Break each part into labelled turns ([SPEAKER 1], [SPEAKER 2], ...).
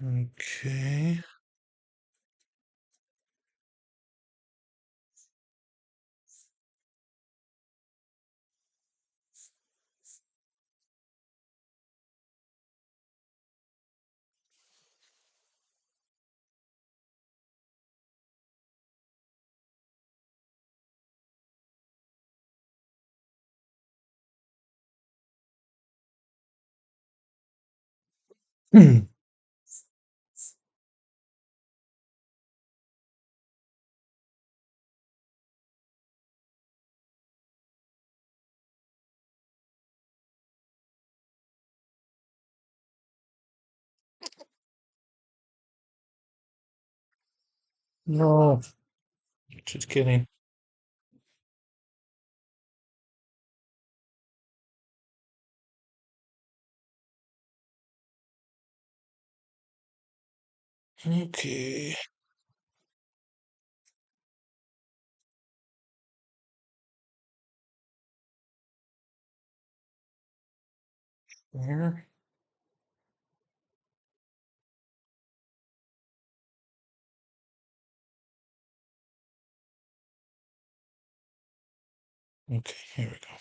[SPEAKER 1] Okay. Hmm. No, just kidding. Okay. Where? Okay, here we go.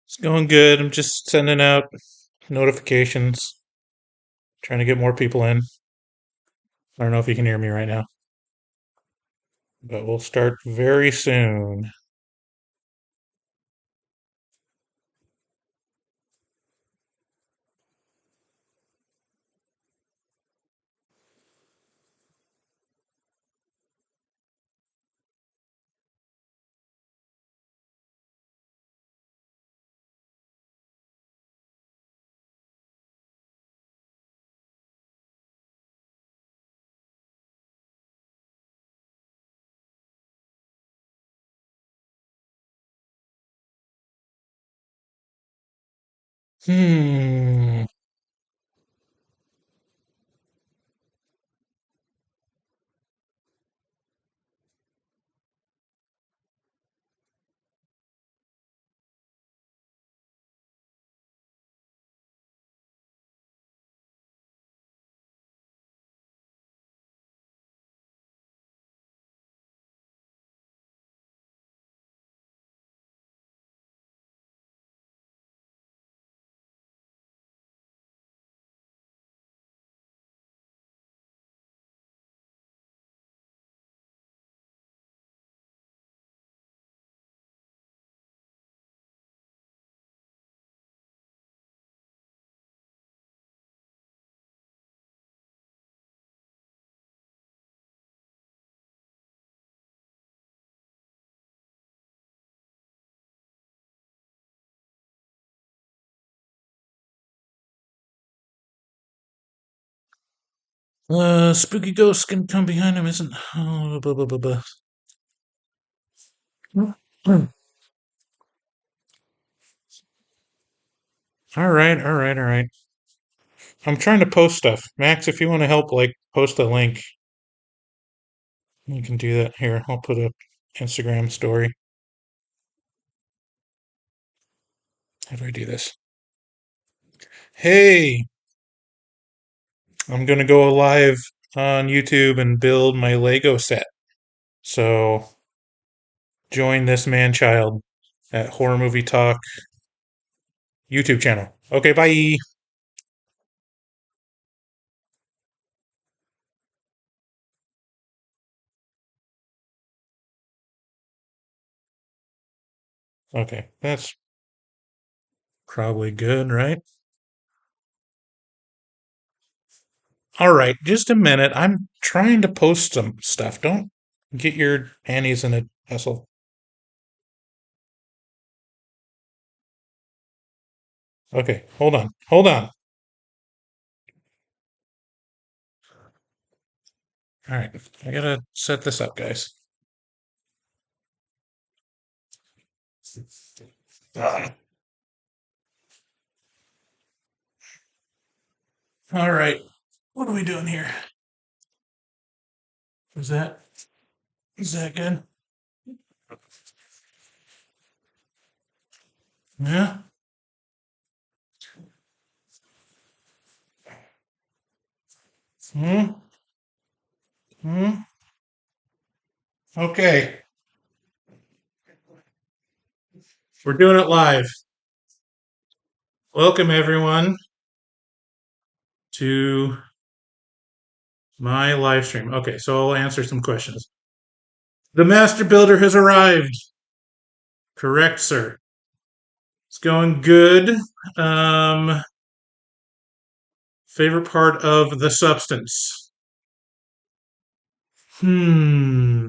[SPEAKER 1] It's going good. I'm just sending out notifications, trying to get more people in. I don't know if you can hear me right now, but we'll start very soon. Hmm. Spooky ghost can come behind him, isn't? Oh, blah, blah, blah, blah. All right, all right, all right. I'm trying to post stuff. Max, if you want to help, like, post a link, you can do that. Here, I'll put a Instagram story. How do I do this? Hey, I'm gonna go live on YouTube and build my Lego set. So join this man child at Horror Movie Talk YouTube channel. Okay, bye. Okay, that's probably good, right? All right, just a minute. I'm trying to post some stuff. Don't get your panties in a hustle. Okay, hold on. Hold on. All right, I gotta set this up, guys. Ah. All right, what are we doing here? Is that is that good? Yeah. Hmm. Hmm. Okay, we're doing it live. Welcome everyone to my live stream. Okay, so I'll answer some questions. The master builder has arrived. Correct, sir. It's going good. Um, Favorite part of the substance? Hmm.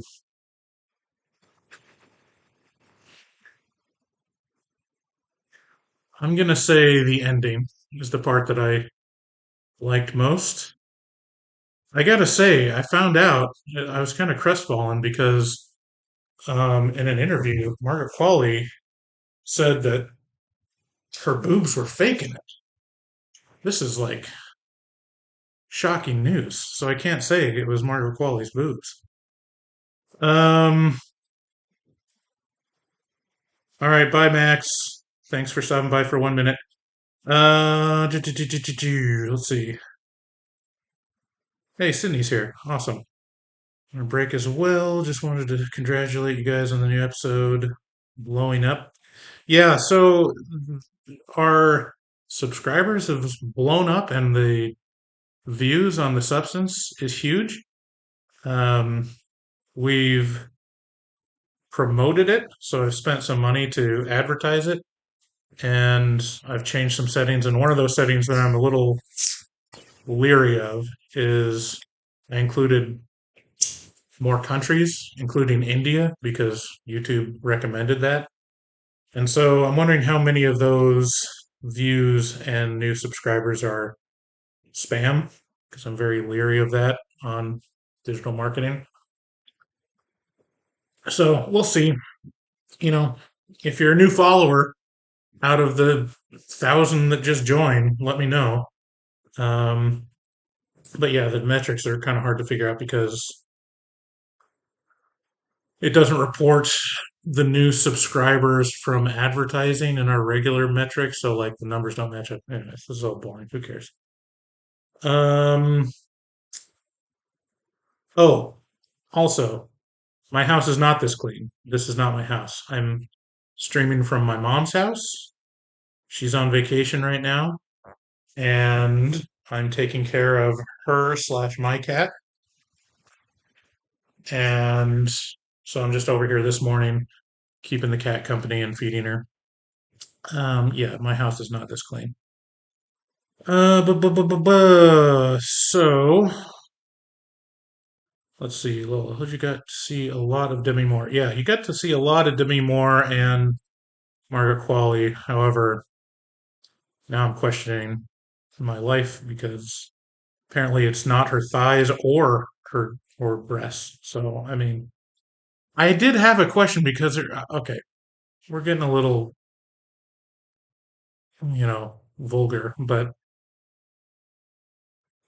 [SPEAKER 1] I'm gonna say the ending is the part that I liked most. I gotta say, I found out I was kind of crestfallen because in an interview, Margaret Qualley said that her boobs were fake in it. This is like shocking news. So I can't say it was Margaret Qualley's boobs. Um, all right, bye, Max. Thanks for stopping by for 1 minute. Let's see. Hey, Sydney's here. Awesome. On a break as well. Just wanted to congratulate you guys on the new episode blowing up. Yeah, so our subscribers have blown up and the views on the substance is huge. Um, we've promoted it, so I've spent some money to advertise it, and I've changed some settings. And one of those settings that I'm a little leery of is I included more countries, including India, because YouTube recommended that. And so I'm wondering how many of those views and new subscribers are spam, because I'm very leery of that on digital marketing. So we'll see. You know, if you're a new follower out of the 1,000 that just joined, let me know. Um, but yeah, the metrics are kind of hard to figure out because it doesn't report the new subscribers from advertising in our regular metrics, so like the numbers don't match up. Anyways, this is all boring. Who cares? Um. Oh, also, my house is not this clean. This is not my house. I'm streaming from my mom's house. She's on vacation right now, and I'm taking care of her slash my cat. And so I'm just over here this morning, keeping the cat company and feeding her. Yeah, my house is not this clean. So let's see, Lola. You got to see a lot of Demi Moore. Yeah, you got to see a lot of Demi Moore and Margaret Qualley. However, now I'm questioning my life because apparently it's not her thighs or breasts. So I mean, I did have a question because okay, we're getting a little vulgar, but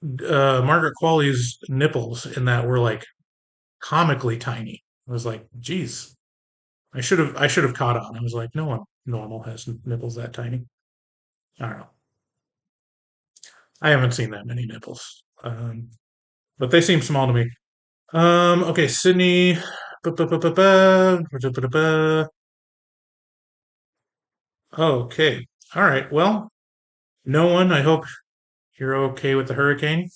[SPEAKER 1] Margaret Qualley's nipples in that were like comically tiny. I was like, geez, I should have caught on. I was like, no one normal has nipples that tiny. I don't know. I haven't seen that many nipples, but they seem small to me. Okay, Sydney. Okay, all right. Well, no one. I hope you're okay with the hurricane.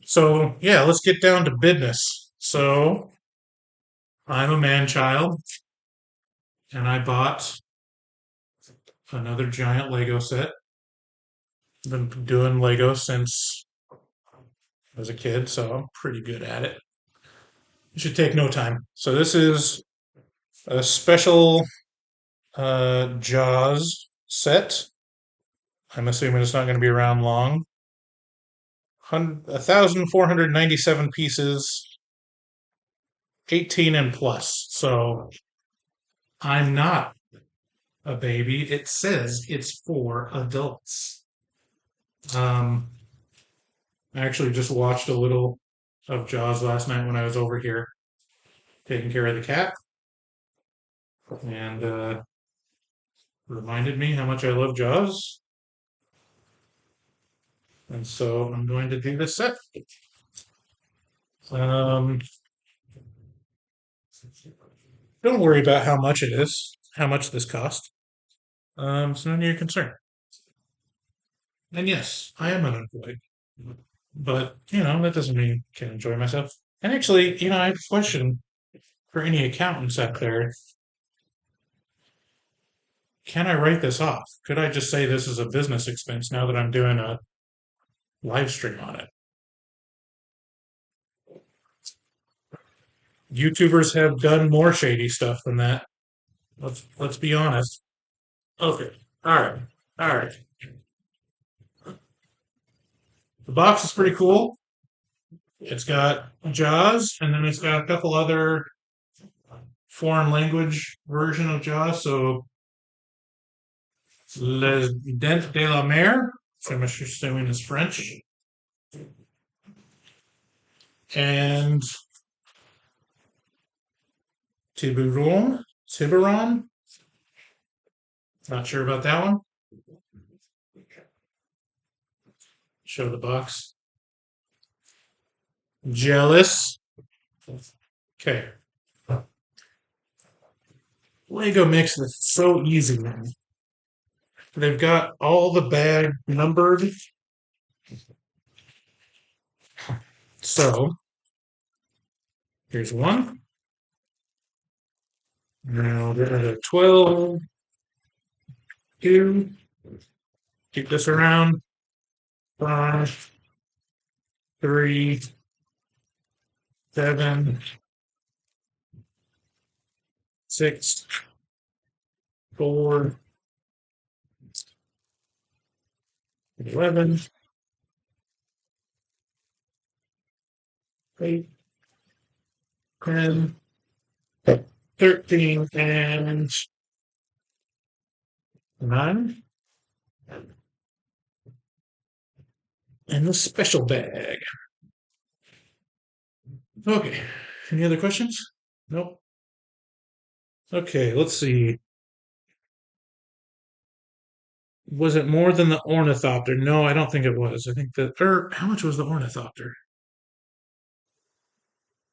[SPEAKER 1] So yeah, let's get down to business. So I'm a man child, and I bought Another giant Lego set. Been doing Lego since I was a kid, so I'm pretty good at it. It should take no time. So this is a special Jaws set. I'm assuming it's not going to be around long. 1,497 pieces, 18 and plus. So I'm not a baby. It says it's for adults. Um, I actually just watched a little of Jaws last night when I was over here taking care of the cat, and reminded me how much I love Jaws. And so I'm going to do this set. Um, don't worry about how much it is, how much this cost. It's none of your concern. And yes, I am unemployed, but that doesn't mean I can't enjoy myself. And actually, I have a question for any accountants out there. Can I write this off? Could I just say this is a business expense now that I'm doing a live stream on it? YouTubers have done more shady stuff than that. Let's be honest. Okay. All right. All right. The box is pretty cool. It's got Jaws, and then it's got a couple other foreign language version of Jaws. So Les Dents de la Mer, which I'm assuming is French, and Tiburon. Tiburon. Not sure about that one. Show the box. Jealous. Okay. Lego Mix is so easy, man. They've got all the bag numbered. So here's one. Now there's a 12, 2. Keep this around. 5, 3, 7, 6, 4, 11, 8, 10, 13, and 9. And the special bag. Okay. Any other questions? Nope. Okay, let's see. Was it more than the ornithopter? No, I don't think it was. I think that, or how much was the ornithopter?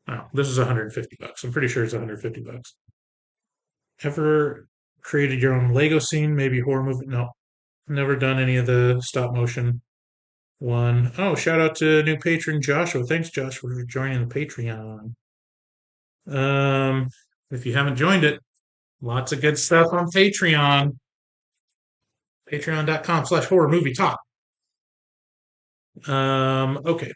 [SPEAKER 1] Oh, this is 150 bucks. I'm pretty sure it's 150 bucks. Ever created your own Lego scene? Maybe horror movie? No, never done any of the stop motion one. Oh, shout out to new patron Joshua. Thanks, Josh, for joining the Patreon. If you haven't joined it, lots of good stuff on Patreon. Patreon.com/horror movie talk. Okay.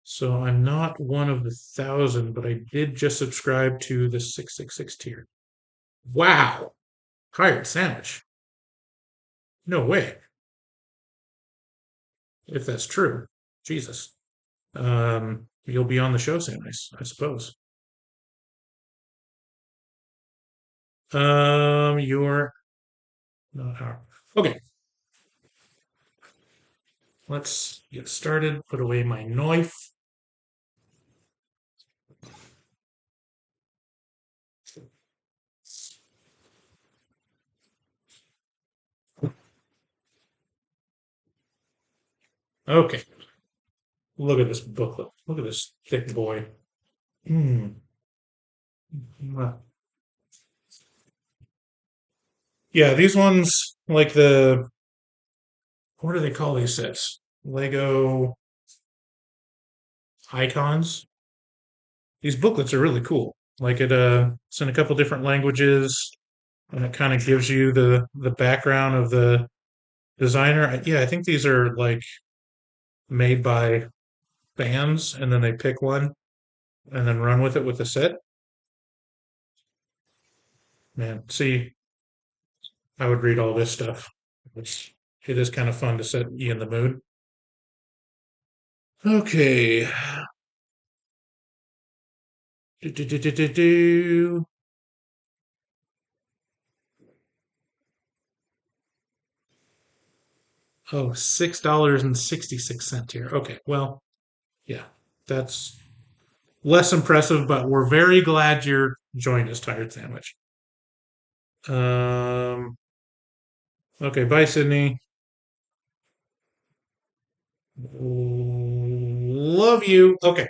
[SPEAKER 1] So I'm not one of the 1,000, but I did just subscribe to the 666 tier. Wow. Hired sandwich. No way. If that's true. Jesus. You'll be on the show soon, I suppose. You're not our. Okay. Let's get started. Put away my knife. Okay. Look at this booklet. Look at this thick boy. Hmm. Yeah, these ones, like what do they call these sets? Lego icons. These booklets are really cool. Like it's in a couple different languages. and it kind of gives you the background of the designer. Yeah, I think these are like made by fans, and then they pick one and then run with it with the set. Man, see, I would read all this stuff. It is kind of fun to set you in the mood. Okay. Do, do, do, do, do, do. Oh, $6.66 here. Okay, well, yeah, that's less impressive, but we're very glad you're joined us, Tired Sandwich. Um, okay, bye, Sydney. Love you. Okay,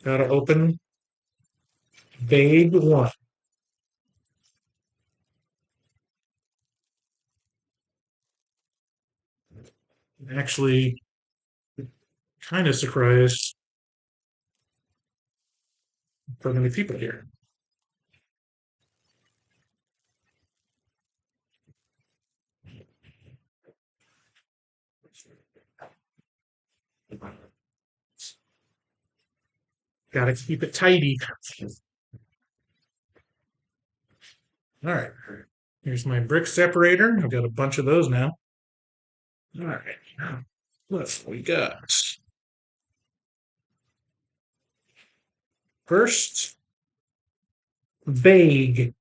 [SPEAKER 1] gotta open Vague One. Actually, kind of surprised for many people here. Gotta keep it tidy. All right, here's my brick separator. I've got a bunch of those now. All right, what we got? First, vague.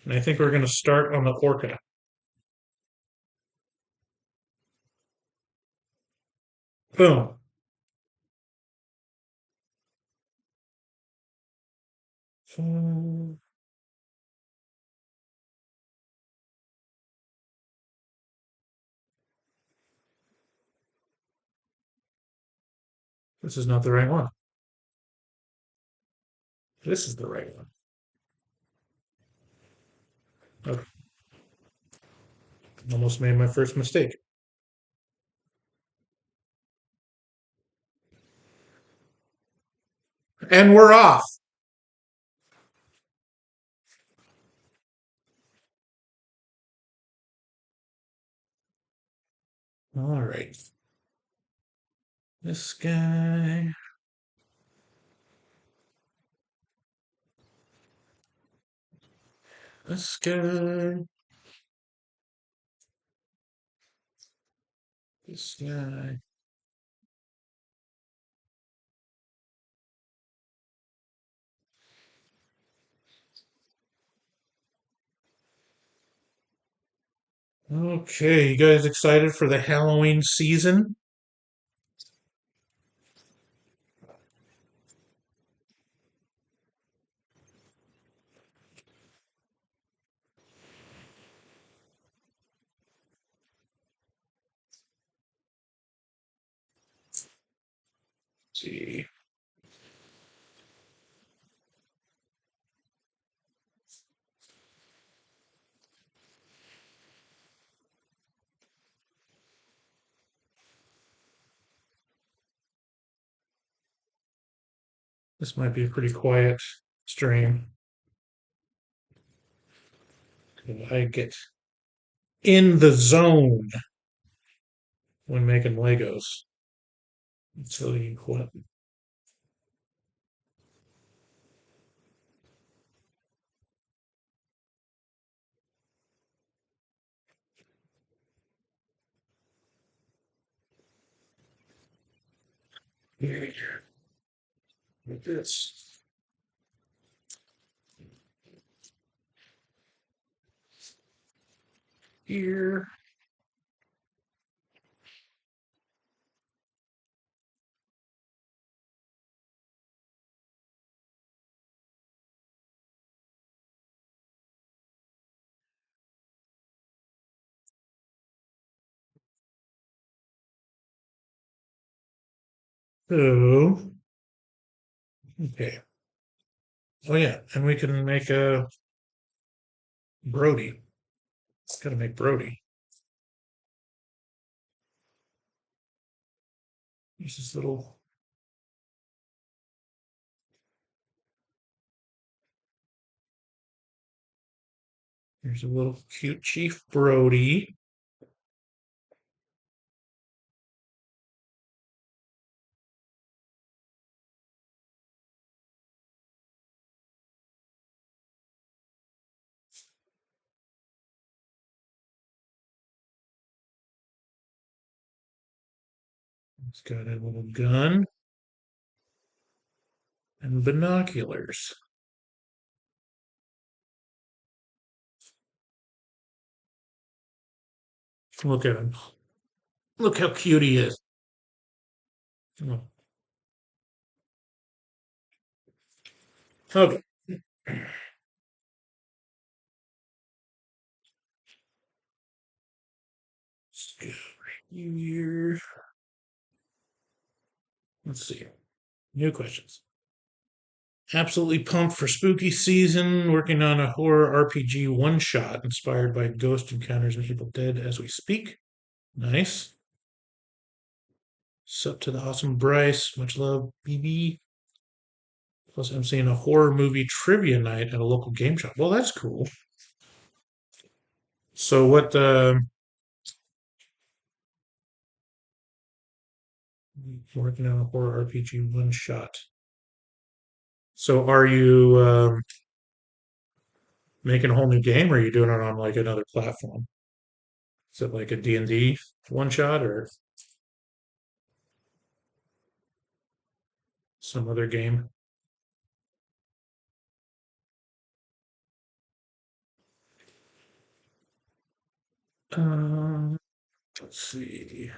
[SPEAKER 1] And I think we're going to start on the orca. Boom. So, this is not the right one. This is the right one. Okay, almost made my first mistake. And we're off. All right. This guy. This guy. This guy. Okay, you guys excited for the Halloween season? Let's see. This might be a pretty quiet stream. I get in the zone when making Legos. Until you quit. Here, like this. Here. So, okay. Oh yeah, and we can make a Brody. Gotta make Brody. Use this little. Here's a little cute Chief Brody. He's got a little gun and binoculars. Look at him. Look how cute he is. Oh, okay. Let's go here. Let's see. New questions. Absolutely pumped for spooky season. Working on a horror RPG one shot inspired by ghost encounters and Evil Dead as we speak. Nice. Sup to the awesome Bryce. Much love, BB. Plus, I'm seeing a horror movie trivia night at a local game shop. Well, that's cool. So, what? Working on a horror RPG one shot. So, are you making a whole new game, or are you doing it on like another platform? Is it like a D&D one shot, or some other game? Um, let's see.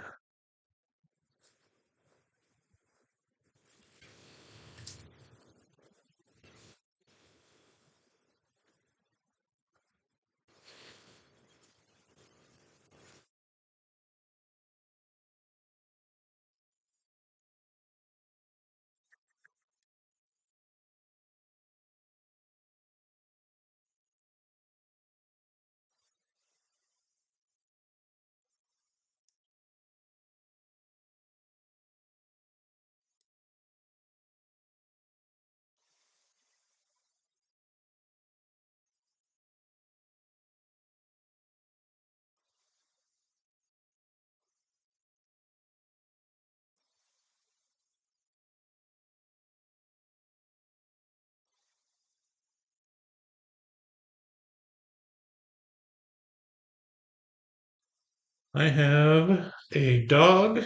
[SPEAKER 1] I have a dog,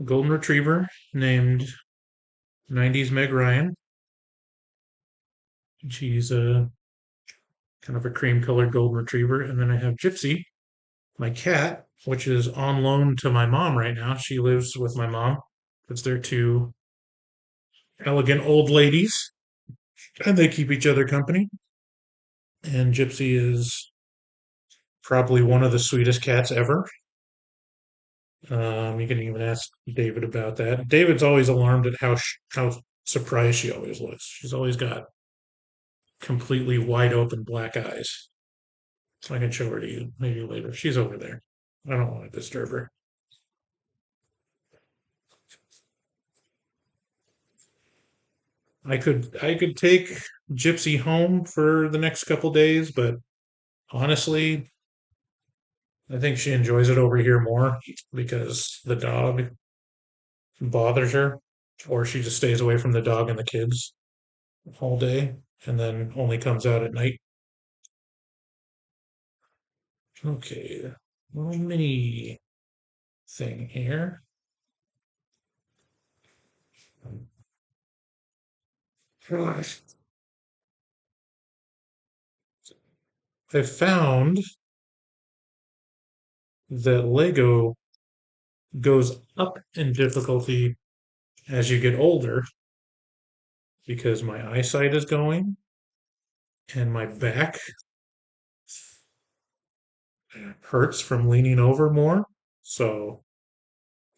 [SPEAKER 1] a golden retriever named 90s Meg Ryan. She's a kind of a cream colored golden retriever. And then I have Gypsy, my cat, which is on loan to my mom right now. She lives with my mom because they're two elegant old ladies and they keep each other company. And Gypsy is probably one of the sweetest cats ever. You can even ask David about that. David's always alarmed at how surprised she always looks. She's always got completely wide open black eyes. So I can show her to you maybe later. She's over there. I don't want to disturb her. I could take Gypsy home for the next couple days, but honestly, I think she enjoys it over here more because the dog bothers her, or she just stays away from the dog and the kids all day and then only comes out at night. Okay, little mini thing here. I found that Lego goes up in difficulty as you get older because my eyesight is going and my back hurts from leaning over more. So,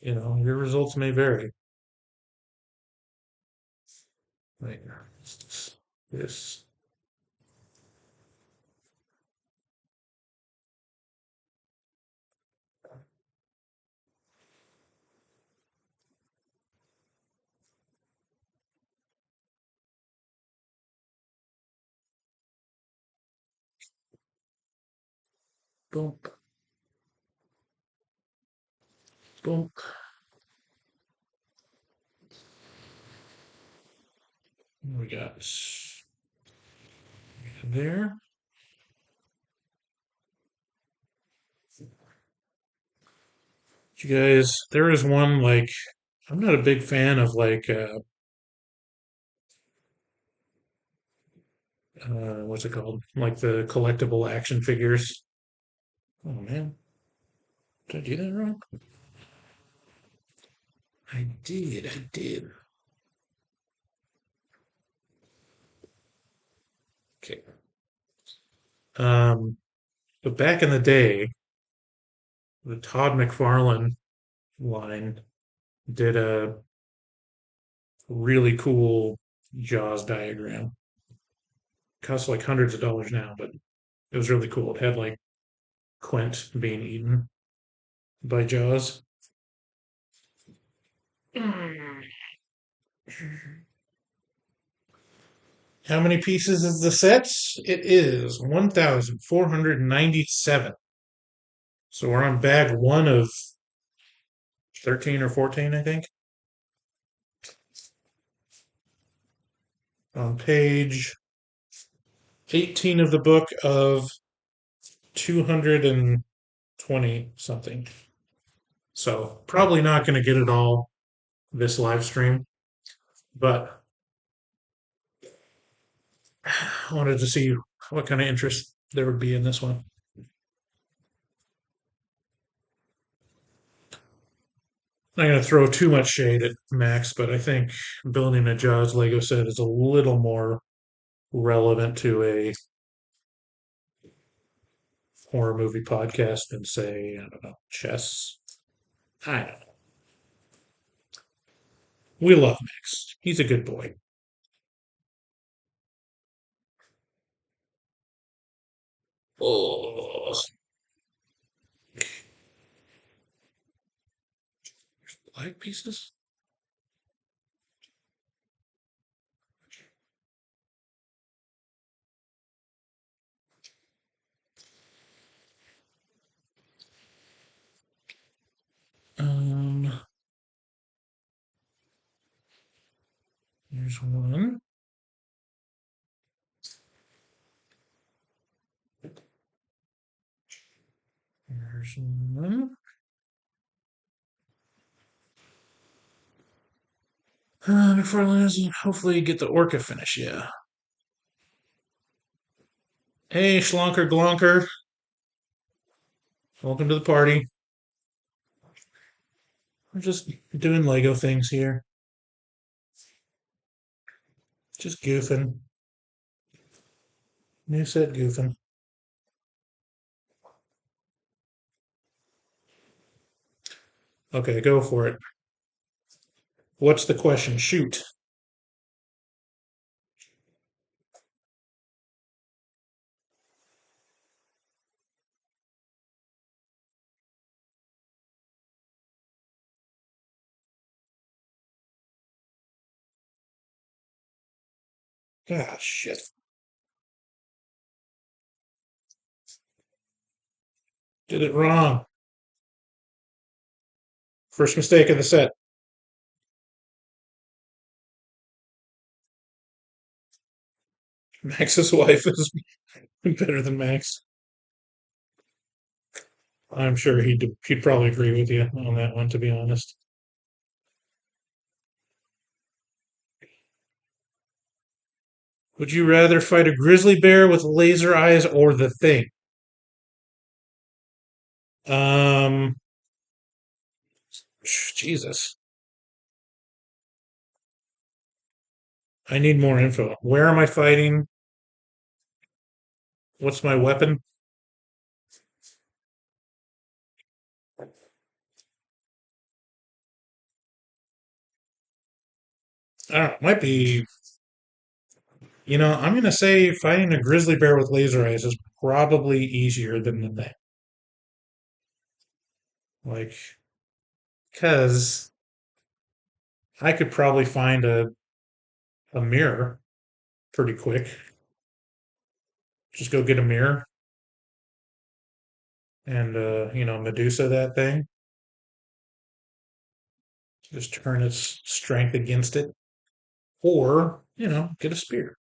[SPEAKER 1] your results may vary. Like this. Boom, boom. What we got there. You guys, there is one like I'm not a big fan of like what's it called? Like the collectible action figures. Oh man, did I do that wrong? I did. Okay. Um, but back in the day, the Todd McFarlane line did a really cool Jaws diagram. Costs like hundreds of dollars now, but it was really cool. It had like Quint being eaten by Jaws. How many pieces is the set? It is 1,497. So we're on bag one of 13 or 14, I think. On page 18 of the book of 220 something. So probably not going to get it all this live stream, but I wanted to see what kind of interest there would be in this one. I'm not going to throw too much shade at Max, but I think building a Jaws Lego set is a little more relevant to a horror movie podcast than, say, I don't know, chess. I don't know. We love Max. He's a good boy. Oh, black pieces? Um, Here's one. Here's one. Before last, hopefully get the orca finish. Yeah. Hey, Schlonker Glonker. Welcome to the party. We're just doing Lego things here. Just goofing. New set goofing. Okay, go for it. What's the question? Shoot. Ah, shit. Did it wrong. First mistake of the set. Max's wife is better than Max. I'm sure he'd probably agree with you on that one, to be honest. Would you rather fight a grizzly bear with laser eyes or the thing? Um, Jesus. I need more info. Where am I fighting? What's my weapon? I don't know. It might be. I'm going to say fighting a grizzly bear with laser eyes is probably easier than the thing. Like, because I could probably find a mirror pretty quick. Just go get a mirror. and Medusa that thing. Just turn its strength against it, or get a spear.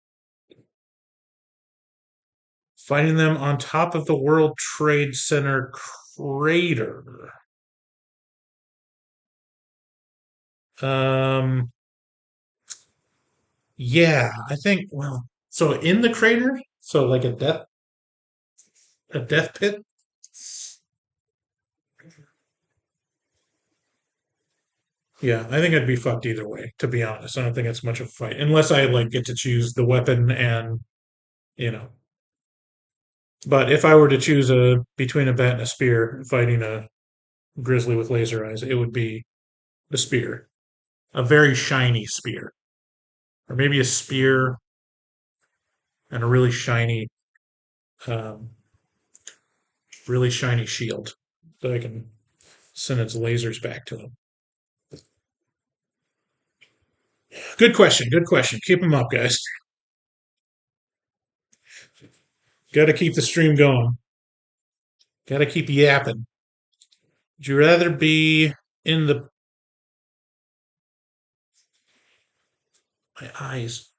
[SPEAKER 1] Fighting them on top of the World Trade Center crater. Um, yeah, I think. Well, so in the crater, so like a death pit. Yeah, I think I'd be fucked either way. To be honest, I don't think it's much of a fight unless I like get to choose the weapon and you know. But if I were to choose a between a bat and a spear, fighting a grizzly with laser eyes, it would be the spear, a very shiny spear, or maybe a spear and a um, really shiny shield, so I can send its lasers back to him. Good question. Good question. Keep them up, guys. Got to keep the stream going. Got to keep yapping. Would you rather be in the my eyes?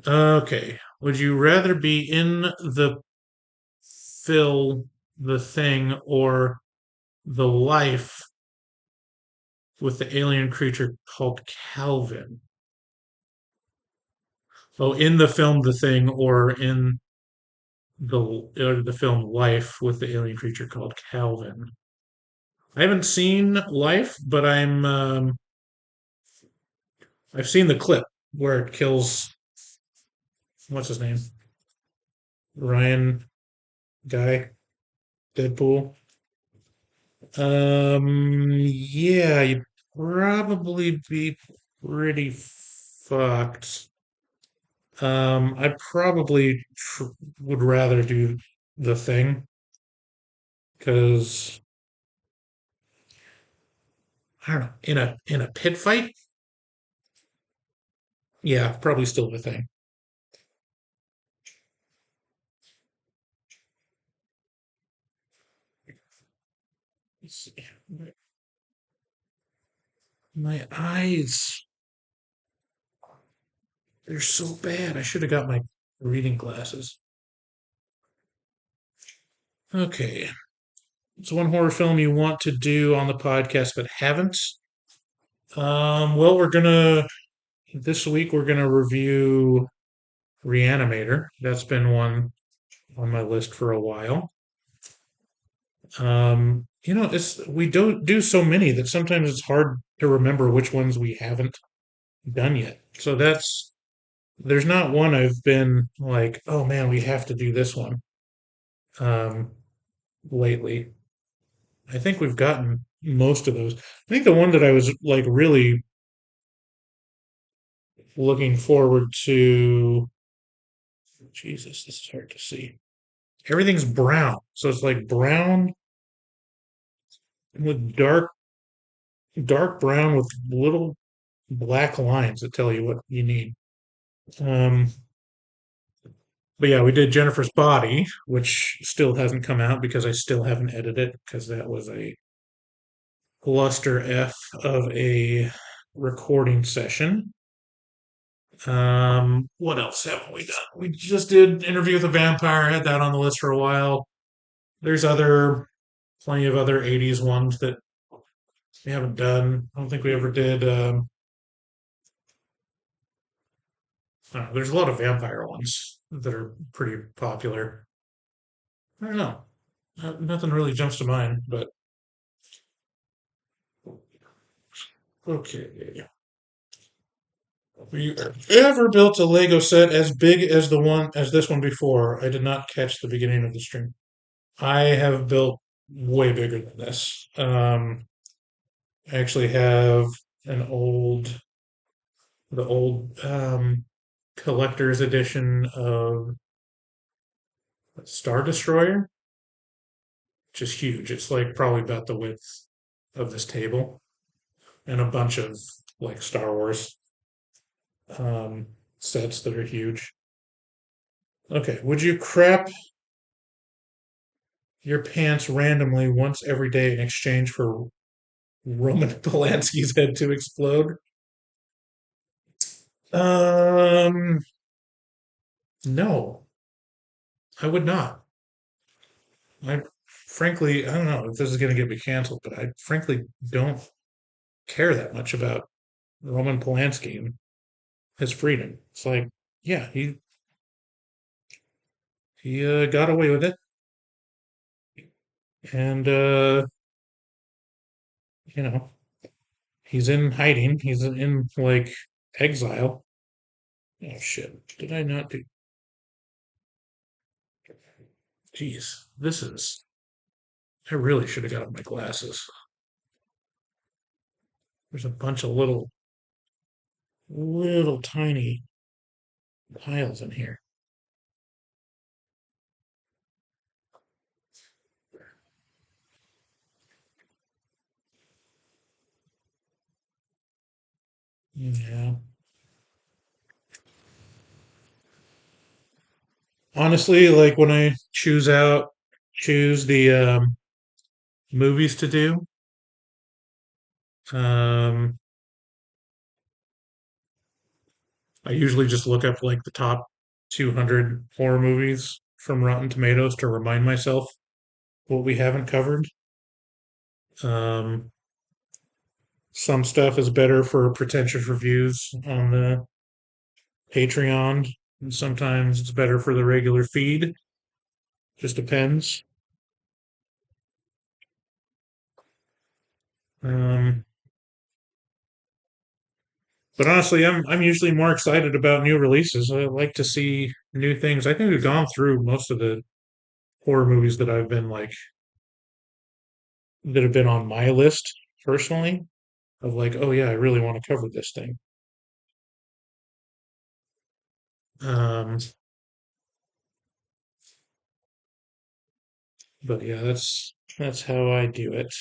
[SPEAKER 1] Okay. Would you rather be in the fill the thing or the life with the alien creature called Calvin? Oh, in the film The Thing or in the film Life with the alien creature called Calvin. I haven't seen Life, but I've seen the clip where it kills what's his name? Ryan guy, Deadpool. Yeah, you'd probably be pretty fucked. I probably would rather do the thing because I don't know, in a pit fight. Yeah, probably still the thing. Let's see. My eyes, they're so bad. I should have got my reading glasses. Okay. It's one horror film you want to do on the podcast but haven't. Well, this week we're gonna review Reanimator. That's been one on my list for a while. It's we don't do so many that sometimes it's hard to remember which ones we haven't done yet. So there's not one I've been like, oh man, we have to do this one um, lately. I think we've gotten most of those. I think the one that I was like really looking forward to, Jesus, this is hard to see. Everything's brown, so it's like brown with dark brown with little black lines that tell you what you need. Um, but yeah, we did Jennifer's Body, which still hasn't come out because I still haven't edited it because that was a cluster F of a recording session. What else haven't we done? We just did Interview with a Vampire, had that on the list for a while. There's plenty of other 80s ones that we haven't done. I don't think we ever did. I don't know, there's a lot of vampire ones that are pretty popular. I don't know. Nothing really jumps to mind, but okay. We ever built a Lego set as big as this one before? I did not catch the beginning of the stream. I have built way bigger than this. I actually have an the old collector's edition of Star Destroyer, which is huge. It's like probably about the width of this table, and a bunch of like Star Wars um, sets that are huge. Okay, would you crap your pants randomly once every day in exchange for Roman Polanski's head to explode? Um, no, I would not. I frankly, I don't know if this is going to get me canceled, but I frankly don't care that much about Roman Polanski and his freedom. It's like, yeah, he got away with it, and you know, he's in hiding. He's in like exile. Oh shit! Did I not do? Jeez, this is. I really should have got my glasses. There's a bunch of little tiny piles in here. Yeah. Honestly, like when I choose the movies to do, um, I usually just look up like the top 200 horror movies from Rotten Tomatoes to remind myself what we haven't covered. Um, some stuff is better for pretentious reviews on the Patreon, and sometimes it's better for the regular feed. Just depends. Um, but honestly, I'm usually more excited about new releases. I like to see new things. I think we've gone through most of the horror movies that I've been like that have been on my list personally of like, oh yeah, I really want to cover this thing. Um, but yeah, that's how I do it.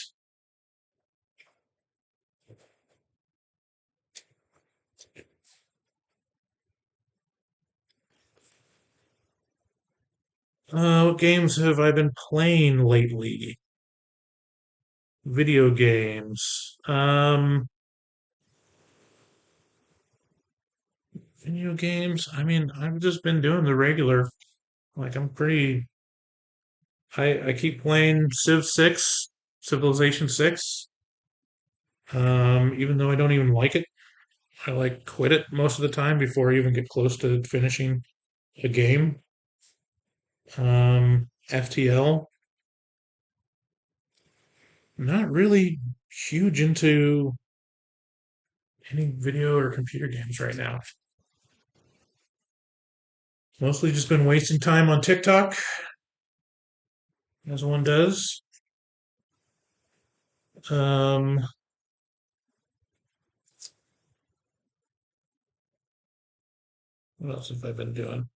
[SPEAKER 1] What games have I been playing lately? Video games. Video games. I mean, I've just been doing the regular. Like I'm pretty. I keep playing Civ 6, Civilization 6. Even though I don't even like it, I like quit it most of the time before I even get close to finishing a game. FTL. Not really huge into any video or computer games right now. Mostly just been wasting time on TikTok, as one does. Um, what else have I been doing?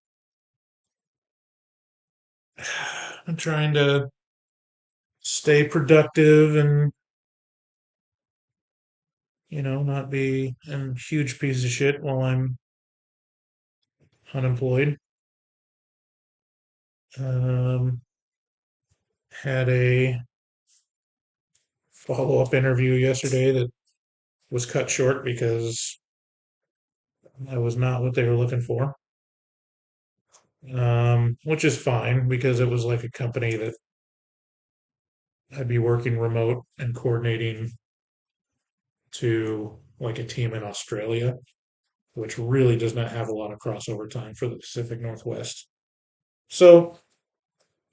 [SPEAKER 1] I'm trying to stay productive and, not be a huge piece of shit while I'm unemployed. Um, had a follow up interview yesterday that was cut short because I was not what they were looking for, which is fine because it was like a company that I'd be working remote and coordinating to like a team in Australia, which really does not have a lot of crossover time for the Pacific Northwest. So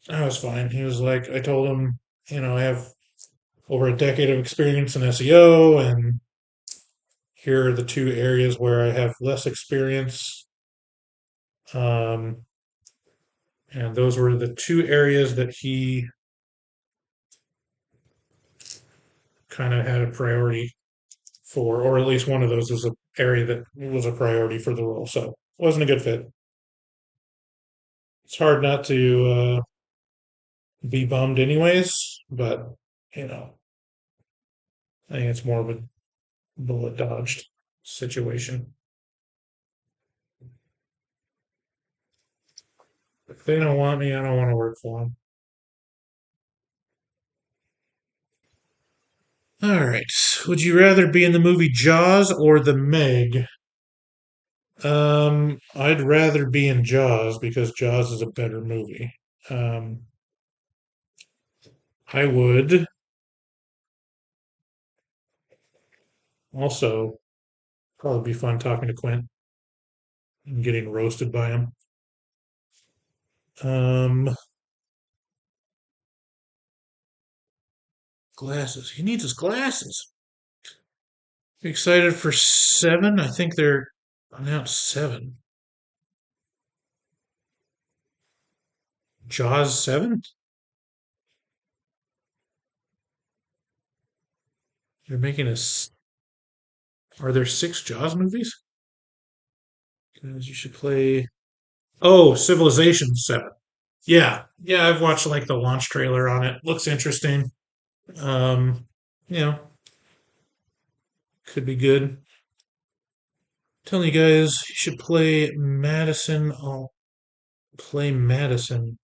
[SPEAKER 1] I was fine. He was like, I told him, I have over a decade of experience in SEO, and here are the two areas where I have less experience. Um, and those were the two areas that he kind of had a priority for, or at least one of those was an area that was a priority for the role. So it wasn't a good fit. It's hard not to be bummed anyways, but you know, I think it's more of a bullet dodged situation. If they don't want me, I don't want to work for them. All right. Would you rather be in the movie Jaws or The Meg? I'd rather be in Jaws because Jaws is a better movie. Um, I would also probably be fun talking to Quint and getting roasted by him. Um, Glasses. He needs his glasses. Excited for seven? I think they're announced seven. Jaws 7? They're making us. Are there six Jaws movies? Guys, you should play. Oh, Civilization 7. Yeah, yeah, I've watched like the launch trailer on it. Looks interesting. Um, you know, could be good. Telling you guys, you should play Madison. I'll play Madison.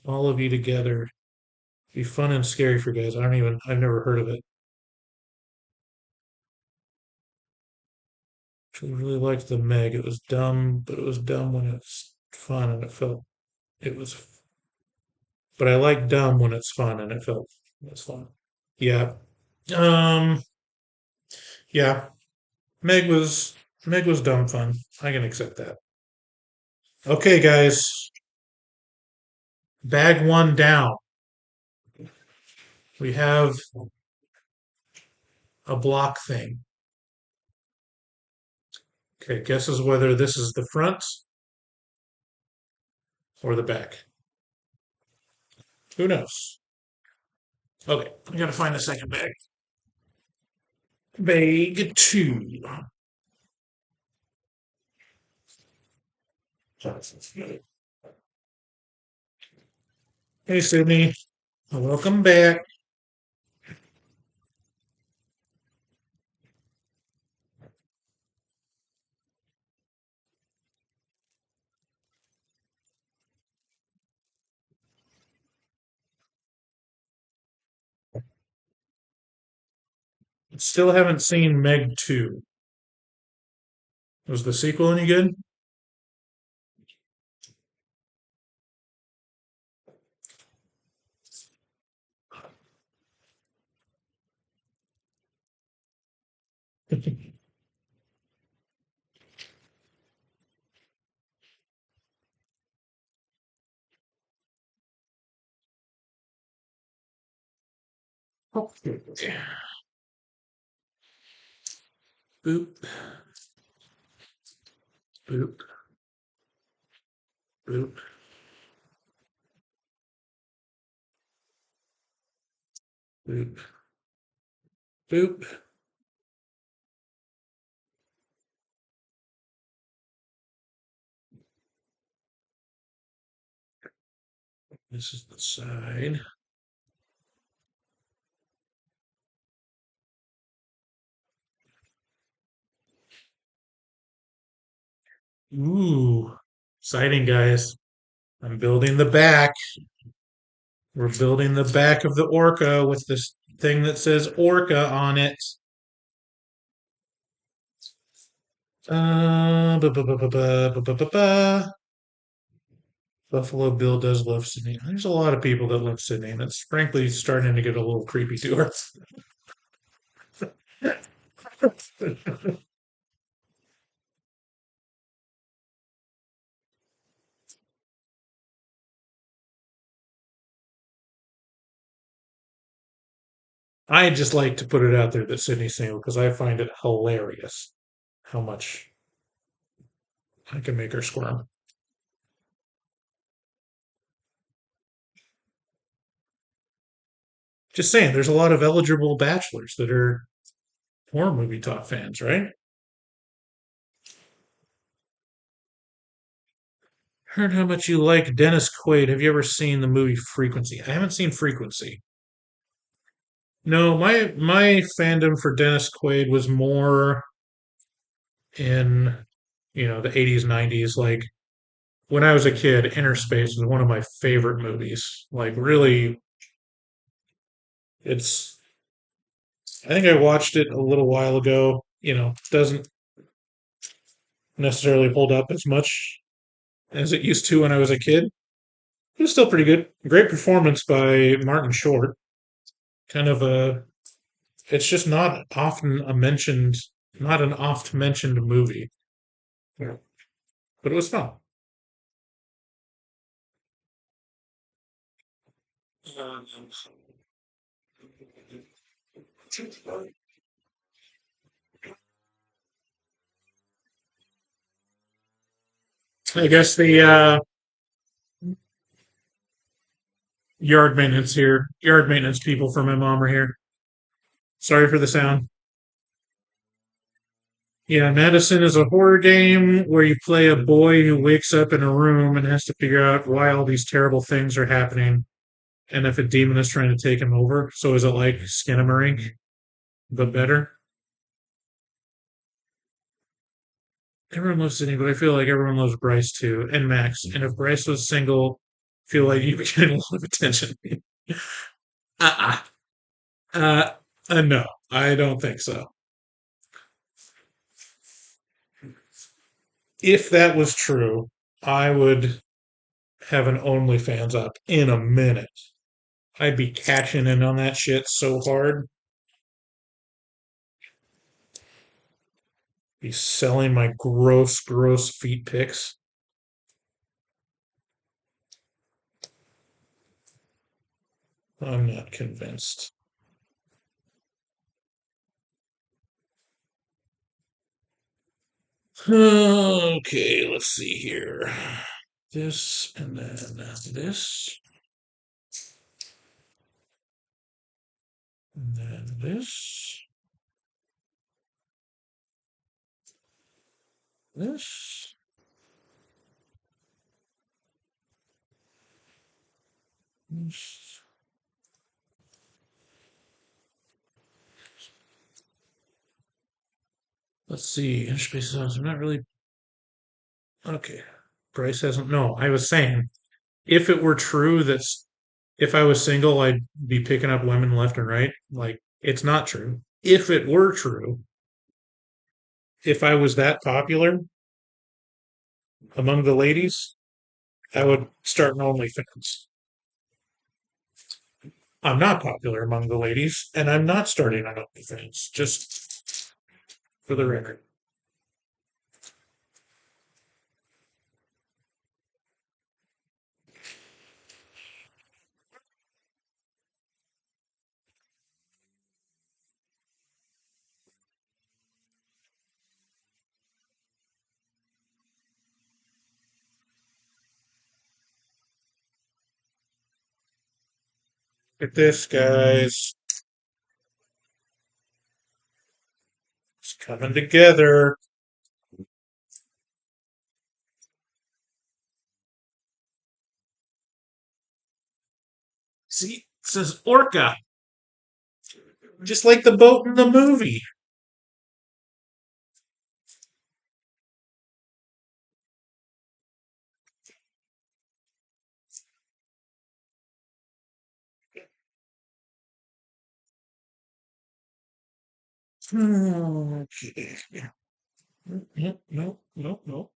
[SPEAKER 1] All of you together. Be fun and scary for you guys. I've never heard of it. Actually, really liked the Meg. It was dumb, but it was dumb when it's fun and it was. But I like dumb when it's fun and it's fun. Yeah. Um. Yeah. Meg was Meg was dumb fun. I can accept that. Okay, guys. Bag one down. We have a block thing. Okay, guesses whether this is the front or the back. Who knows? Okay, I gotta find the second bag. Bag two. Hey, Sydney. Welcome back. Still haven't seen Meg 2. Was the sequel any good? Boop, boop, boop, boop, boop. This is the side. Ooh, exciting, guys. I'm building the back. We're building the back of the Orca with this thing that says Orca on it. Ba. Buffalo Bill does love Sydney. There's a lot of people that love Sydney, and it's frankly starting to get a little creepy to her. I just like to put it out there that Sydney's single because I find it hilarious how much I can make her squirm. Just saying, there's a lot of eligible bachelors that are horror movie top fans, right? Heard how much you like Dennis Quaid. Have you ever seen the movie Frequency? I haven't seen Frequency. No, my fandom for Dennis Quaid was more in, the 80s, 90s. Like when I was a kid, Inner Space was one of my favorite movies. Like really, it's I think I watched it a little while ago. Doesn't necessarily hold up as much as it used to when I was a kid. It was still pretty good. Great performance by Martin Short. Kind of a, it's just not an oft mentioned movie. Yeah. But it was fun. Um, I guess the yard maintenance people for my mom are here. Sorry for the sound. Yeah, Madison is a horror game where you play a boy who wakes up in a room and has to figure out why all these terrible things are happening and if a demon is trying to take him over. So is it like Skinamarink, but better? Everyone loves Sydney, but I feel like everyone loves Bryce too, and Max. And if Bryce was single, I feel like you'd be getting a lot of attention. uh-uh. No, I don't think so. If that was true, I would have an OnlyFans up in a minute. I'd be cashing in on that shit so hard. Be selling my gross, gross feet pics. I'm not convinced. Okay, let's see here. This and then this, and then this, this. Let's see. Interspace zones. I'm not really okay. Bryce hasn't. No, I was saying if it were true that if I was single, I'd be picking up women left and right. Like, it's not true. If it were true, if I was that popular among the ladies, I would start an OnlyFans. I'm not popular among the ladies, and I'm not starting an OnlyFans, just for the record. Look at this, guys. It's coming together. See, it says Orca, just like the boat in the movie. Okay. No, no, no, no.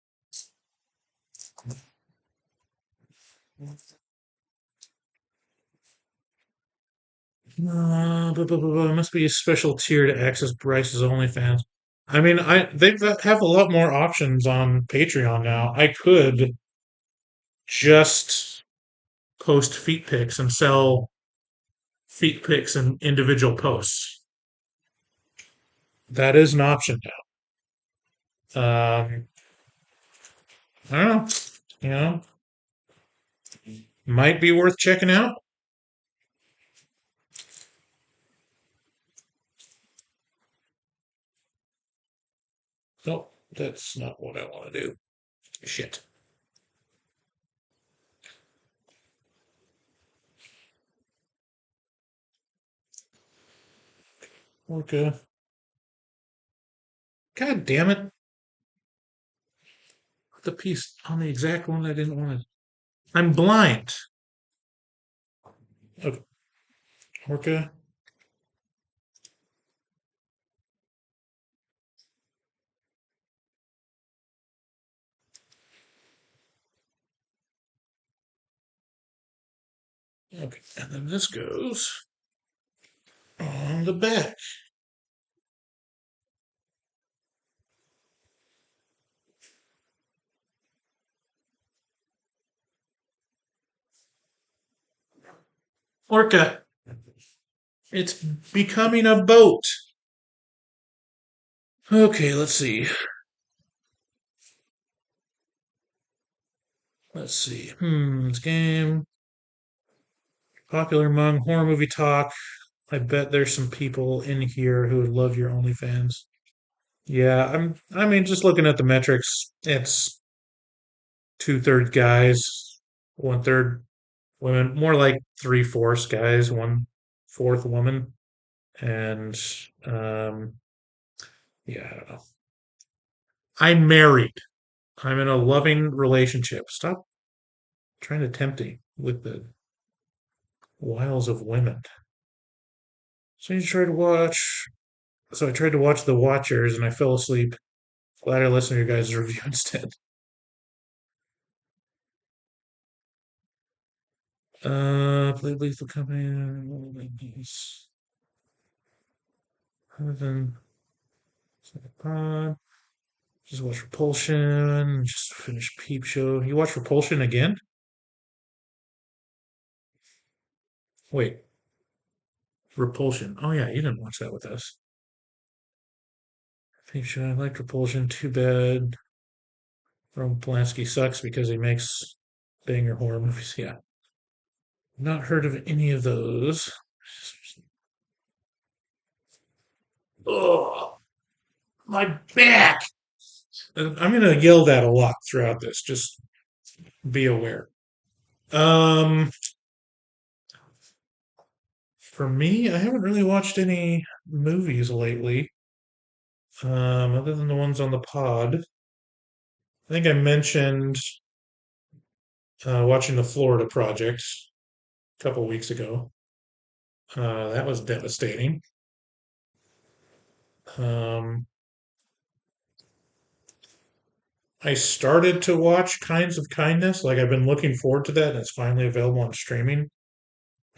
[SPEAKER 1] Must be a special tier to access Bryce's OnlyFans. I mean, they have a lot more options on Patreon now. I could just post feet pics and sell feet pics and individual posts. That is an option now. I don't know. You know, might be worth checking out. No, that's not what I want to do. Shit. Okay. God damn it. Put the piece on the exact one I didn't want to. I'm blind. Okay. Orca. Okay, and then this goes on the back. Orca, it's becoming a boat. Okay, let's see. Let's see. This game popular among horror movie talk. I bet there's some people in here who would love your OnlyFans. Yeah, I mean, just looking at the metrics, it's 2/3 guys, 1/3 women, more like 3/4 guys, 1/4 woman, and um, yeah, I don't know. I'm married. I'm in a loving relationship. Stop trying to tempt me with the wiles of women. So you try to watch. So I tried to watch The Watchers and I fell asleep. Glad I listened to your guys' review instead. Played Lethal Company. Other than Pod. Just watch Repulsion. Just finished Peep Show. You watch Repulsion again? Wait, Repulsion. Oh yeah, you didn't watch that with us. Peep Show. I liked Repulsion. Too bad Roman Polanski sucks because he makes banger horror movies. Yeah, not heard of any of those. Oh, my back. I'm gonna yell that a lot throughout this. Just be aware. Um, for me, I haven't really watched any movies lately, other than the ones on the pod. I think I mentioned watching the Florida Project a couple weeks ago. That was devastating. Um, I started to watch Kinds of Kindness. Like I've been looking forward to that, and it's finally available on streaming.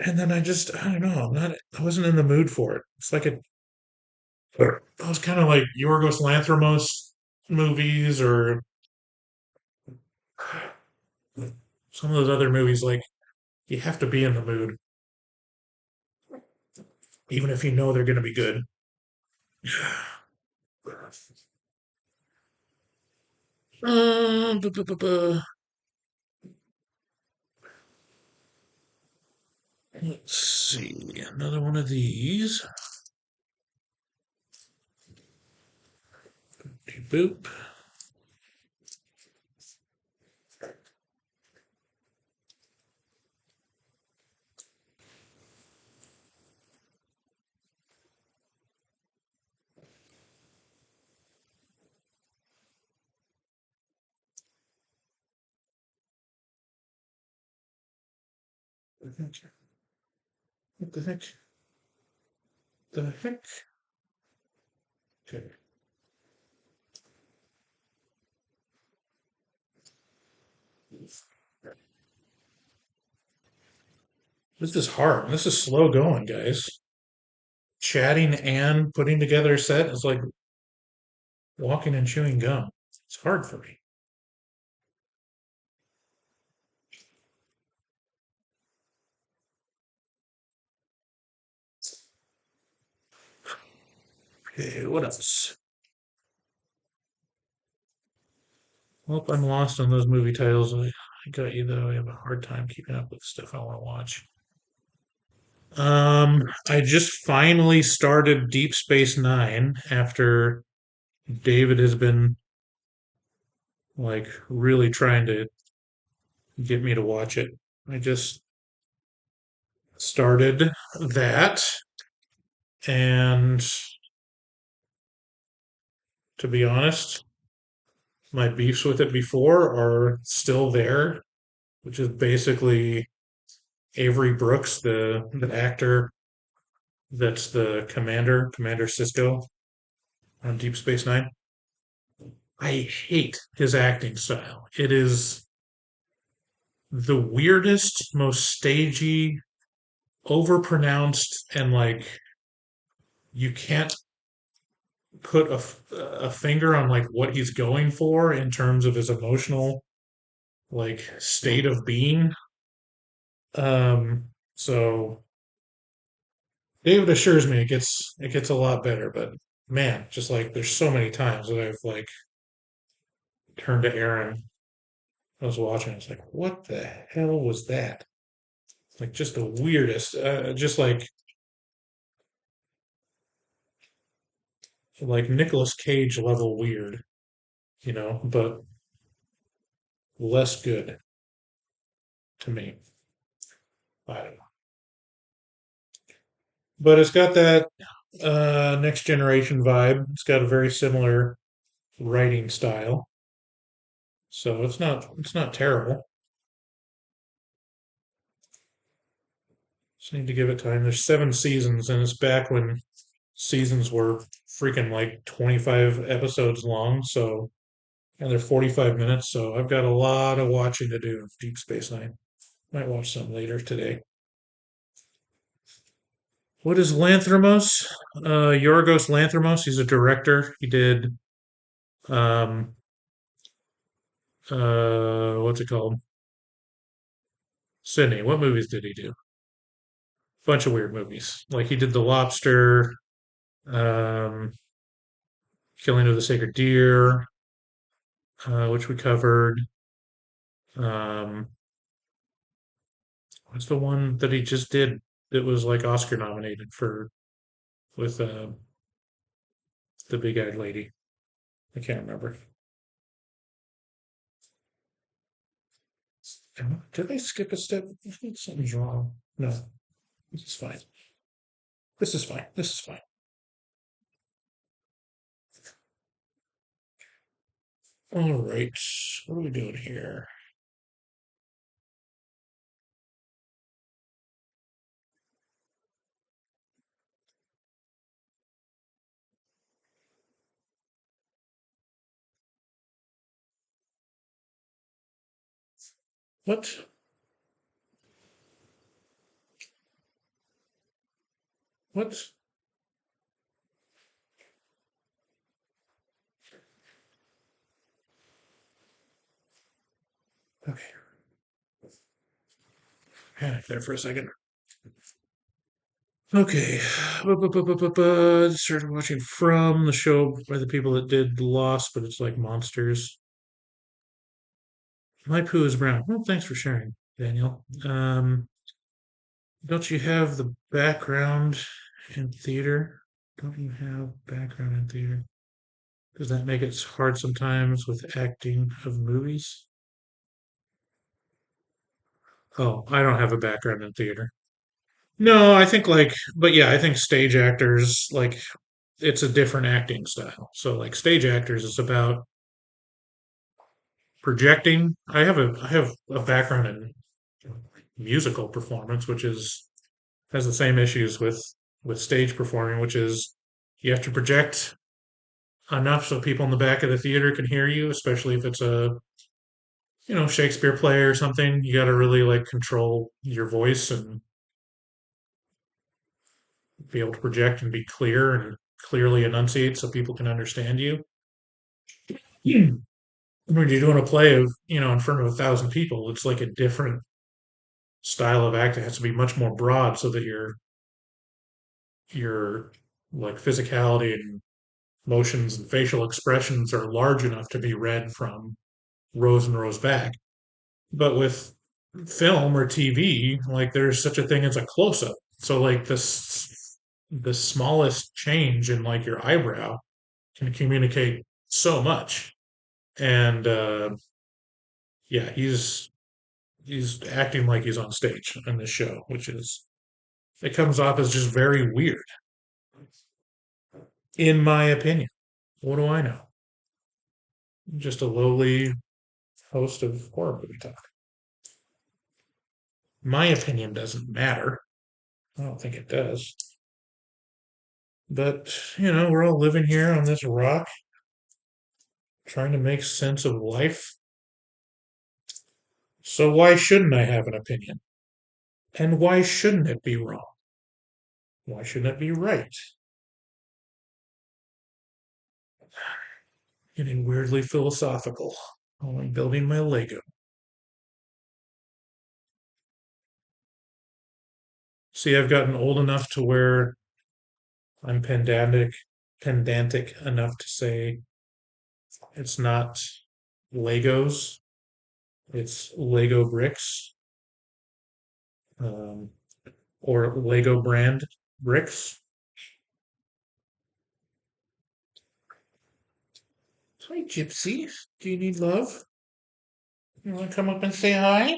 [SPEAKER 1] And then I don't know, I wasn't in the mood for it. It's like those kind of like Yorgos Lanthimos movies or some of those other movies. Like you have to be in the mood, even if you know they're going to be good. Bu- bu- bu- bu. Let's see, another one of these. Boop. What the heck? What the heck? The heck? Okay. This is hard. This is slow going, guys. Chatting and putting together a set is like walking and chewing gum. It's hard for me. Okay, what else? Well, I'm lost on those movie titles. I got you though. I have a hard time keeping up with stuff I want to watch. I just finally started Deep Space Nine after David has been like really trying to get me to watch it. I just started that, and to be honest, my beefs with it before are still there, which is basically Avery Brooks, the actor that's the Commander Cisco on Deep Space Nine. I hate his acting style. It is the weirdest, most stagey. overpronounced and like you can't put a finger on like what he's going for in terms of his emotional like state of being. So David assures me it gets a lot better, but man, just like there's so many times that I've like turned to Aaron. I was watching. I was like, "What the hell was that?" Like just the weirdest, just like Nicolas Cage level weird, but less good to me. I don't know, but it's got that next generation vibe. It's got a very similar writing style, so it's not terrible. Just need to give it time. There's 7 seasons, and it's back when seasons were freaking like 25 episodes long. So, and they're 45 minutes. So I've got a lot of watching to do of Deep Space Nine. Might watch some later today. What is Lanthrimos? Yorgos Lanthrimos. He's a director. He did um what's it called? Sydney. What movies did he do? Bunch of weird movies. Like he did The Lobster, um, Killing of the Sacred Deer, which we covered. Um, what's the one that he just did that was like Oscar nominated for with the big-eyed lady? I can't remember. Did I skip a step? I think something's wrong. No, this is fine. This is fine. This is fine. All right. What are we doing here? What? What? Okay. Panic there for a second. Okay. Started watching From, the show by the people that did Lost, but it's like monsters. My poo is brown. Well, thanks for sharing, Daniel. Don't you have the background in theater? Don't you have background in theater? Does that make it hard sometimes with acting of movies? Oh, I don't have a background in theater. No, I think like, but yeah, I think stage actors, like, it's a different acting style. So, like, stage actors is about projecting. I have a background in musical performance, which is has the same issues with stage performing, which is you have to project enough so people in the back of the theater can hear you, especially if it's a Shakespeare play or something. You got to really like control your voice and be able to project and be clear and clearly enunciate so people can understand you. When you're doing a play of in front of 1,000 people, it's like a different style of acting. It has to be much more broad so that your like physicality and motions and facial expressions are large enough to be read from rows and rows back. But with film or TV, like there's such a thing as a close up. So like the smallest change in like your eyebrow can communicate so much. And yeah, he's acting like he's on stage in this show, which is it comes off as just very weird, in my opinion. What do I know? Just a lowly host of horror movie talk. My opinion doesn't matter. I don't think it does. But, we're all living here on this rock, trying to make sense of life. So why shouldn't I have an opinion? And why shouldn't it be wrong? Why shouldn't it be right? Getting weirdly philosophical while I'm building my Lego. See, I've gotten old enough to where I'm pedantic enough to say it's not Legos, it's Lego bricks, um, or Lego brand bricks. Hi, Gypsy. Do you need love? You want to come up and say hi?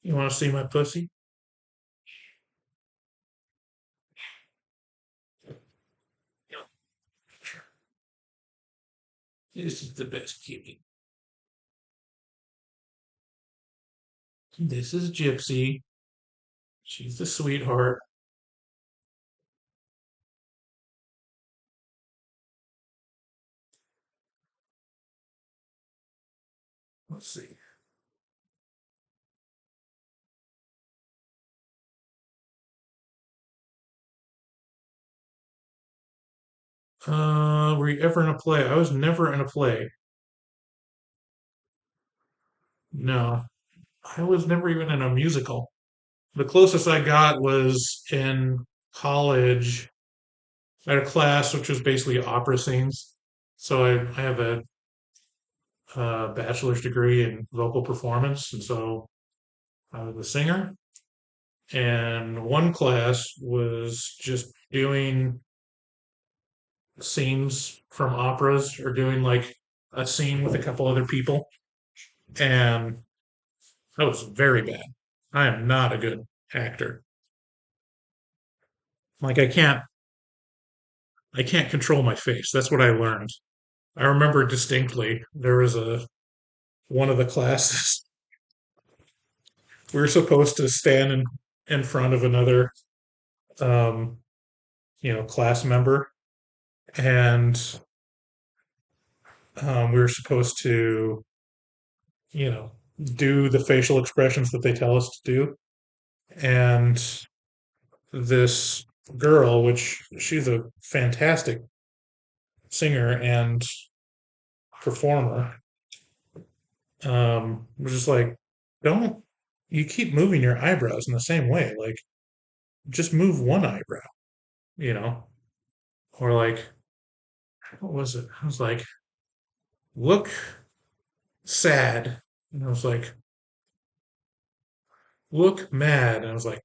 [SPEAKER 1] You want to see my pussy? This is the best kitty. This is Gypsy. She's the sweetheart. Let's see. Were you ever in a play? I was never in a play. No, I was never even in a musical. The closest I got was in college at a class which was basically opera scenes. So I have a bachelor's degree in vocal performance, and so I was a singer. And one class was just doing scenes from operas or doing like a scene with a couple other people. And that was very bad. I am not a good actor. Like I can't control my face. That's what I learned. I remember distinctly there was a one of the classes we were supposed to stand in front of another um, class member, and we were supposed to you know do the facial expressions that they tell us to do. And this girl, which she's a fantastic singer and performer, was just like, don't you keep moving your eyebrows in the same way. Like, just move one eyebrow, you know? Or like, what was it? I was like, look sad. And I was like, look mad. And I was like,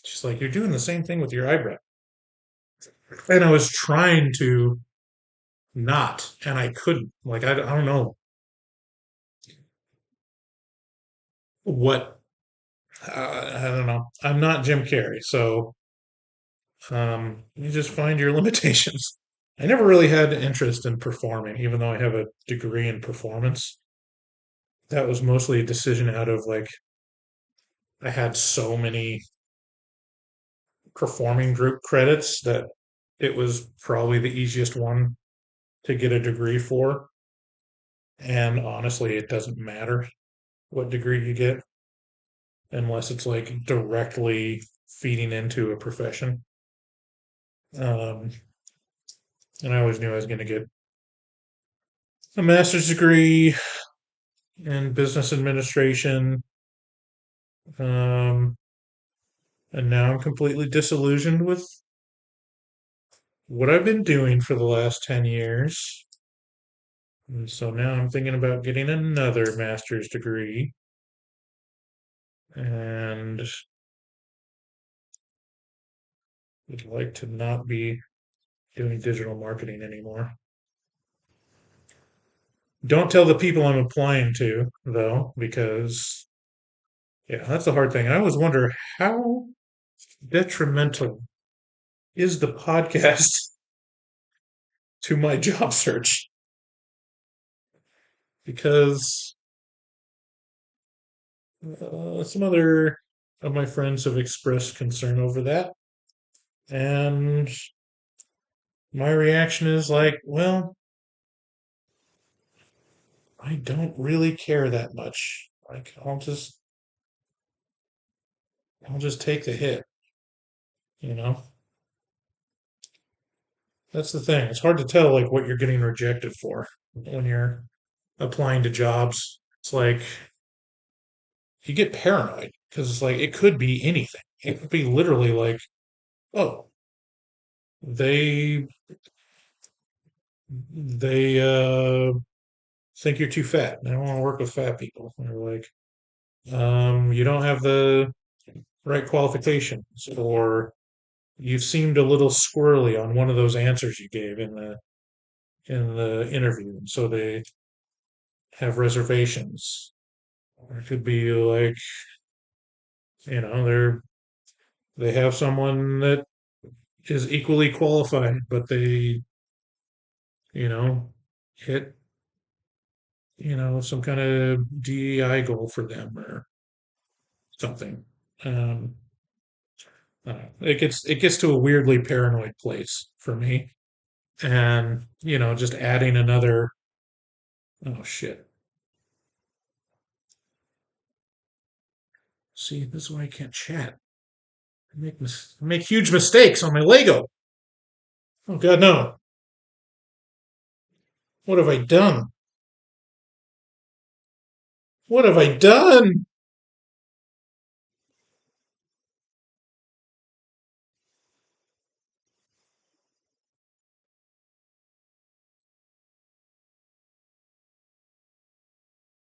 [SPEAKER 1] she's like, you're doing the same thing with your eyebrow. And I was trying to not, and I couldn't. Like, I don't know what, I don't know. I'm not Jim Carrey. So you just find your limitations. I never really had interest in performing, even though I have a degree in performance. That was mostly a decision out of like I had so many performing group credits that it was probably the easiest one to get a degree for. And honestly, it doesn't matter what degree you get unless it's like directly feeding into a profession. Um, and I always knew I was going to get a master's degree in business administration. Um, and now I'm completely disillusioned with what I've been doing for the last 10 years. And so now I'm thinking about getting another master's degree. And would like to not be doing digital marketing anymore. Don't tell the people I'm applying to, though, because yeah, that's a hard thing. I always wonder how detrimental is the podcast to my job search? Because some other of my friends have expressed concern over that. And my reaction is like, well, I don't really care that much. Like, I'll just I'll just take the hit, you know? That's the thing. It's hard to tell like what you're getting rejected for when you're applying to jobs. It's like you get paranoid because it's like it could be anything. It could be literally like, oh, they they think you're too fat. They don't want to work with fat people. They're like, you don't have the right qualifications, or you seemed a little squirrely on one of those answers you gave in the interview, so they have reservations. Or it could be like, they have someone that is equally qualified, but they, you know, hit, some kind of DEI goal for them or something. Um, I don't know. It gets to a weirdly paranoid place for me, and just adding another. Oh shit! See, this is why I can't chat. I make huge mistakes on my Lego. Oh god, no! What have I done? What have I done?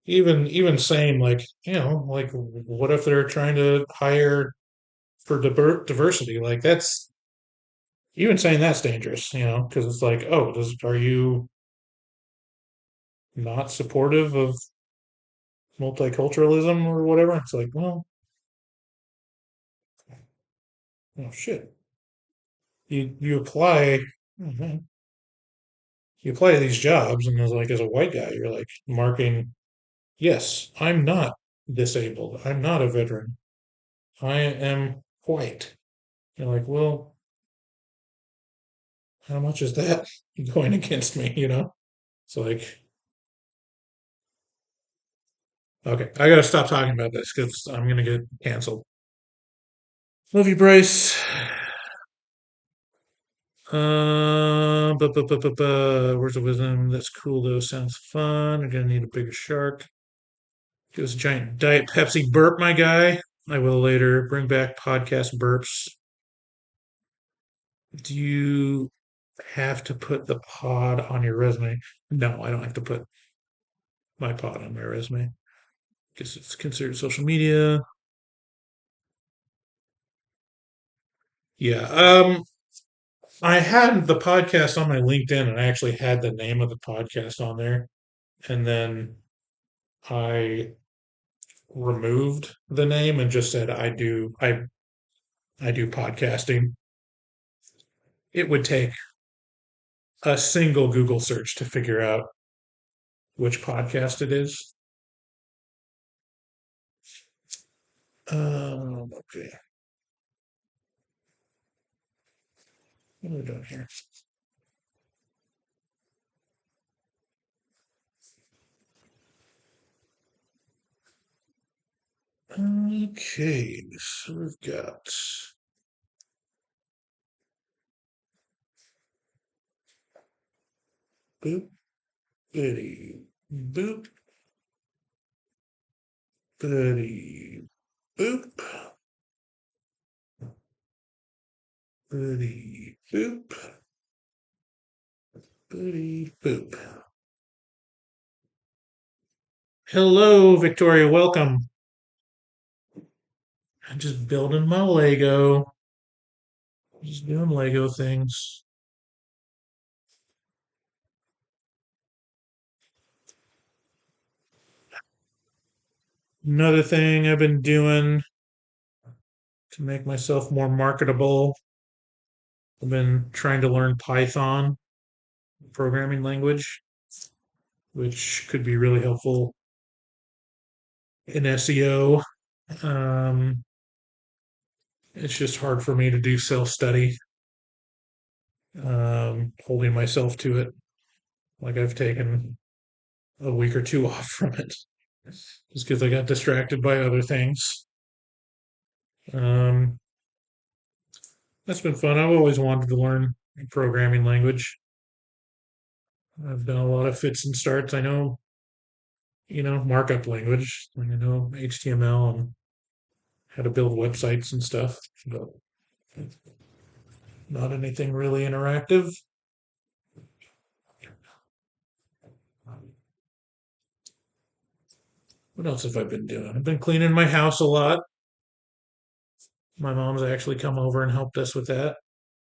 [SPEAKER 1] Even saying like, like what if they're trying to hire for diversity? Like that's even saying that's dangerous, because it's like, oh, are you not supportive of multiculturalism or whatever? It's like, well, oh shit. You apply, mhm. You apply to these jobs, and as a white guy, you're like marking, yes, I'm not disabled. I'm not a veteran. I am white. You're like, well, how much is that going against me? It's like, okay, I gotta stop talking about this because I'm gonna get canceled. Love you, Bryce. Where's the wisdom? That's cool though. Sounds fun. I'm gonna need a bigger shark. Give us a giant Diet Pepsi burp, my guy. I will later. Bring back podcast burps. Do you have to put the pod on your resume? No, I don't have to put my pod on my resume. Guess it's considered social media. Yeah. I had the podcast on my LinkedIn and I actually had the name of the podcast on there. And then I removed the name and just said I do podcasting. It would take a single Google search to figure out which podcast it is. Okay. What are we doing here? Okay, so we've got boop, bitty, boop, bitty, boop, bitty, boop, bitty, boop. Hello, Victoria. Welcome. I'm just building my Lego. Just doing Lego things. Another thing I've been doing to make myself more marketable. I've been trying to learn Python programming language, which could be really helpful in SEO. Um, it's just hard for me to do self study, holding myself to it. Like I've taken a week or two off from it just because I got distracted by other things. Um, that's been fun. I've always wanted to learn a programming language. I've done a lot of fits and starts. I know, markup language. Like I know HTML and how to build websites and stuff, but not anything really interactive. What else have I been doing? I've been cleaning my house a lot. My mom's actually come over and helped us with that.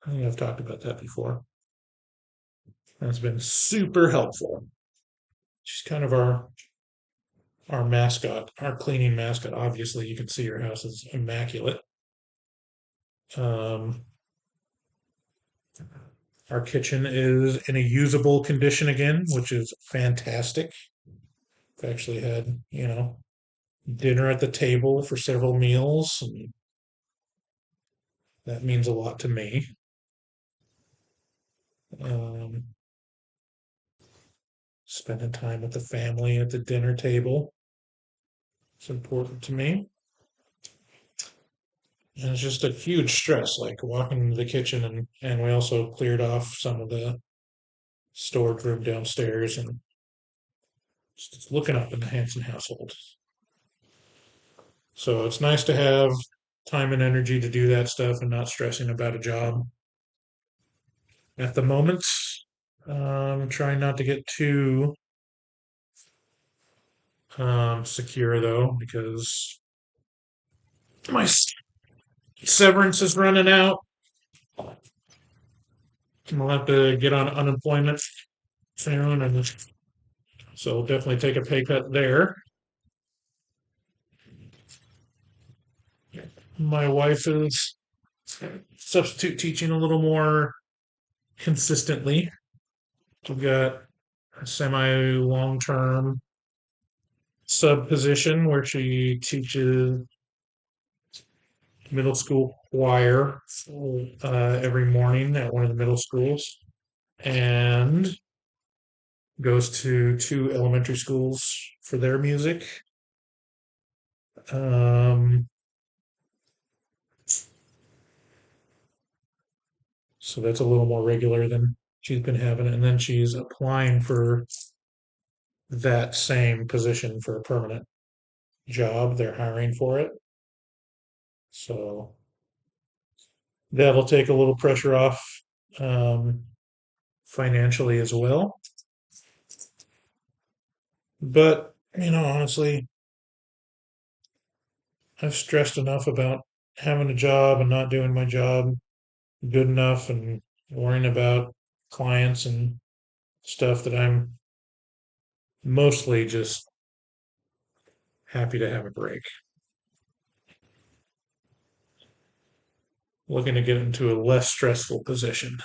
[SPEAKER 1] I think I've talked about that before. That's been super helpful. She's kind of our mascot, our cleaning mascot. Obviously, you can see her house is immaculate. Um, our kitchen is in a usable condition again, which is fantastic. I've actually had, dinner at the table for several meals, and that means a lot to me. Um, spending time with the family at the dinner table is important to me. And it's just a huge stress, like walking into the kitchen, and we also cleared off some of the storage room downstairs and just looking up in the Hanson household. So it's nice to have time and energy to do that stuff and not stressing about a job at the moment. Trying not to get too secure though, because my severance is running out. I'll have to get on unemployment soon, and so I'll definitely take a pay cut there. My wife is substitute teaching a little more consistently. We've got a semi long term sub position where she teaches middle school choir every morning at one of the middle schools and goes to two elementary schools for their music. Um, so that's a little more regular than she's been having. And then she's applying for that same position for a permanent job. They're hiring for it. So that'll take a little pressure off um, financially as well. But, honestly, I've stressed enough about having a job and not doing my job good enough and worrying about clients and stuff that I'm mostly just happy to have a break. Looking to get into a less stressful position.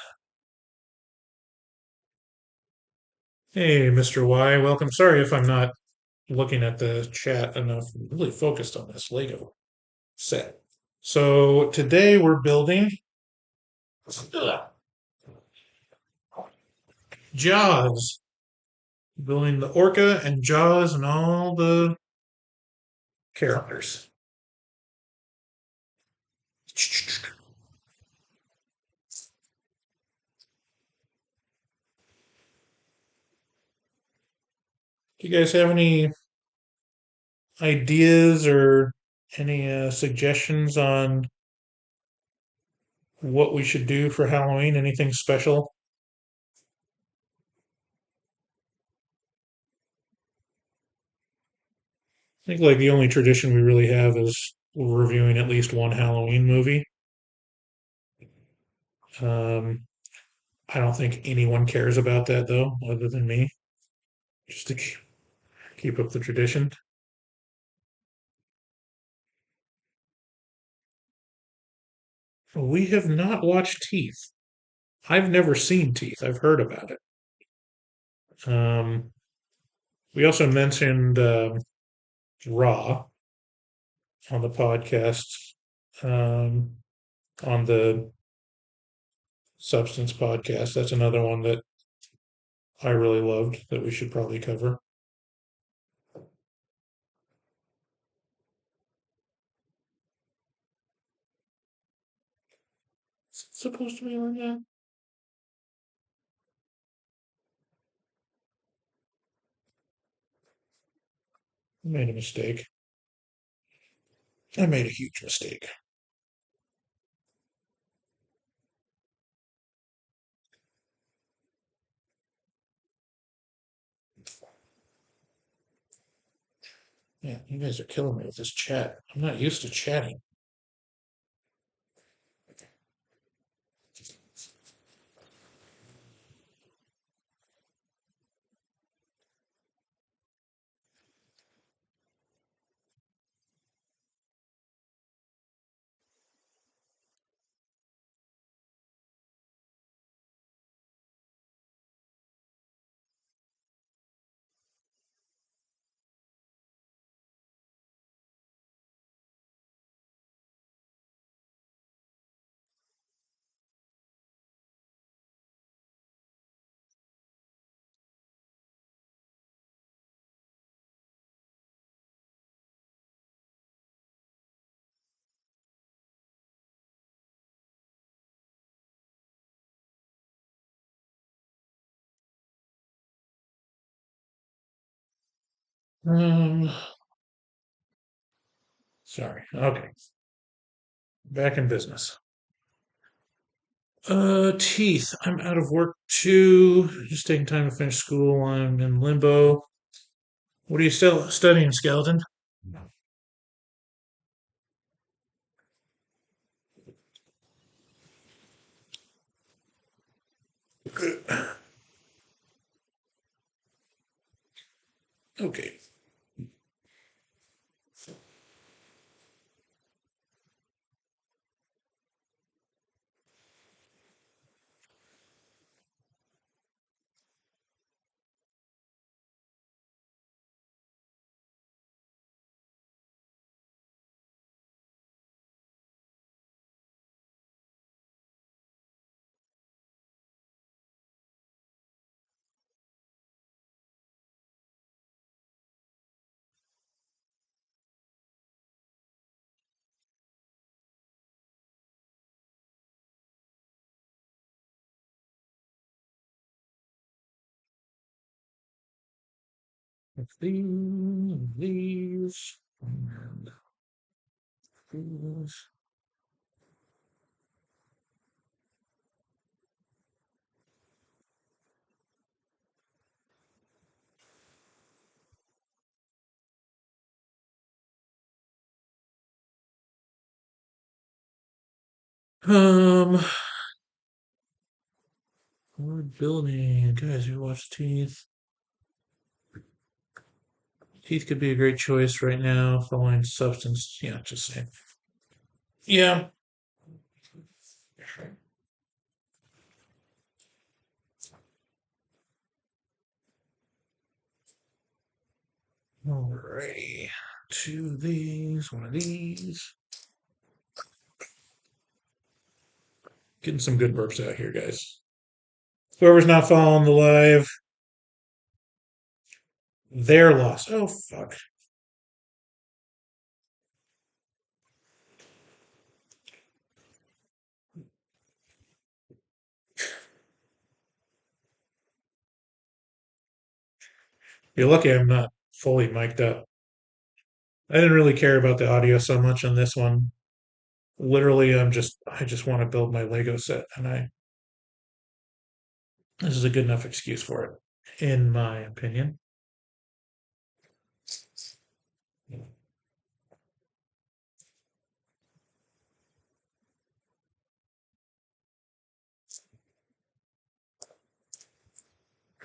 [SPEAKER 1] Hey, Mr. Y, welcome. Sorry if I'm not looking at the chat enough. I'm really focused on this Lego set. So today we're building Jaws, building the orca and Jaws and all the characters. Do you guys have any ideas or any suggestions on what we should do for Halloween? Anything special? I think like the only tradition we really have is reviewing at least one Halloween movie. Um, I don't think anyone cares about that though, other than me, just to keep up the tradition. We have not watched Teeth. I've never seen Teeth. I've heard about it. Um, we also mentioned Raw on the podcast, um, on the Substance podcast. That's another one that I really loved that we should probably cover. Is it supposed to be like that? I made a mistake. I made a huge mistake. Yeah, you guys are killing me with this chat. I'm not used to chatting. Um, Sorry. Okay, back in business. Teeth. I'm out of work too. Just taking time to finish school. I'm in limbo. What are you still studying, skeleton? Okay. These, and these. Um, Word building. Guys who watch Teeth. Teeth could be a great choice right now. Following substance. Yeah, just saying. Yeah. Alrighty. Two of these, one of these. Getting some good burps out here, guys. Whoever's not following the live, they're lost. Oh, fuck. You're lucky I'm not fully mic'd up. I didn't really care about the audio so much on this one. Literally, I just want to build my Lego set, and this is a good enough excuse for it, in my opinion.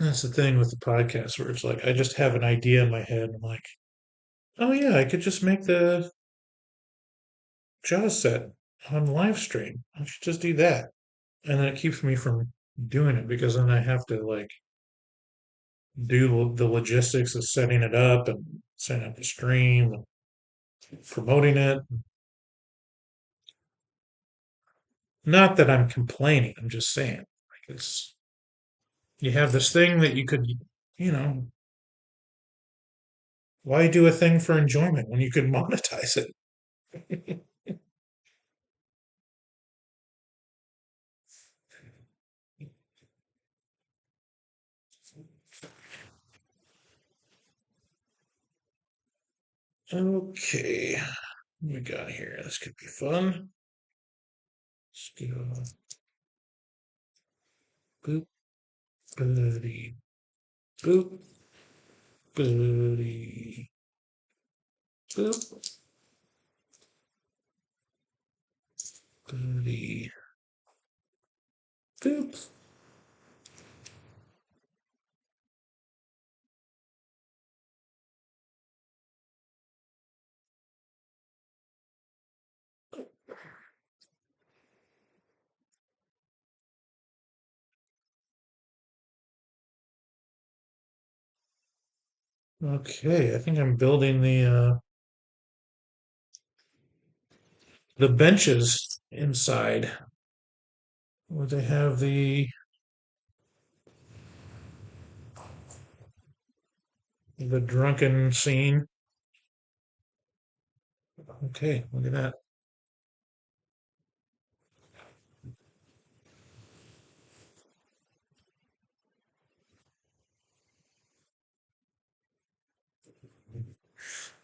[SPEAKER 1] That's the thing with the podcast where it's like I just have an idea in my head. I'm like, oh yeah, I could just make the Jaws set on live stream. I should just do that. And then it keeps me from doing it because then I have to like do the logistics of setting it up and setting up the stream and promoting it. Not that I'm complaining, I'm just saying like it's you have this thing that you could, you know, why do a thing for enjoyment when you could monetize it? Okay, what we got here? This could be fun. Let's go boop, buddy, boop, buddy, boop, buddy, boop. Okay, I think I'm building the benches inside. Where they have the drunken scene. Okay, look at that.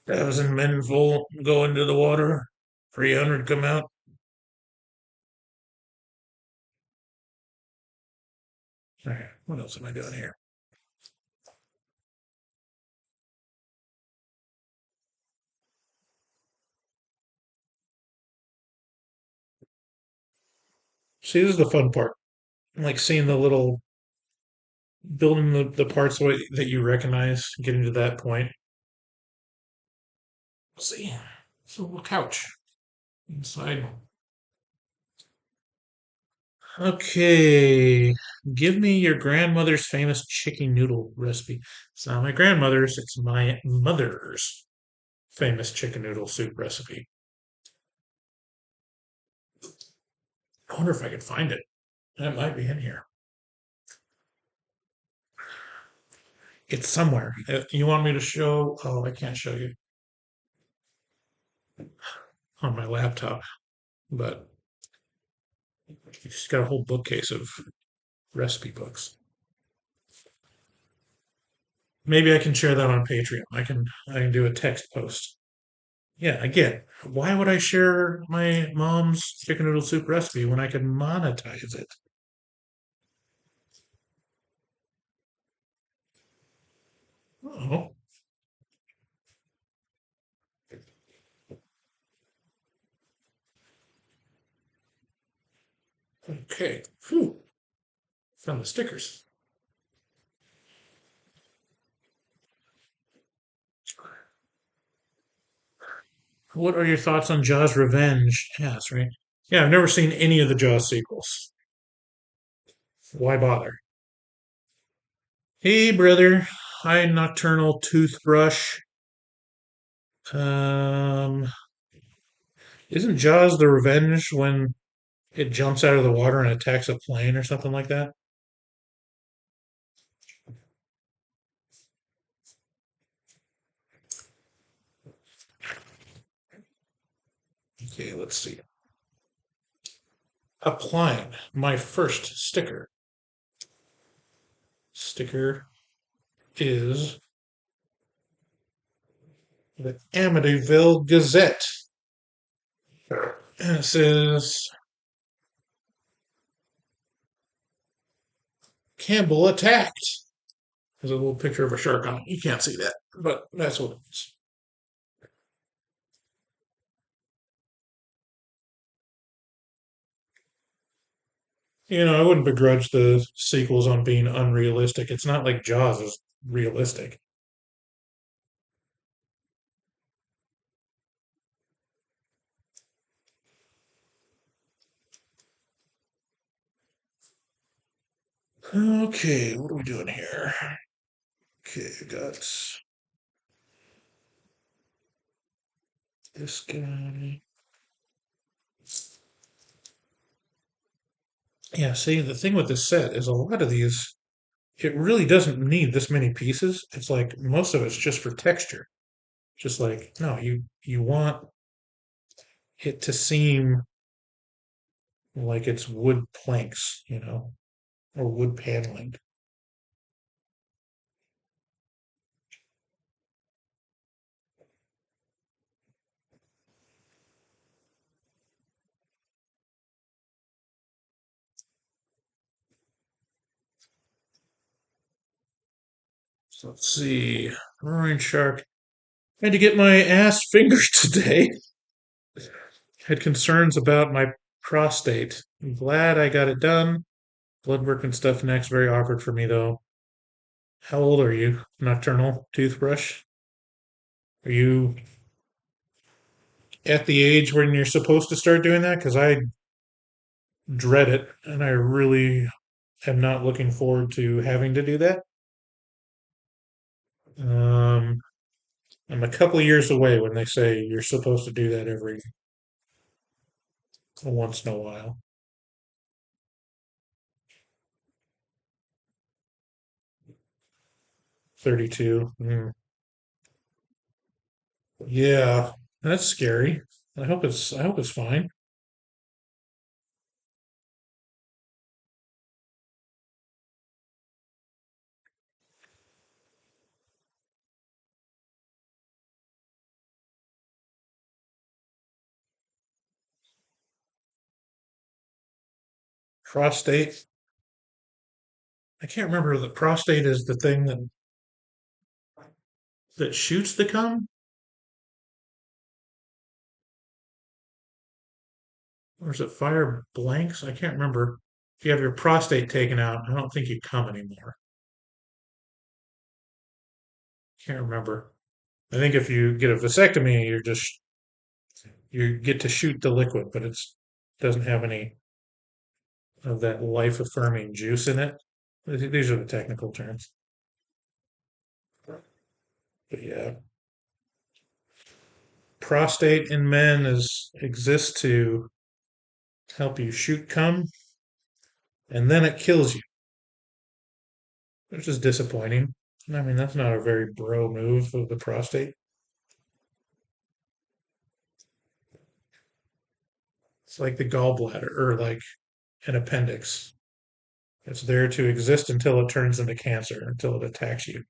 [SPEAKER 1] Thousand men full go into the water. 300 come out. All right, what else am I doing here? See, this is the fun part. Like seeing the little building the parts that you recognize, getting to that point. Let's see, it's a little couch inside. Okay, give me your grandmother's famous chicken noodle recipe. It's not my grandmother's, it's my mother's famous chicken noodle soup recipe. I wonder if I could find it. That might be in here. It's somewhere. You want me to show? Oh, I can't show you on my laptop, but she's got a whole bookcase of recipe books. Maybe I can share that on Patreon. I can do a text post. Yeah, again, why would I share my mom's chicken noodle soup recipe when I could monetize it? Oh, okay. Phew, found the stickers. What are your thoughts on Jaws Revenge? Yeah, that's right. Yeah, I've never seen any of the Jaws sequels. Why bother? Hey, brother. Hi, Nocturnal Toothbrush. Um, isn't Jaws the Revenge when it jumps out of the water and attacks a plane or something like that? Okay, let's see. Applying my first sticker. Sticker is the Amityville Gazette. And it says Campbell attacked. There's a little picture of a shark on it. You can't see that, but that's what it is. I wouldn't begrudge the sequels on being unrealistic. It's not like Jaws is realistic. Okay, what are we doing here? Okay, I got this guy. Yeah, see, the thing with this set is a lot of these, it really doesn't need this many pieces. It's like most of it's just for texture. Just like, no, you want it to seem like it's wood planks, or wood paneling. So let's see. Roaring shark. Had to get my ass fingered today. Had concerns about my prostate. I'm glad I got it done. Blood work and stuff next. Very awkward for me though. How old are you? Nocturnal toothbrush? Are you at the age when you're supposed to start doing that? Because I dread it, and I really am not looking forward to having to do that. Um, I'm a couple of years away when they say you're supposed to do that every once in a while. 32. Yeah, that's scary. I hope it's fine. Prostate. I can't remember. The prostate is the thing that shoots the cum, or is it fire blanks? I can't remember. If you have your prostate taken out, I don't think you cum anymore. Can't remember. I think if you get a vasectomy, you get to shoot the liquid, but it's doesn't have any of that life affirming juice in it. These are the technical terms. But yeah, prostate in men is exists to help you shoot cum, and then it kills you, which is disappointing. I mean, that's not a very bro move of the prostate. It's like the gallbladder or like an appendix. It's there to exist until it turns into cancer, until it attacks you.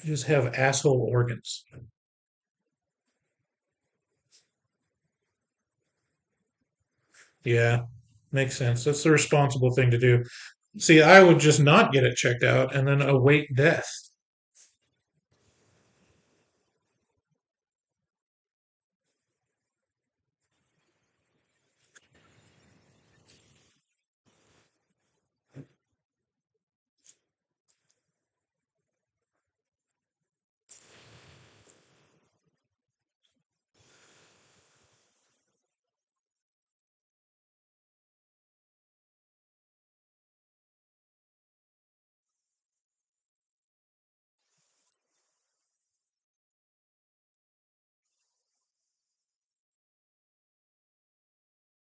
[SPEAKER 1] You just have asshole organs. Yeah, makes sense. That's the responsible thing to do. See, I would just not get it checked out and then await death.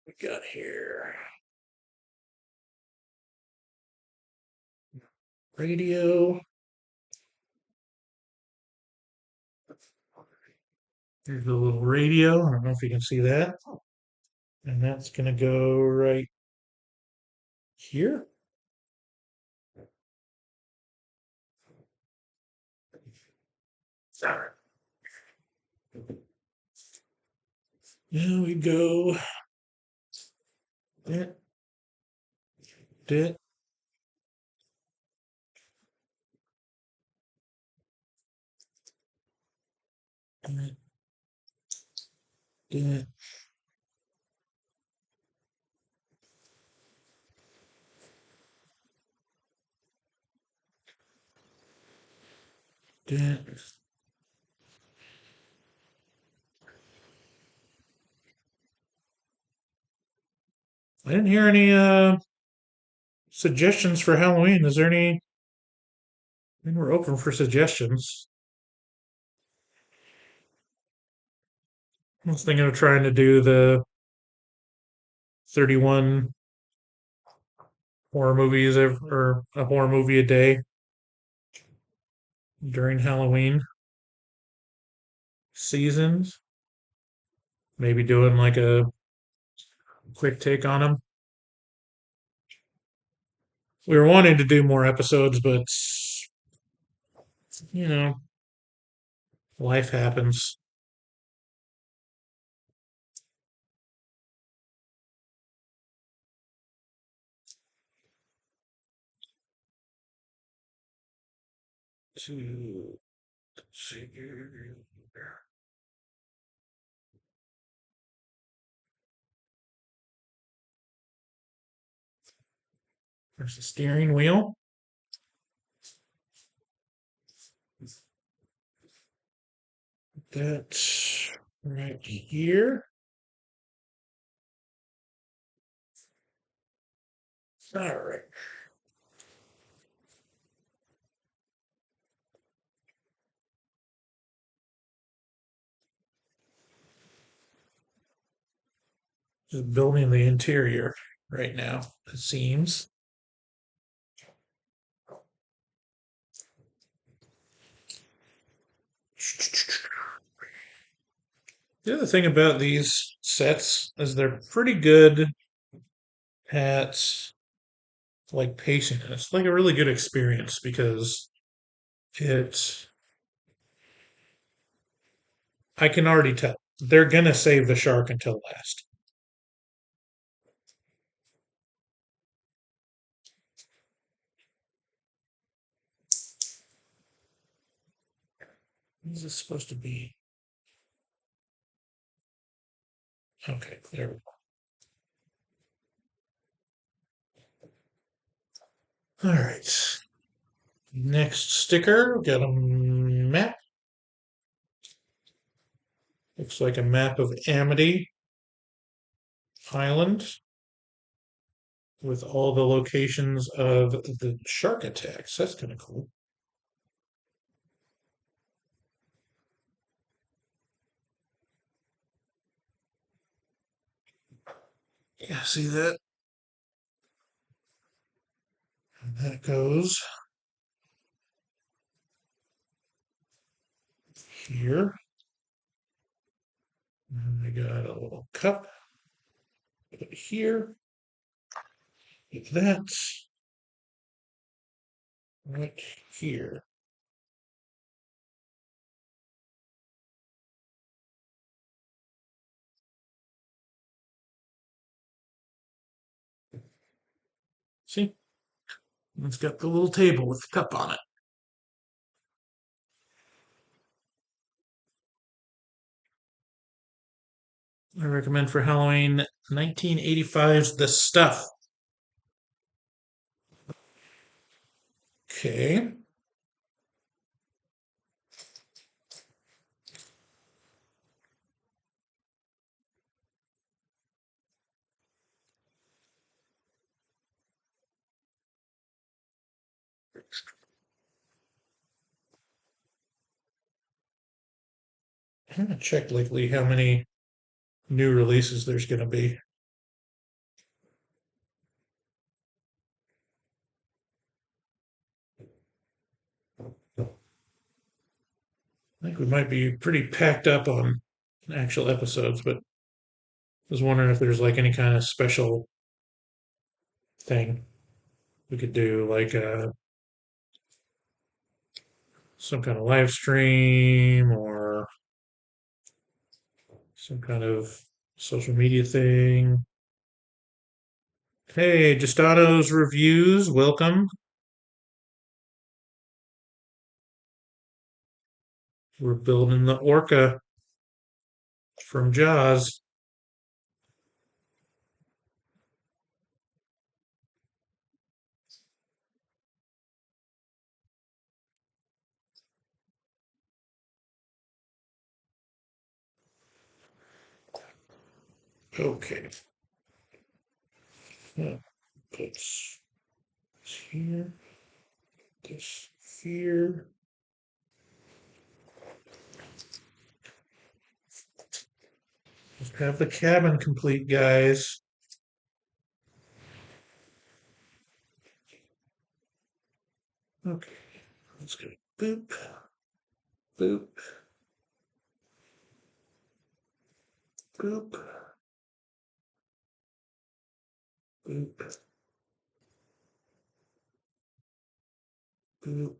[SPEAKER 1] We got here radio. Here's the little radio. I don't know if you can see that. And that's going to go right here. Sorry. Now we go. Dit, dit, dit, dit, dit. I didn't hear any suggestions for Halloween. Is there any? I mean, we're open for suggestions. I was thinking of trying to do the 31 horror movies or a horror movie a day during Halloween seasons. Maybe doing like a quick take on them. We were wanting to do more episodes, but you know, life happens. to see here. There's the steering wheel. That's right here. All right. Just building the interior right now, it seems. The other thing about these sets is they're pretty good at like pacing. It's like a really good experience because it I can already tell they're gonna save the shark until last. What is this supposed to be? Okay, there we go. All right. Next sticker, got a map. Looks like a map of Amity Island with all the locations of the shark attacks. That's kind of cool. Yeah, see that? And that goes here. And I got a little cup. Put it here. Get that right here. See? It's got the little table with the cup on it. I recommend for Halloween 1985's The Stuff. Okay. I haven't checked lately how many new releases there's going to be. I think we might be pretty packed up on actual episodes, but I was wondering if there's like any kind of special thing we could do, like some kind of live stream or some kind of social media thing. Hey, Justato's Reviews, welcome. We're building the orca from Jaws. Okay. Yeah, put this here, this here. Let's have the cabin complete, guys. Okay, let's go boop, boop, boop, boop, boop.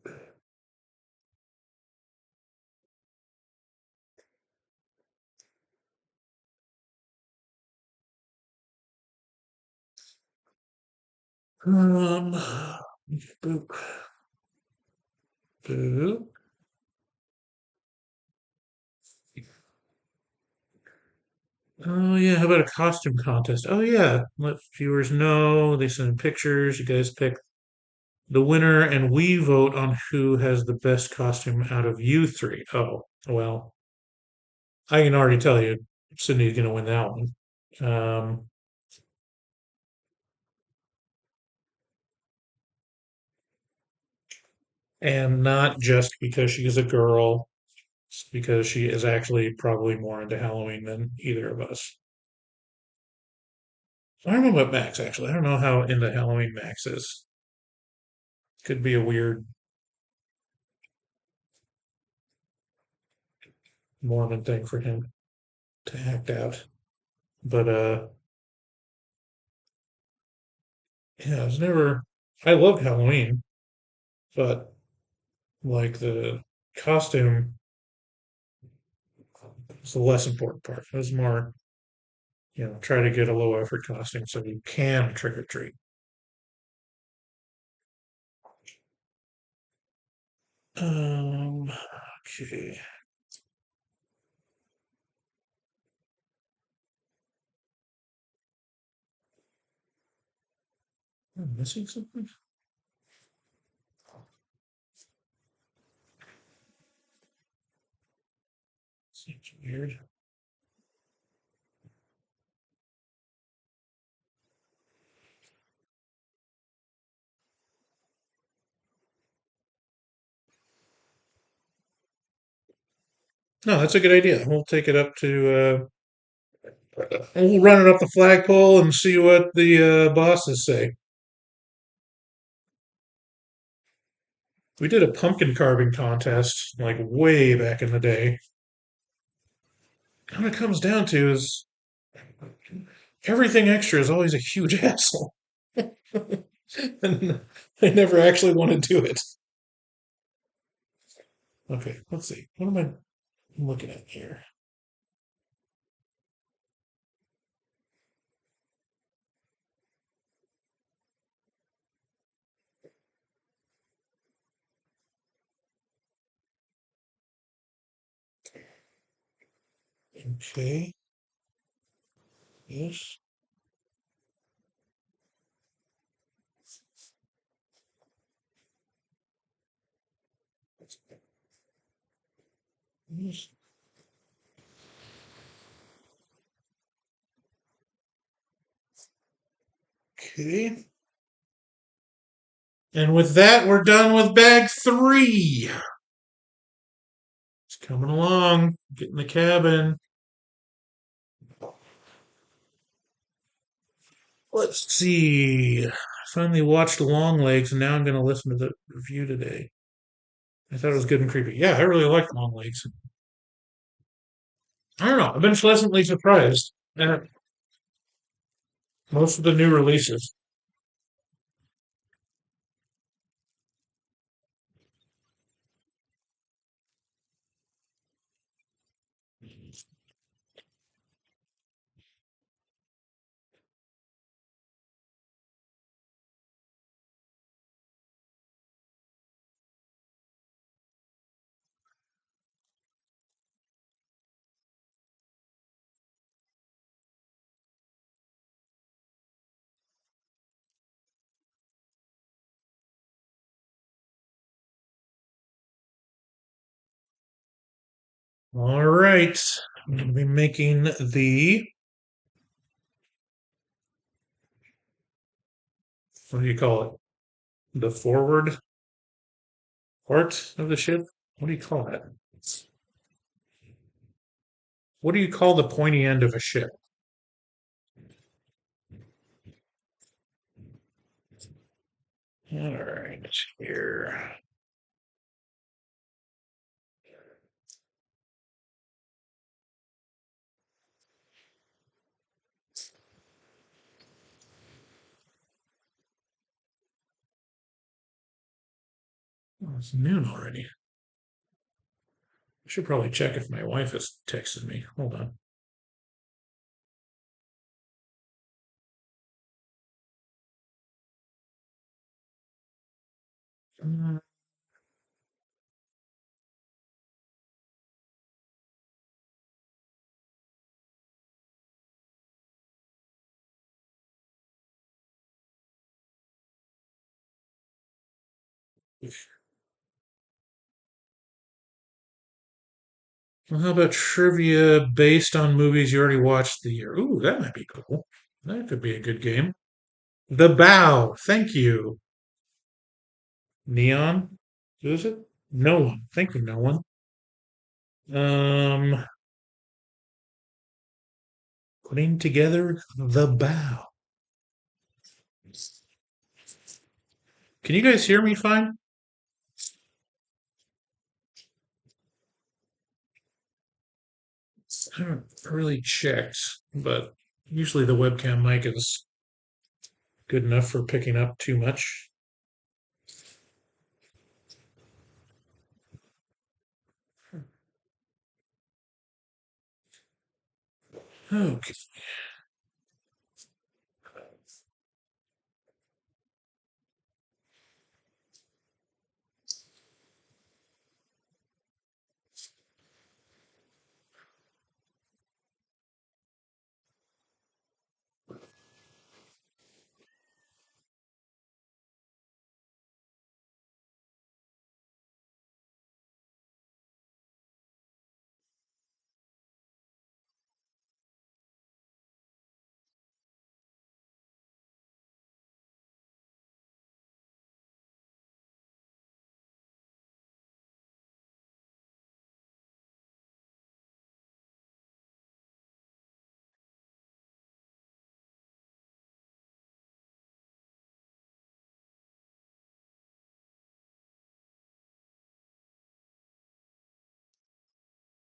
[SPEAKER 1] Um, boop. Boo. Oh yeah, how about a costume contest? Oh yeah, let viewers know. They send pictures. You guys pick the winner, and we vote on who has the best costume out of you three. Oh well, I can already tell you, Sydney's gonna win that one. Um, and not just because she's a girl, it's because she is actually probably more into Halloween than either of us. I don't know about Max actually. I don't know how into Halloween Max is. Could be a weird Mormon thing for him to act out. But yeah, I was never. I loved Halloween, but like the costume was the less important part. It was more, try to get a low effort costume so you can trick or treat. Okay. Am I missing something? Seems weird. No, that's a good idea. We'll take it up to we'll run it up the flagpole and see what the bosses say. We did a pumpkin carving contest like way back in the day. What it comes down to is everything extra is always a huge hassle. And I never actually want to do it. Okay, let's see. What am I looking at here? Okay, yes, yes. Okay. And with that, we're done with bag three. It's coming along. Get in the cabin. Let's see. I finally watched Long Legs, and now I'm going to listen to the review today. I thought it was good and creepy. Yeah, I really like Long Legs. I don't know. I've been pleasantly surprised at most of the new releases. All right. I'm going to be making what do you call it? The forward part of the ship? What do you call that? What do you call the pointy end of a ship? All right, here. Oh, it's noon already. I should probably check if my wife has texted me. Hold on. Well, how about trivia based on movies you already watched the year? Ooh, that might be cool. That could be a good game. The Bow. Thank you. Neon. Who is it? No one. Thank you, no one. Um, Putting together the bow. Can you guys hear me fine? I haven't really checked, but usually the webcam mic is good enough for picking up too much. Okay.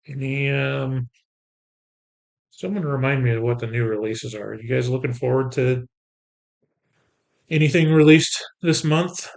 [SPEAKER 1] Any someone remind me of what the new releases are. You guys looking forward to anything released this month?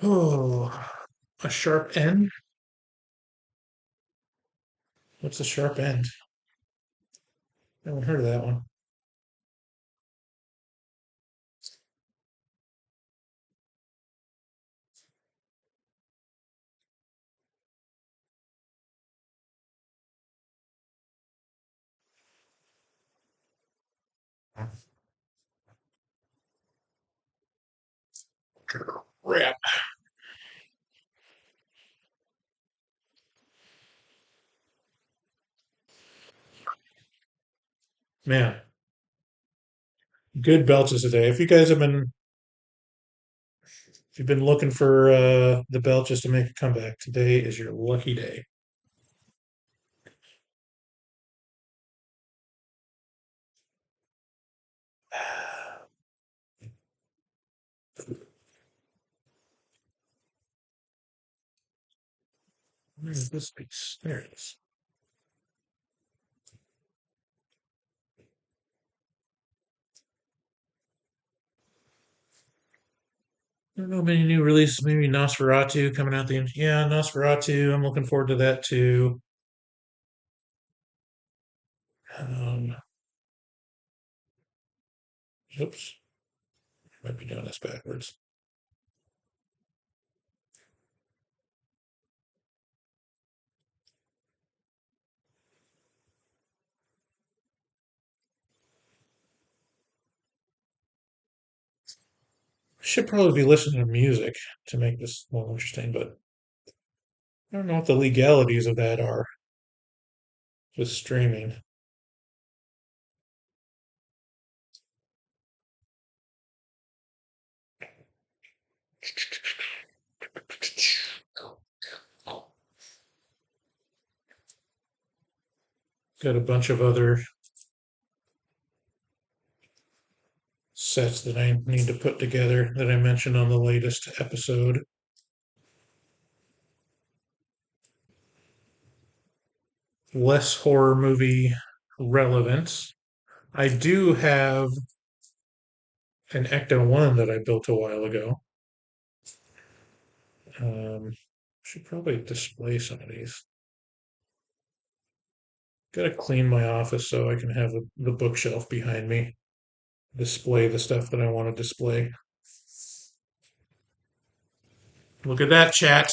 [SPEAKER 1] Oh, a sharp end? What's a sharp end? I haven't heard of that one. Crap. Man, good belches today. If you've been looking for the belches to make a comeback, today is your lucky day. Where's this piece? There it is. I don't know many new releases. Maybe Nosferatu coming out the end. Yeah, Nosferatu. I'm looking forward to that too. Um, oops, might be doing this backwards. I should probably be listening to music to make this more interesting, but I don't know what the legalities of that are with streaming. Got a bunch of other sets that I need to put together that I mentioned on the latest episode. Less horror movie relevance. I do have an Ecto 1 that I built a while ago. Should probably display some of these. Gotta clean my office so I can have the bookshelf behind me. Display the stuff that I want to display. Look at that, chat.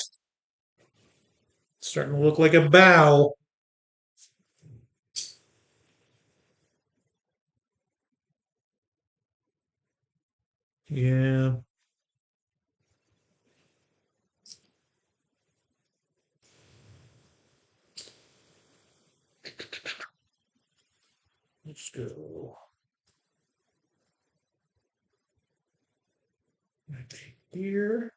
[SPEAKER 1] It's starting to look like a bow. Yeah. Let's go right here.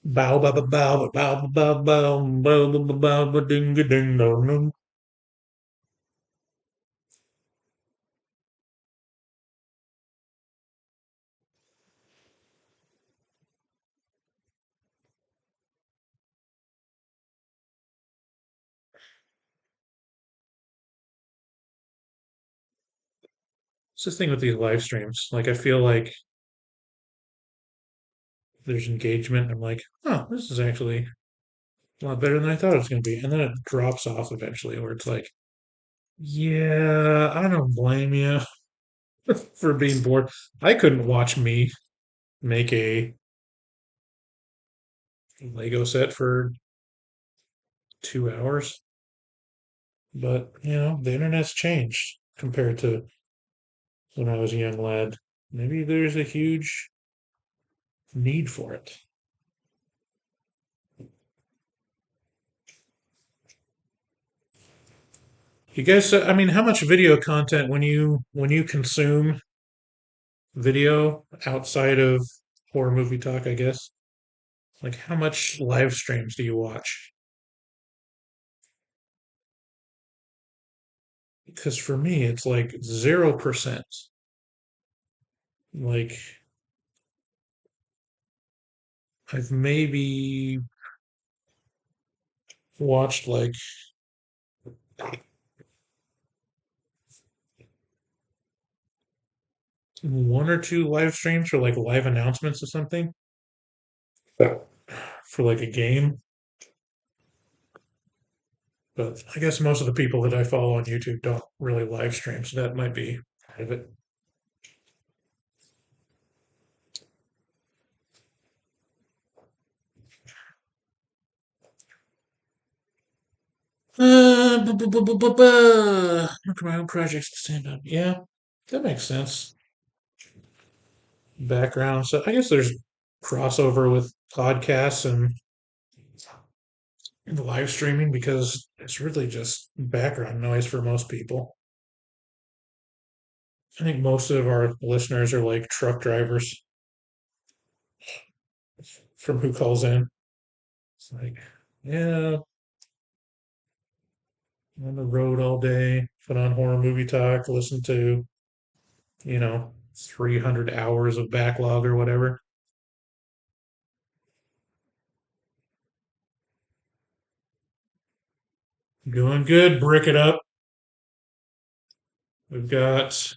[SPEAKER 1] Bow, bow, bow, bow, bow, bow, bow, bow, bow, bow, bow, ding, ding, dong, dong. It's the thing with these live streams. Like, I feel like there's engagement. I'm like, oh, this is actually a lot better than I thought it was going to be. And then it drops off eventually, where it's like, yeah, I don't blame you for being bored. I couldn't watch me make a Lego set for 2 hours. But, the internet's changed compared to when I was a young lad. Maybe there's a huge need for it. You guys, I mean, how much video content when you consume video outside of horror movie talk, I guess? Like, how much live streams do you watch? Because for me, it's like 0%. Like, I've maybe watched like one or two live streams for like live announcements or something for like a game. But I guess most of the people that I follow on YouTube don't really live stream, so that might be part of it. Look at my own projects to stand up. Yeah, that makes sense. Background. So I guess there's crossover with podcasts and the live streaming because it's really just background noise for most people. I think most of our listeners are like truck drivers from who calls in. It's like, yeah, on the road all day, put on horror movie talk, listen to, 300 hours of backlog or whatever. Doing good, brick it up. We've got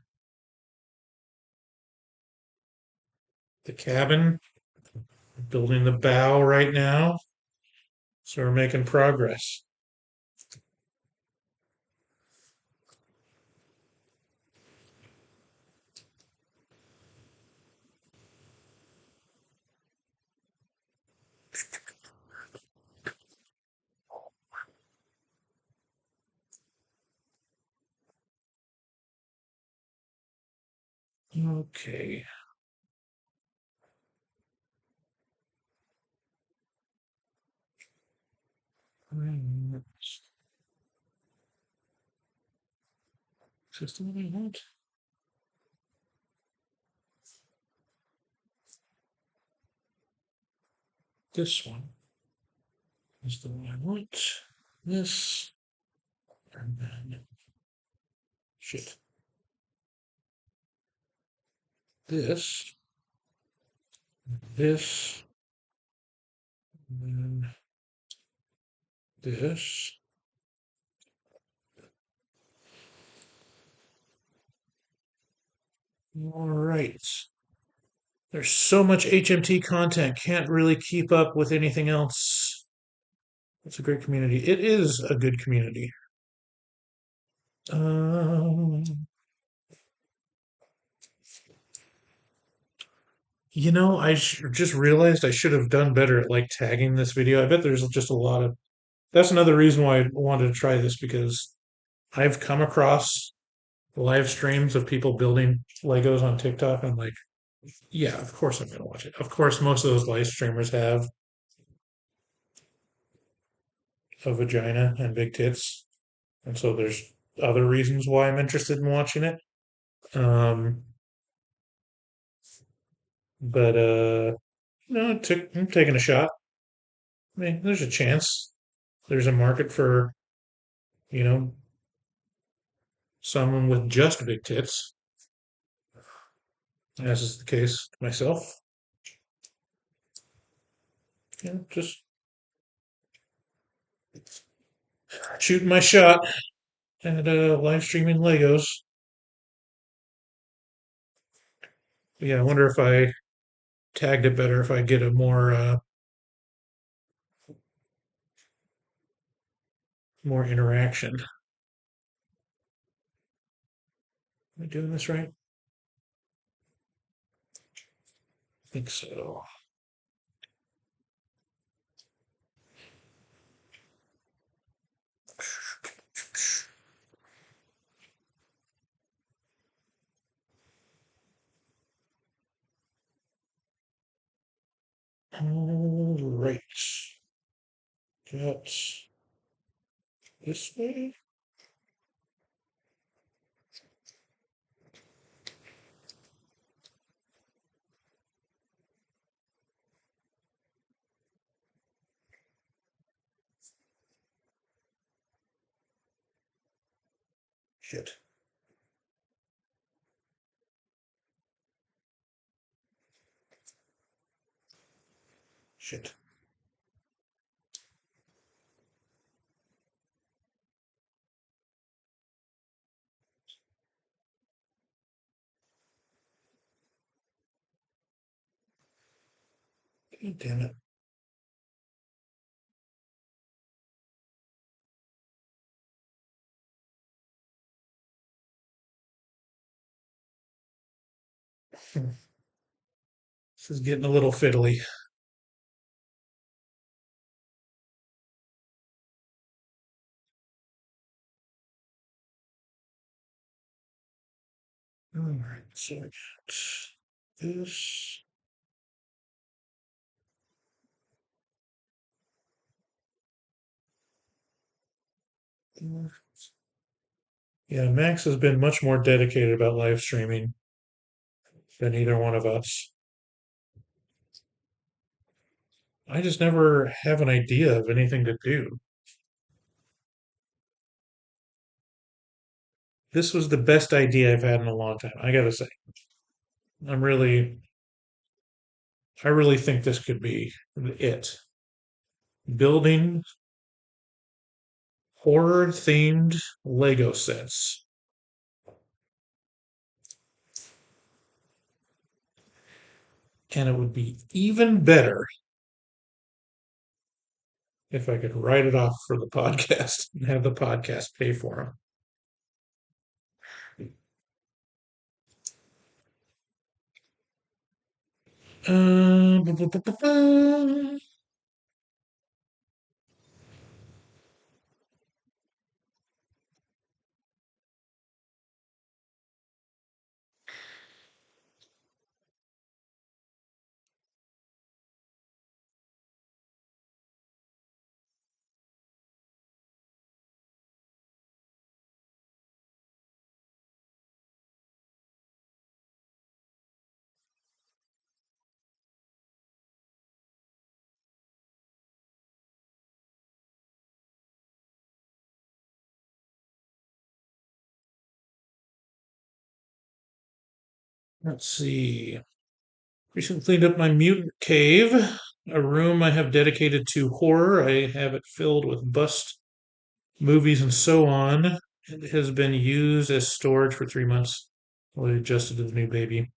[SPEAKER 1] the cabin, building the bow right now. So we're making progress. Okay. Is this the one I want? This one is the one I want. This, and then, shit. This this, and this. All right. There's so much HMT content, can't really keep up with anything else. It's a great community. It is a good community. Um, just realized I should have done better at like tagging this video. I bet there's just a lot of. That's another reason why I wanted to try this because I've come across live streams of people building Legos on TikTok. And I'm like, yeah, of course I'm gonna watch it. Of course, most of those live streamers have a vagina and big tits, and so there's other reasons why I'm interested in watching it. Um, but no, I'm taking a shot. I mean, there's a chance. There's a market for you know someone with just big tits, as is the case myself. Just shooting my shot at live streaming Legos. Yeah, I wonder if I tagged it better if I get a more interaction. Am I doing this right? I think so. All right. Got this way. Shit. Shit. God damn it. This is getting a little fiddly. All right. So I got this. Yeah, Max has been much more dedicated about live streaming than either one of us. I just never have an idea of anything to do. This was the best idea I've had in a long time. I gotta say, I'm really, I really think this could be it. Building horror themed Lego sets. And it would be even better if I could write it off for the podcast and have the podcast pay for them. Let's see. Recently cleaned up my mutant cave, a room I have dedicated to horror. I have it filled with bust movies and so on. It has been used as storage for 3 months while I adjusted to the new baby.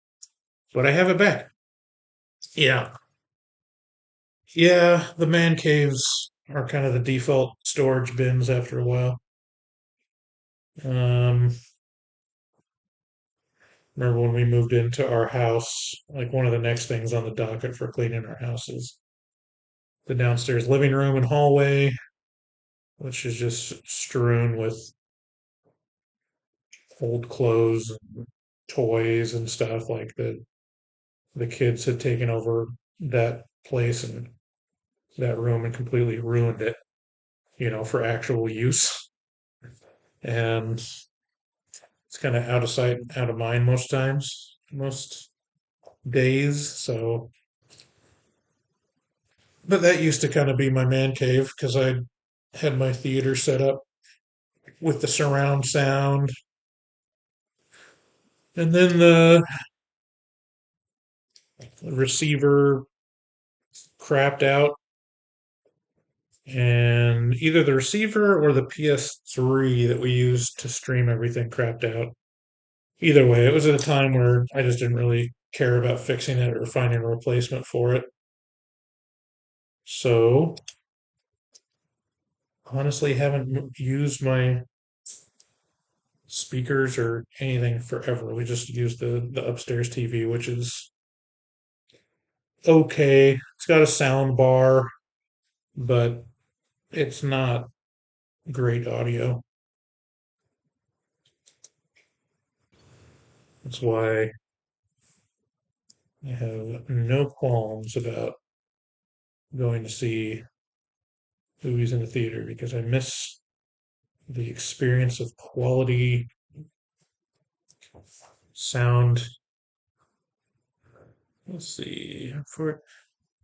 [SPEAKER 1] But I have it back. Yeah. Yeah, the man caves are kind of the default storage bins after a while. Um, Remember when we moved into our house, like one of the next things on the docket for cleaning our house is the downstairs living room and hallway, which is just strewn with old clothes and toys and stuff. Like the kids had taken over that place and that room and completely ruined it, for actual use. And it's kind of out of sight, out of mind most times, most days. So, but that used to kind of be my man cave because I had my theater set up with the surround sound. And then the receiver crapped out, and either the receiver or the PS3 that we used to stream everything crapped out. Either way, it was at a time where I just didn't really care about fixing it or finding a replacement for it. So, honestly, haven't used my speakers or anything forever. We just use the upstairs TV, which is okay. It's got a sound bar, but it's not great audio. That's why I have no qualms about going to see movies in the theater because I miss the experience of quality sound. Let's see. For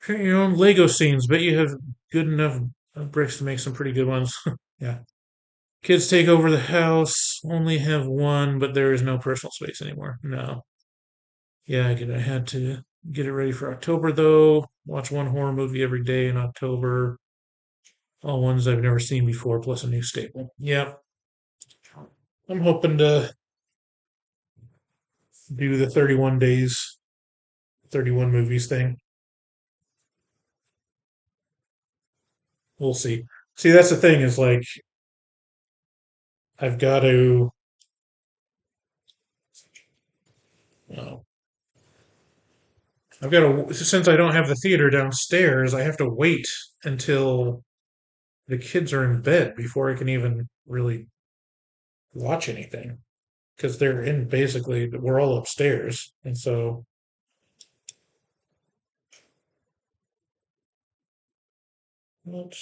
[SPEAKER 1] create your own Lego scenes, bet you have good enough bricks to make some pretty good ones. Yeah. Kids take over the house, only have one, but there is no personal space anymore. No. Yeah, I had to get it ready for October though. Watch one horror movie every day in October. All ones I've never seen before, plus a new staple. Yeah, I'm hoping to do the 31 days, 31 movies thing. We'll see. See, that's the thing is like I've got to, uh, I've got to, since I don't have the theater downstairs, I have to wait until the kids are in bed before I can even really watch anything because they're in basically, we're all upstairs. And so, what,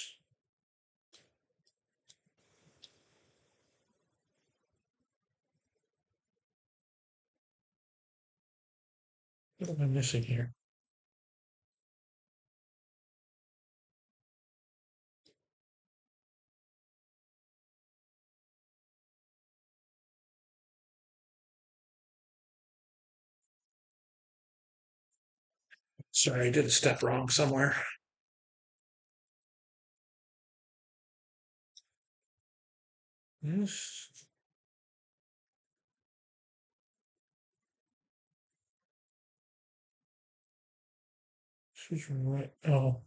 [SPEAKER 1] what am I missing here? Sorry, I did a step wrong somewhere. This is right. Oh,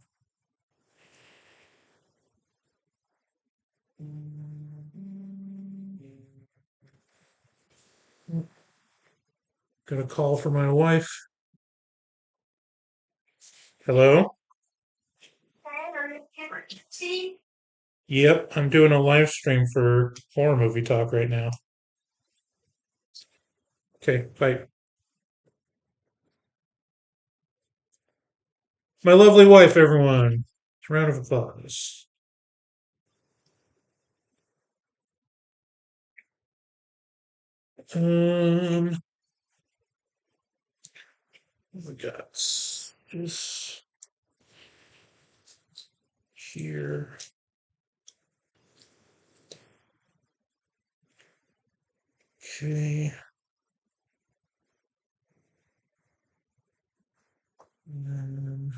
[SPEAKER 1] got a call from my wife. Hello? Yep, I'm doing a live stream for horror movie talk right now. Okay, bye. My lovely wife, everyone. Round of applause. Um, what we got this here. Okay. Um,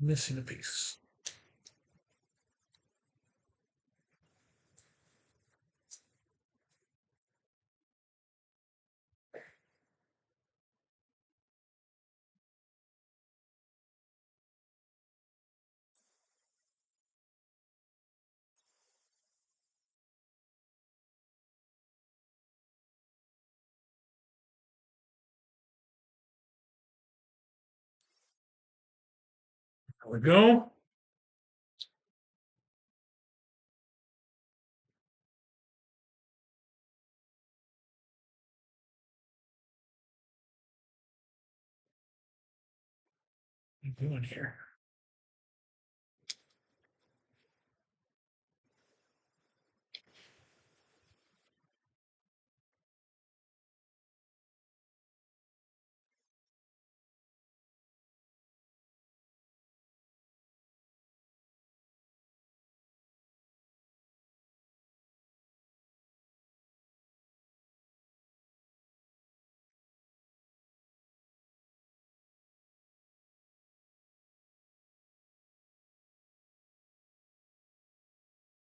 [SPEAKER 1] Missing a piece. There we go. What are you doing here?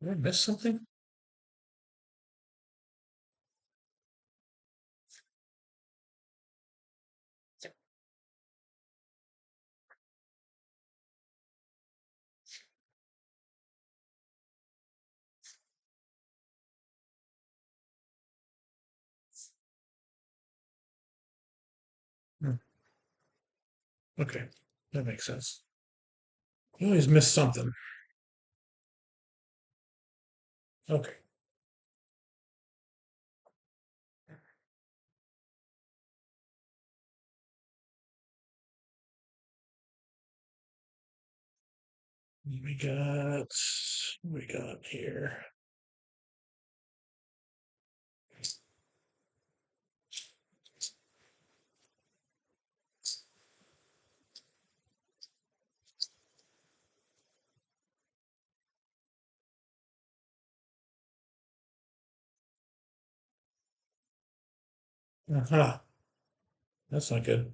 [SPEAKER 1] Did I miss something? Hmm. Okay, that makes sense. You always miss something. Okay. We got here. Aha, that's not good.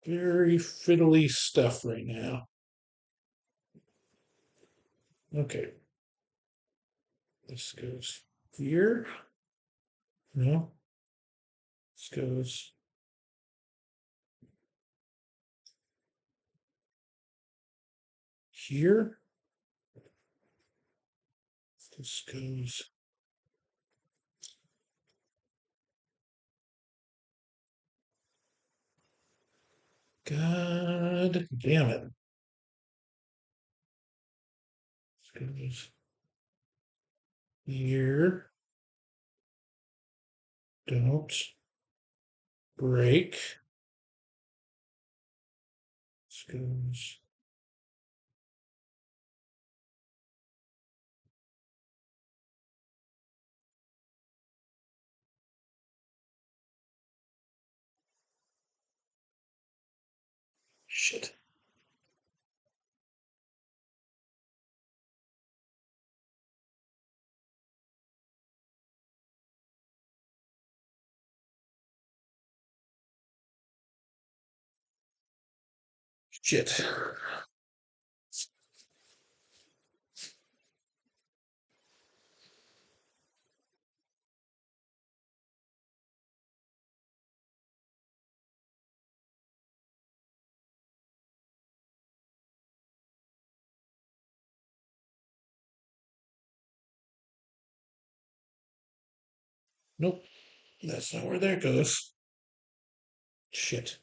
[SPEAKER 1] Very fiddly stuff right now. Okay, this goes here. No, this goes here. This goes. God damn it. This goes here. Don't break. This goes. Shit. Shit. Nope. That's not where that goes. Shit.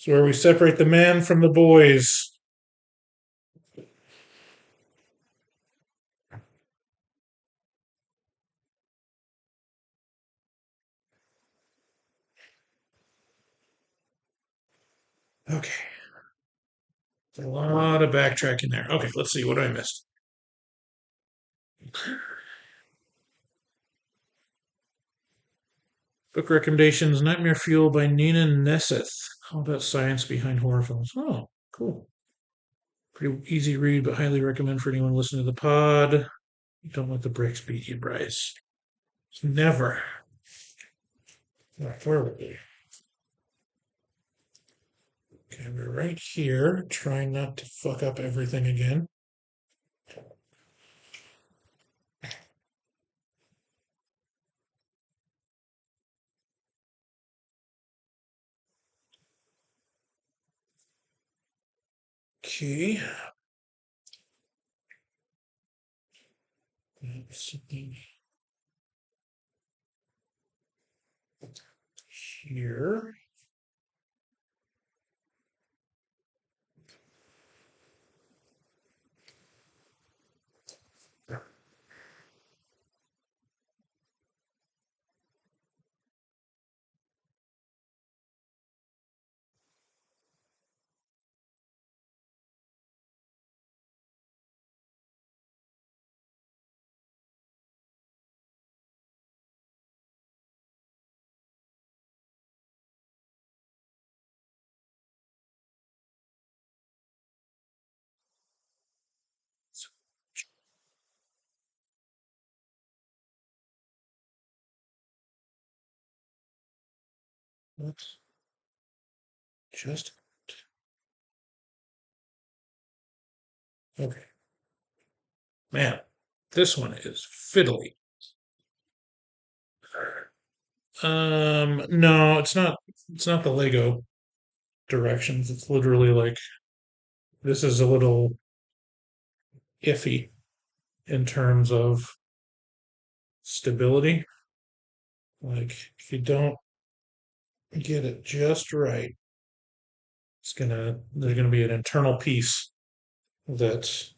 [SPEAKER 1] It's where we separate the man from the boys. Okay. A lot of backtracking there. Okay, let's see. What do I missed? Book recommendations: Nightmare Fuel by Nina Nesseth. All about science behind horror films. Oh, cool. Pretty easy read, but highly recommend for anyone listening to the pod. Don't let the bricks beat you, Bryce. Never. Right, where were we? Okay, we're right here, trying not to fuck up everything again. Okay. Here. Let's just. Okay. Man, this one is fiddly. No, it's not. It's not the Lego directions. It's literally like this is a little iffy in terms of stability. Like if you don't get it just right, there's gonna be an internal piece that's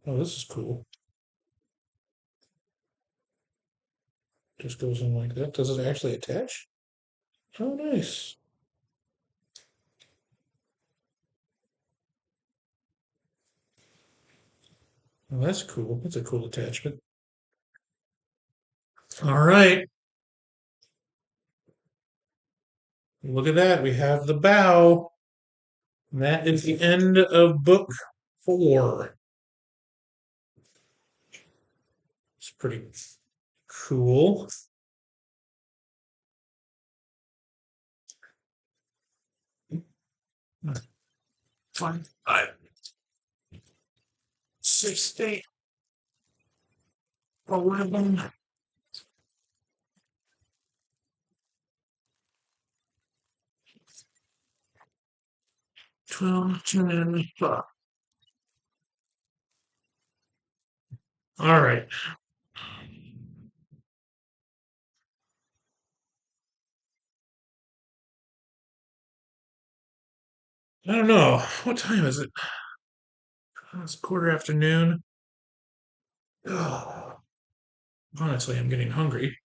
[SPEAKER 1] oh this is cool. Just goes in like that. Does it actually attach? Oh nice. Well, that's cool. That's a cool attachment. All right. Look at that. We have the bow. And that is the end of book 4. It's pretty cool. Fine. 60, 11, 12, 10. All right. I don't know. What time is it? It's quarter afternoon. Oh, honestly, I'm getting hungry.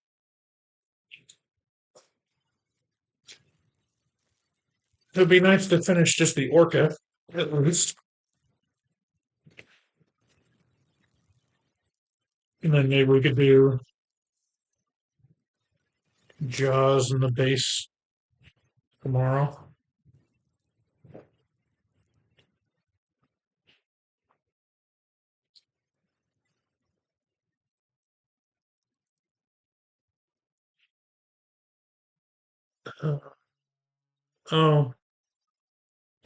[SPEAKER 1] It would be nice to finish just the orca, at least. And then maybe we could do Jaws in the base tomorrow. Uh, oh,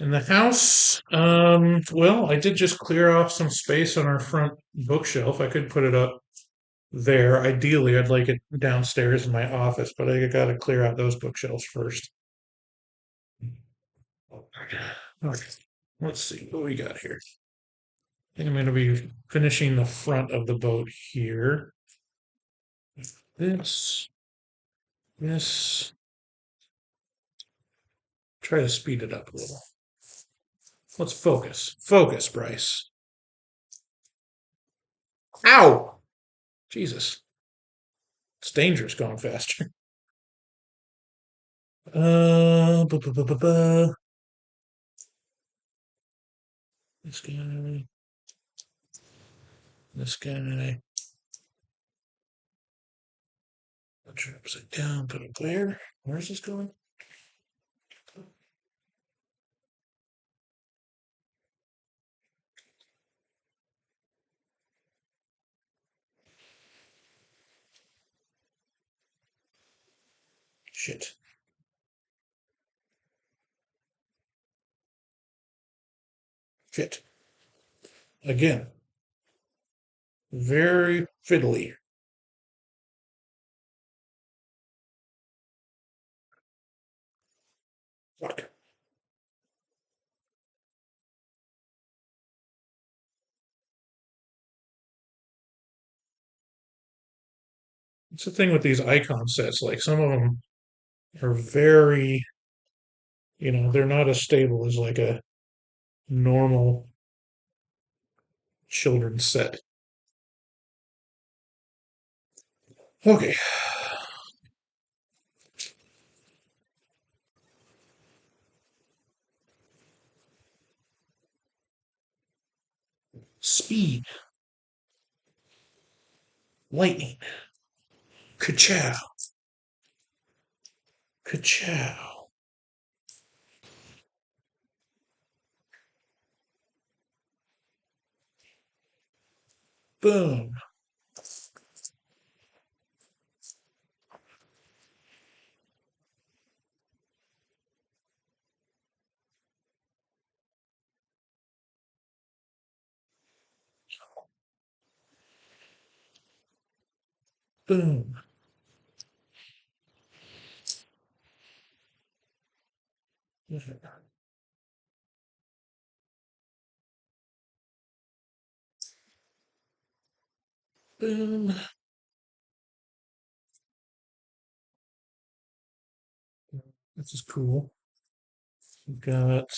[SPEAKER 1] in the house, well, I did just clear off some space on our front bookshelf. I could put it up there. Ideally, I'd like it downstairs in my office, but I gotta clear out those bookshelves first. Okay, let's see what we got here. I think I'm gonna be finishing the front of the boat here. This, this, Try to speed it up a little. Let's focus. Focus, Bryce. Ow! Jesus. It's dangerous going faster. Bu- bu- bu- bu- bu. This guy. This guy. Put it upside down. Put it there. Where is this going? Shit. Shit. Again. Very fiddly. Fuck. It's the thing with these icon sets. Like some of them are very, they're not as stable as like a normal children's set. Okay. Speed. Lightning. Ka-chow. Ka-chow. Boom. Boom. Boom. This is cool. We've got,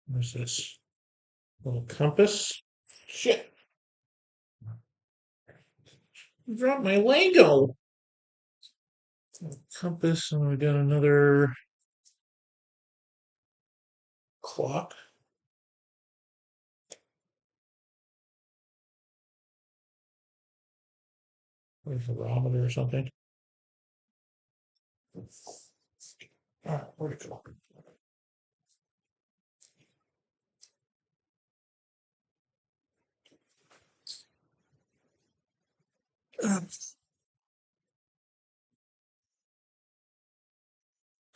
[SPEAKER 1] what's this? Little compass. Shit. I dropped my Lego. Compass, and we got another clock. Or a barometer or something. All right, where'd it go?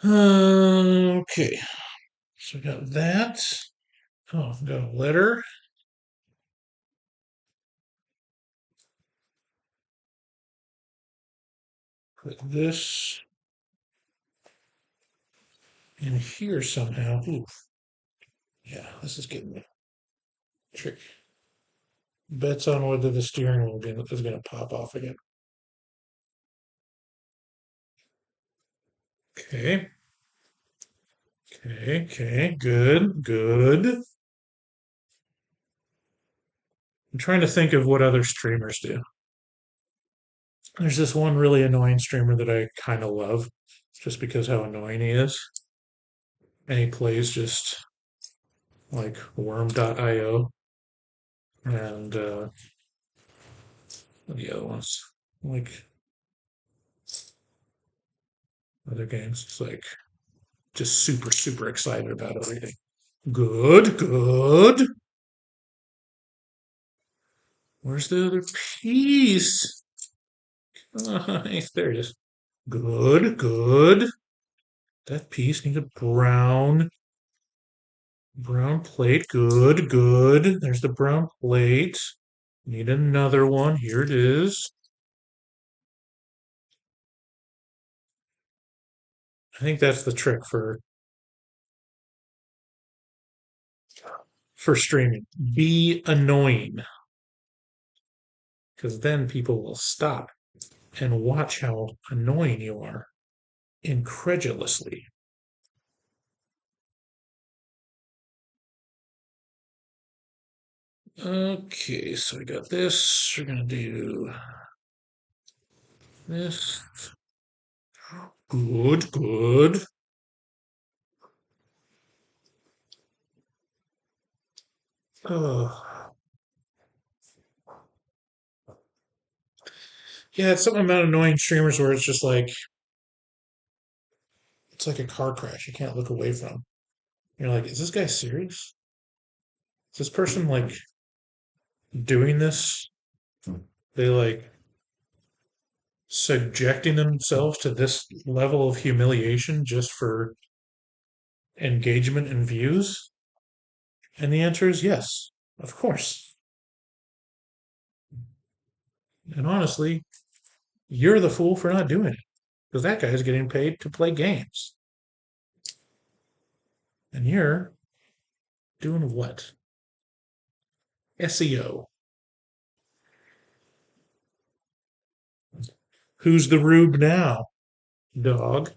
[SPEAKER 1] Okay, so we got that. Oh, we got a letter. Put this in here somehow. Ooh, yeah, this is getting tricky. Bets on whether the steering wheel is going to pop off again. Okay, okay, good, good. I'm trying to think of what other streamers do. There's this one really annoying streamer that I kind of love, just because how annoying he is. And he plays just like worm.io and what are the other ones? Like other games. It's like just super, super excited about everything. Good, good. Where's the other piece? Nice, there it is. Good, good. That piece needs a brown plate. Good, good. There's the brown plate. Need another one. Here it is. I think that's the trick for streaming. Be annoying, because then people will stop. and watch how annoying you are incredulously. Okay, so we got this. We're gonna do this. Good, good. Oh, yeah, it's something about annoying streamers where it's just like it's like a car crash you can't look away from. You're like, is this guy serious? Is this person like doing this? They like subjecting themselves to this level of humiliation just for engagement and views? And the answer is yes, of course. And honestly, you're the fool for not doing it because that guy is getting paid to play games. And you're doing what? SEO. Who's the rube now, dog?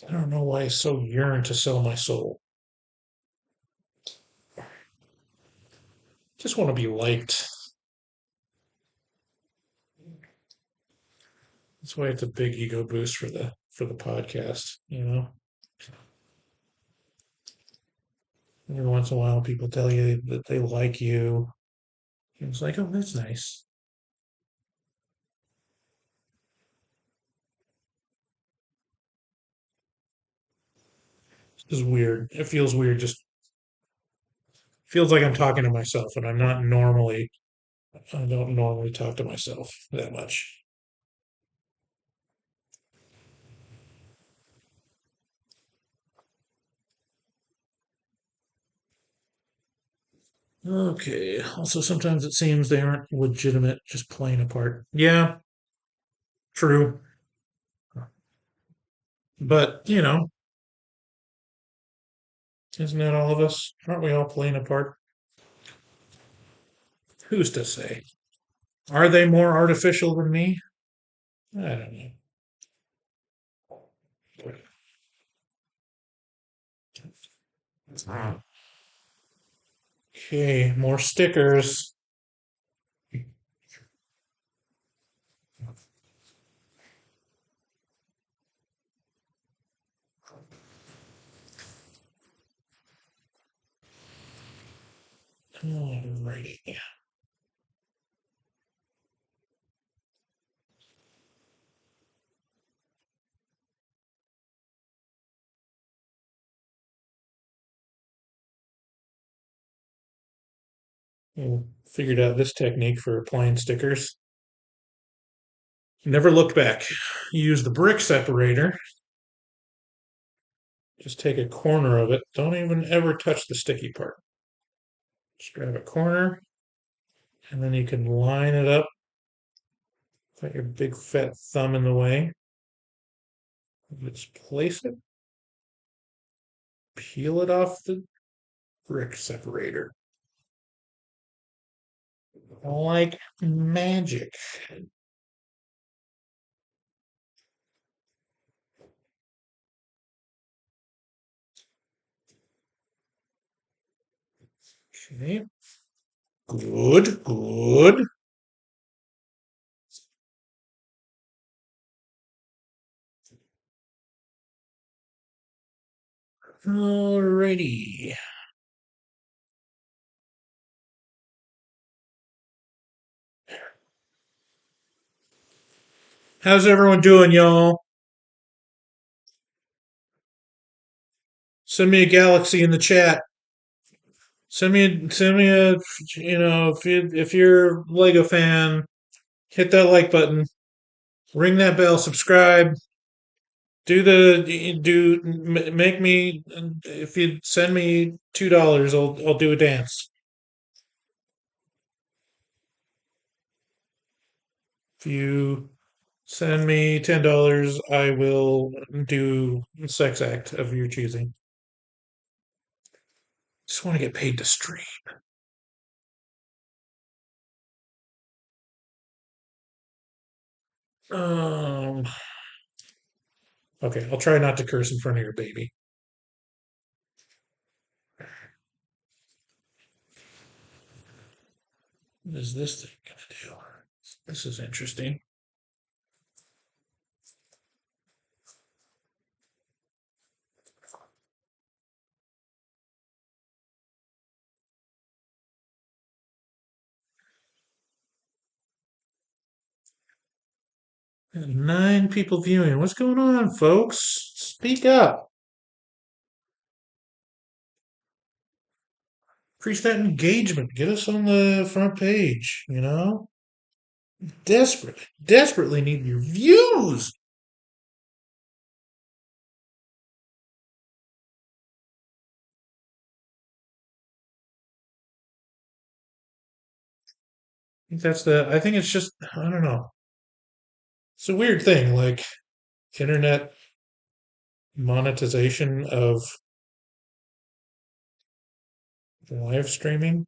[SPEAKER 1] I don't know why I so yearn to sell my soul. Just want to be liked. That's why it's a big ego boost for the podcast, you know? Every once in a while people tell you that they like you. It's like, oh, that's nice. This is weird. It feels weird. Just feels like I'm talking to myself, and I'm not normally. I don't normally talk to myself that much. Okay. Also, sometimes it seems they aren't legitimate, just playing a part. Yeah, true. But isn't that all of us? Aren't we all playing a part? Who's to say? Are they more artificial than me? I don't know. Okay, more stickers. Alrighty. Figured out this technique for applying stickers. Never looked back. Use the brick separator. Just take a corner of it. Don't even ever touch the sticky part. Just grab a corner, and then you can line it up. Put your big fat thumb in the way. Just place it. Peel it off the brick separator. Like magic. Okay. Good, good. Alrighty. How's everyone doing, y'all? Send me a galaxy in the chat. Send me a if you're a Lego fan, hit that like button, ring that bell, subscribe, make me if you send me $2, I'll do a dance. If you Send me $10. I will do a sex act of your choosing. Just want to get paid to stream. Um. Okay, I'll try not to curse in front of your baby. What is this thing gonna do? This is interesting. 9 people viewing. What's going on, folks? Speak up. Increase that engagement. Get us on the front page, you know? Desperately need your views. I think it's just, I don't know. It's a weird thing, like internet monetization of live streaming.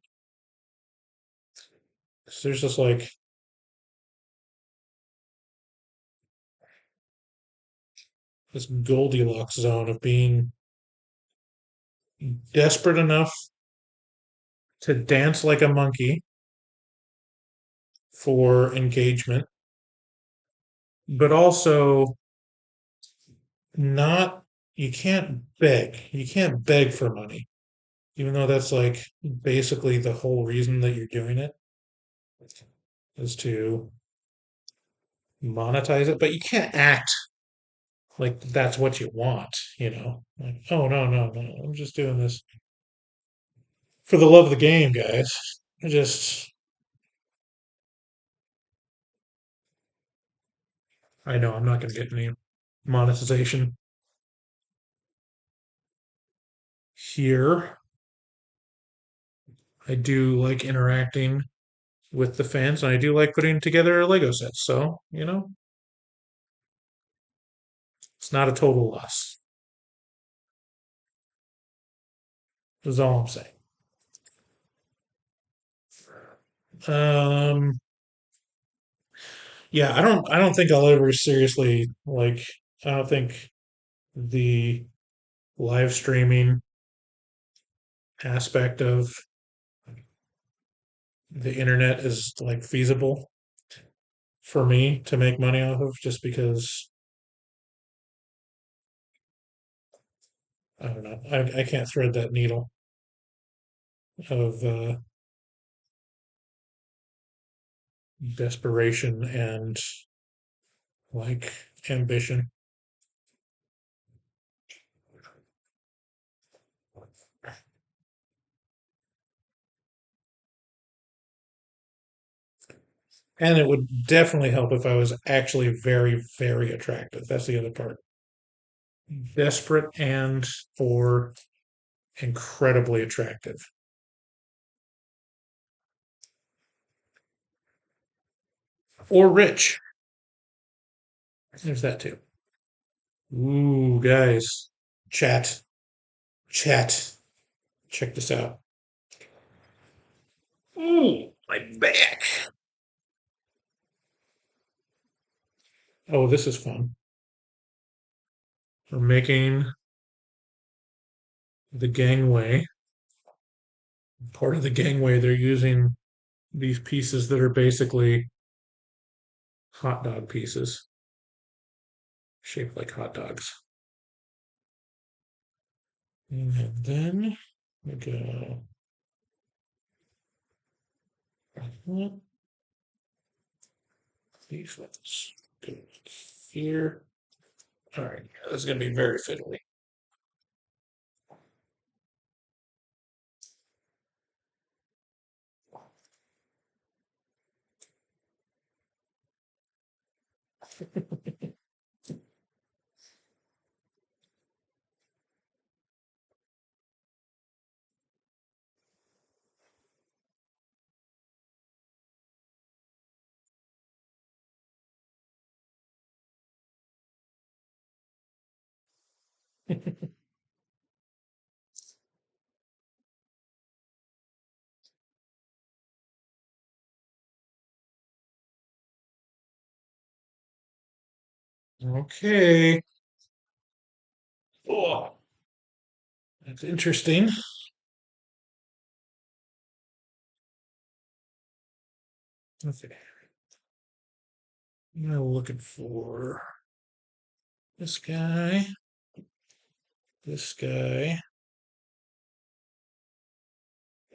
[SPEAKER 1] 'Cause there's just like this Goldilocks zone of being desperate enough to dance like a monkey for engagement, but also not, you can't beg for money, even though that's like basically the whole reason that you're doing it is to monetize it, but you can't act like that's what you want, you know? Like, oh, no, I'm just doing this for the love of the game, guys. I just, I know I'm not going to get any monetization here. I do like interacting with the fans, and I do like putting together Lego sets. So, you know, it's not a total loss. Is all I'm saying. Um, yeah, I don't think I'll ever seriously like. I don't think the live streaming aspect of the internet is like feasible for me to make money off of, just because I don't know. I can't thread that needle of desperation and like ambition. And it would definitely help if I was actually very, very attractive. That's the other part. Desperate and or incredibly attractive. Or rich. There's that too. Ooh, guys. Chat. Chat. Check this out. Ooh, my back. Oh, this is fun. We're making the gangway. Part of the gangway, they're using these pieces that are basically hot dog pieces, shaped like hot dogs. And then we go these ones go here. All right, this is going to be very fiddly. Okay. Oh, that's interesting. Okay. I'm looking for this guy, this guy,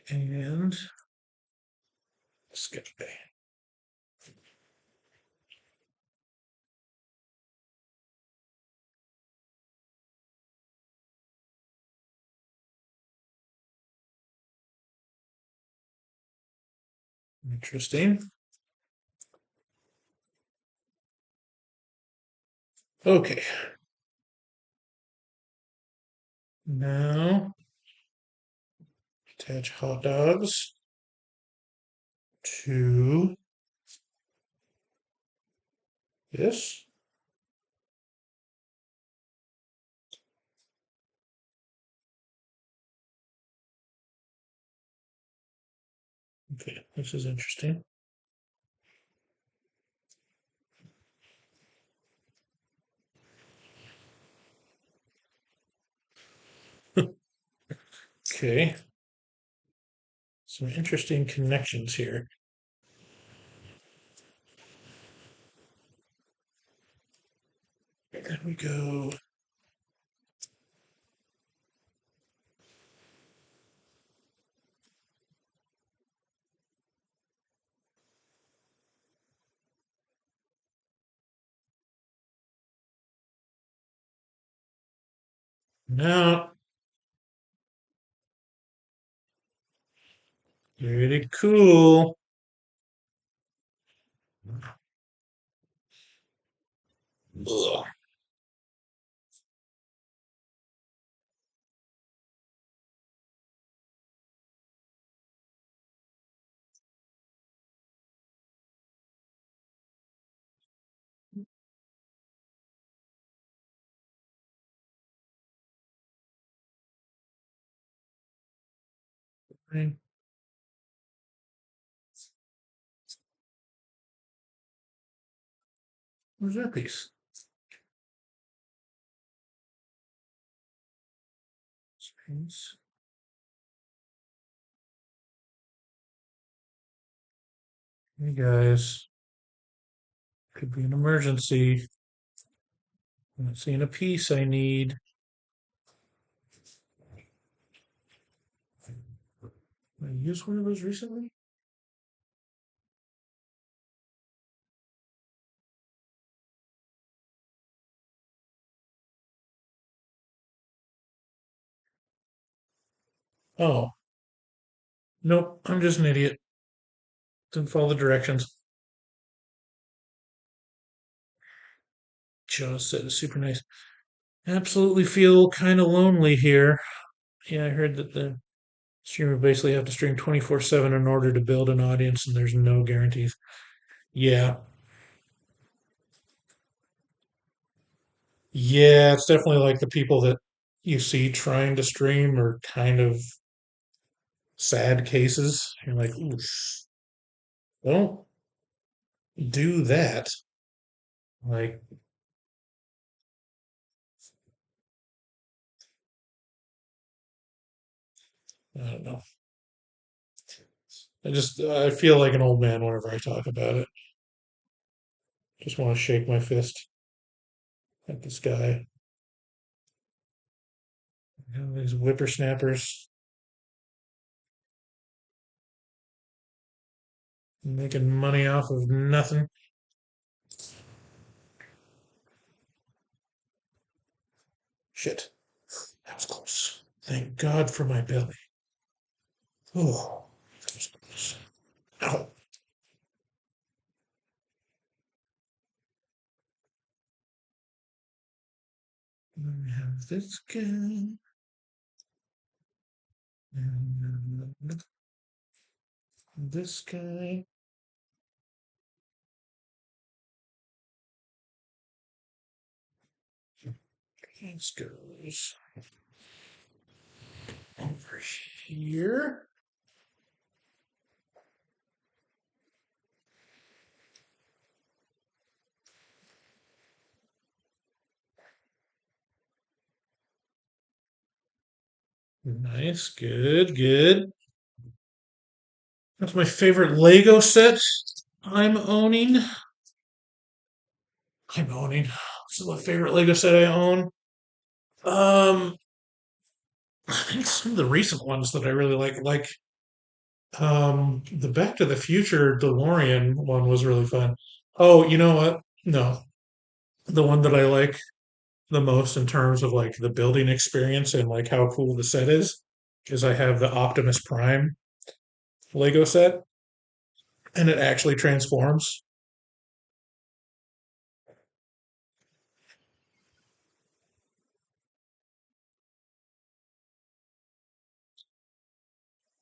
[SPEAKER 1] and this guy. Interesting. Okay. Now attach hot dogs to this. Okay, this is interesting. Okay, some interesting connections here. There we go. Now, pretty cool. Ugh. Where's that piece? Space. Hey guys, could be an emergency. I'm not seeing a piece I need. I used one of those recently? Oh, nope, I'm just an idiot. Didn't follow the directions. Just said it's super nice. Absolutely feel kind of lonely here. Yeah, I heard that the streamer basically have to stream 24/7 in order to build an audience, and there's no guarantees. Yeah, yeah, it's definitely like the people that you see trying to stream are kind of sad cases. You're like, oof, don't do that. Like, I don't know. I feel like an old man whenever I talk about it. Just want to shake my fist at this guy. You know, these whippersnappers making money off of nothing. Shit, that was close. Thank God for my belly. Oh, that was close. Ow. Then we have this guy. And this guy. This goes over here. Nice, good, good. That's my favorite Lego set I'm owning. This is my favorite Lego set I own. Um, I think some of the recent ones that I really like, the Back to the Future DeLorean one was really fun. Oh, you know what? No, the one that I like the most in terms of like the building experience and like how cool the set is I have the Optimus Prime Lego set, and it actually transforms.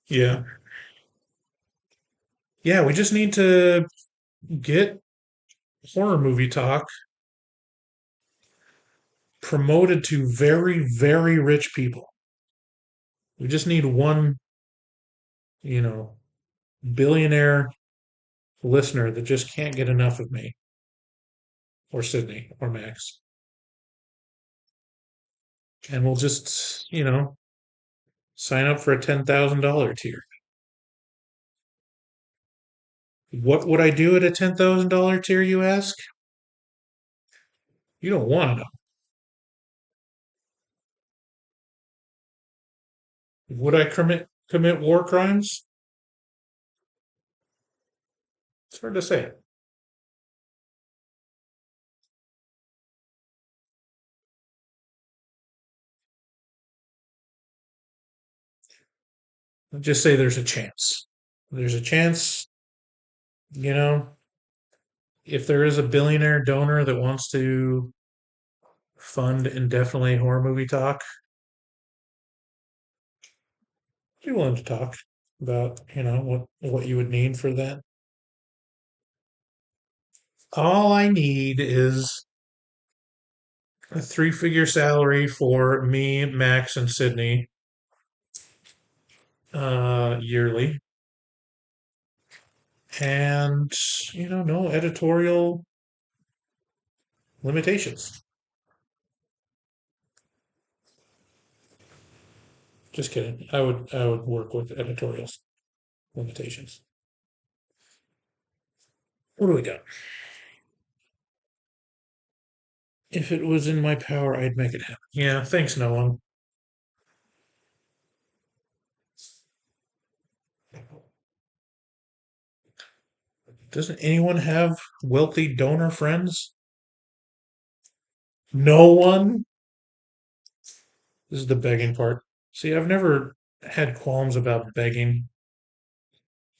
[SPEAKER 1] Yeah, yeah. We just need to get horror movie talk promoted to very, very rich people. We just need one, you know, billionaire listener that just can't get enough of me or Sydney or Max. And we'll just, sign up for a $10,000 tier. What would I do at a $10,000 tier, you ask? You don't want to know. Would I commit war crimes? It's hard to say. I'll just say there's a chance. There's a chance, you know, if there is a billionaire donor that wants to fund indefinitely horror movie talk, I'd be willing to talk about, what you would need for that. All I need is a three-figure salary for me, Max, and Sydney yearly, and no editorial limitations. Just kidding. I would work with editorial limitations. What do we got? If it was in my power, I'd make it happen. Yeah, thanks, no one. Doesn't anyone have wealthy donor friends? No one? This is the begging part. See, I've never had qualms about begging.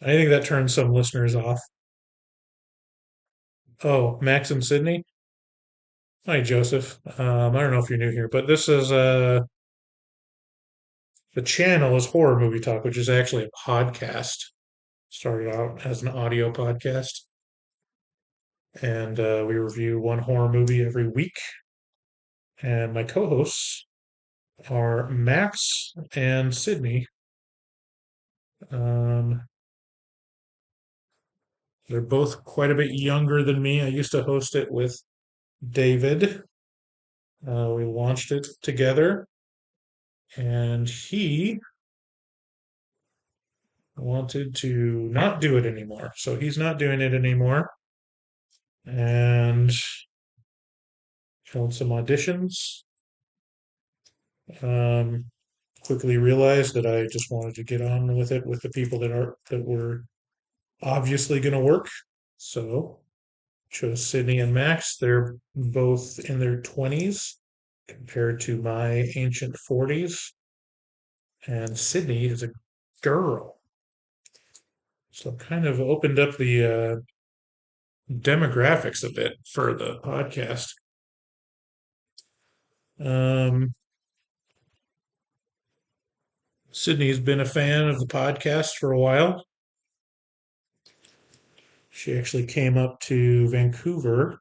[SPEAKER 1] I think that turns some listeners off. Oh, Max and Sydney? Hi, Joseph. I don't know if you're new here, but this is the channel is Horror Movie Talk, which is actually a podcast. Started out as an audio podcast, and we review one horror movie every week. And my co-hosts are Max and Sydney. Um, they're both quite a bit younger than me. I used to host it with David. We launched it together, and he wanted to not do it anymore. So he's not doing it anymore, and held some auditions. Um, quickly realized that I just wanted to get on with it with the people that were obviously going to work. So chose Sydney and Max. They're both in their 20s compared to my ancient 40s. And Sydney is a girl. So kind of opened up the demographics a bit for the podcast. Um, Sydney's been a fan of the podcast for a while. She actually came up to Vancouver,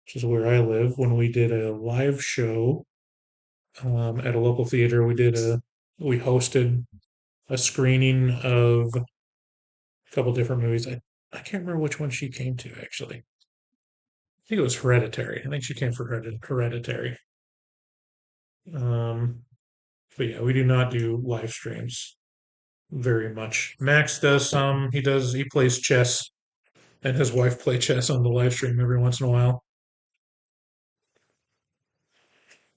[SPEAKER 1] which is where I live, when we did a live show at a local theater. We hosted a screening of a couple different movies. I can't remember which one she came to actually. I think it was Hereditary. I think she came for Hereditary. Um, but yeah, we do not do live streams very much. Max does some. He plays chess, and his wife play chess on the live stream every once in a while.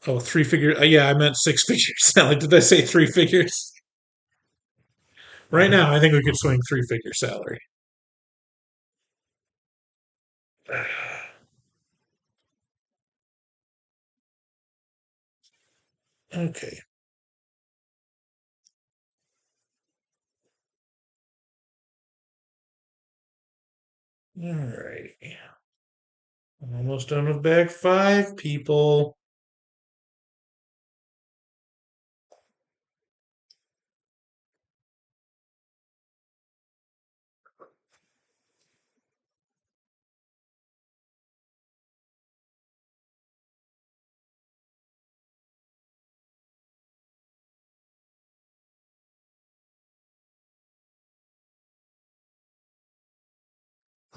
[SPEAKER 1] Oh, three figures. Yeah, I meant six figures. Now, did I say three figures? Right now, I think we could swing three-figure salary. Okay. All right. I'm almost done with bag five, people.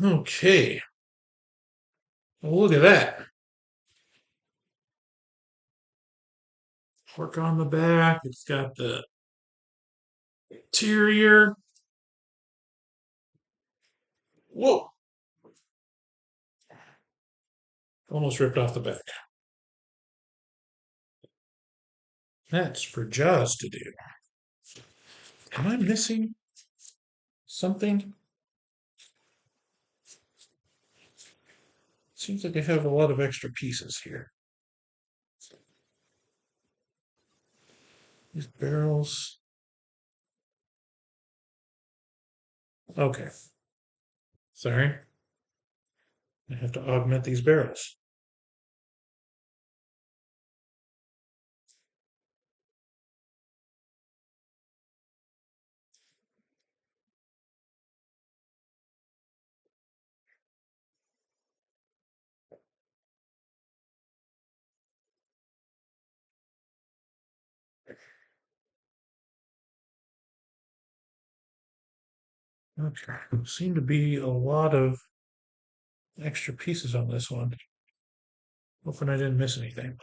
[SPEAKER 1] Okay. Well, look at that. Work on the back. It's got the interior. Whoa. Almost ripped off the back. That's for Jaws to do. Am I missing something? Seems like I have a lot of extra pieces here. These barrels. Okay. Sorry. I have to augment these barrels. Okay. Seem to be a lot of extra pieces on this one. Hoping I didn't miss anything.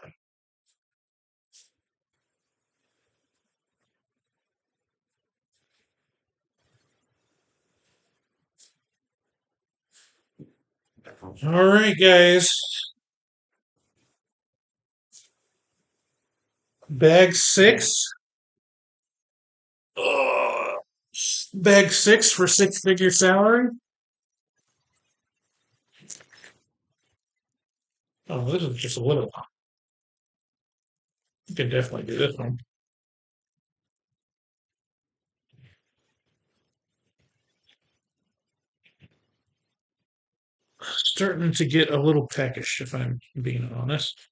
[SPEAKER 1] All right, guys. Bag six. Ugh. Bag six for six-figure salary. Oh, this is just a little one. You can definitely do this one. Starting to get a little peckish, if I'm being honest.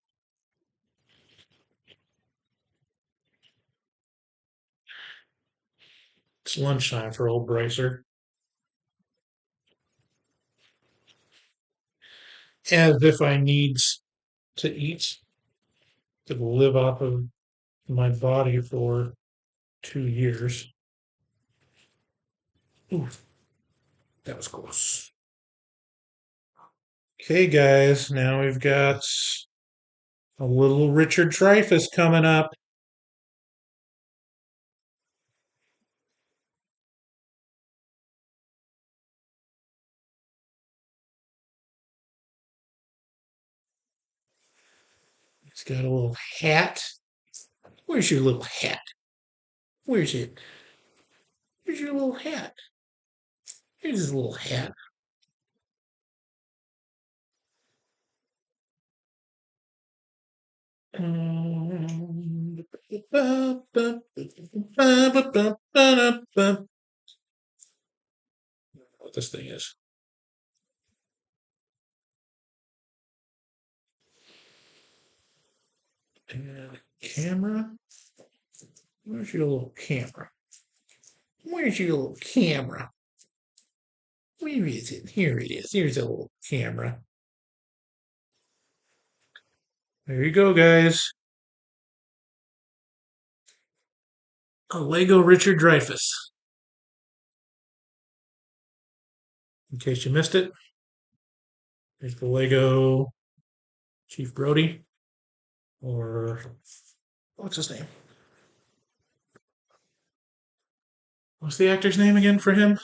[SPEAKER 1] It's lunchtime for old Brycer. As if I need to eat to live off of my body for 2 years. Ooh, that was close. Okay, guys, now we've got a little Richard Dreyfuss coming up. He's got a little hat. Where's your little hat? Where's it? Where's your little hat? Here's his little hat. What this thing is. And camera. Where's your little camera? Where's your little camera? Where is it? Here it is. Here's a little camera. There you go, guys. A Lego Richard Dreyfuss. In case you missed it, here's the Lego Chief Brody, or what's his name? What's the actor's name again for him?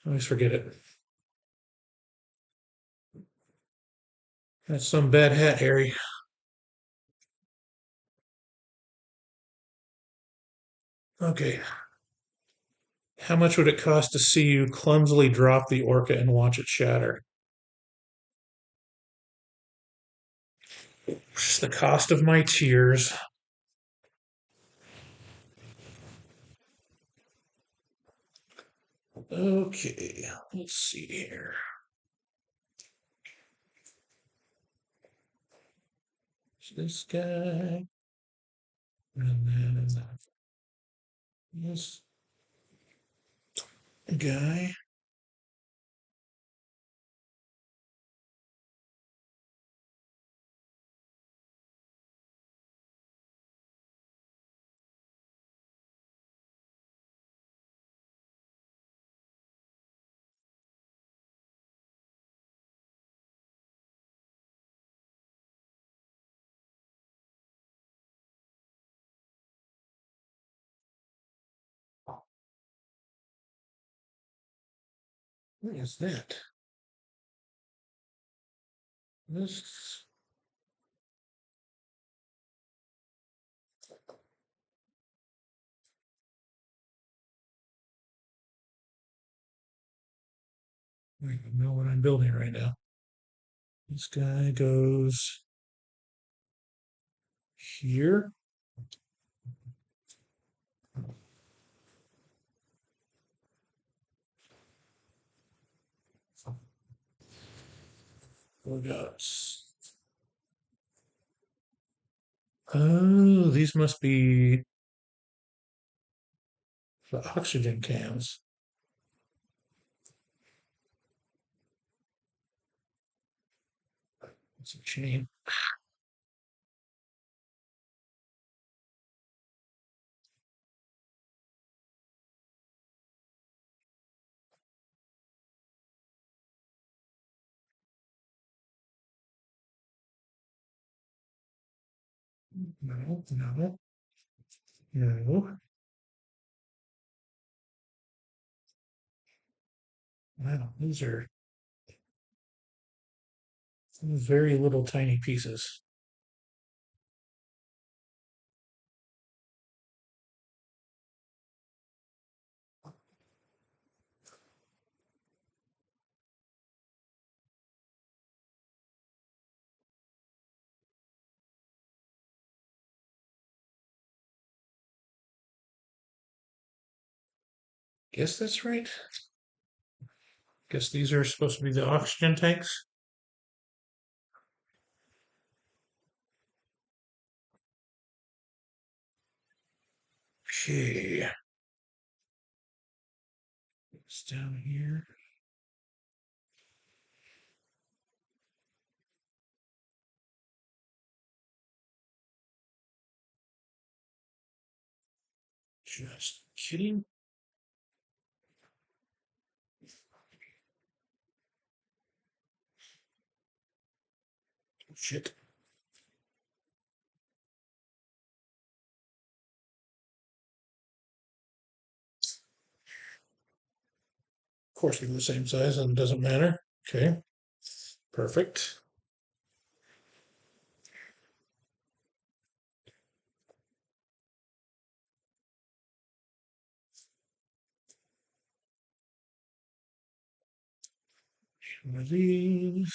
[SPEAKER 1] I always forget it. That's some bad hat, Harry. Okay. How much would it cost to see you clumsily drop the orca and watch it shatter? It's the cost of my tears. Okay, let's see here. It's this guy, and then this guy. What is that? This. I don't even know what I'm building right now. This guy goes here. We got. Oh, these must be the oxygen cans. It's a chain. No, no, no. Wow, these are very little tiny pieces. Guess that's right. Guess these are supposed to be the oxygen tanks. Okay. It's down here. Just kidding. Shit. Of course, they're the same size and it doesn't matter. Okay. Perfect. One of these.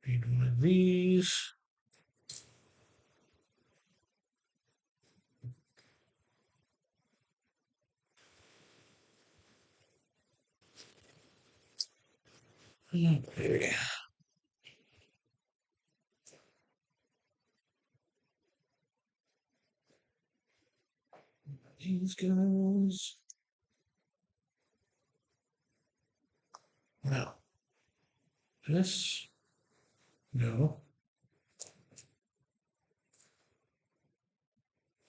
[SPEAKER 1] Need one of these. Okay. These guys. Now, this. No.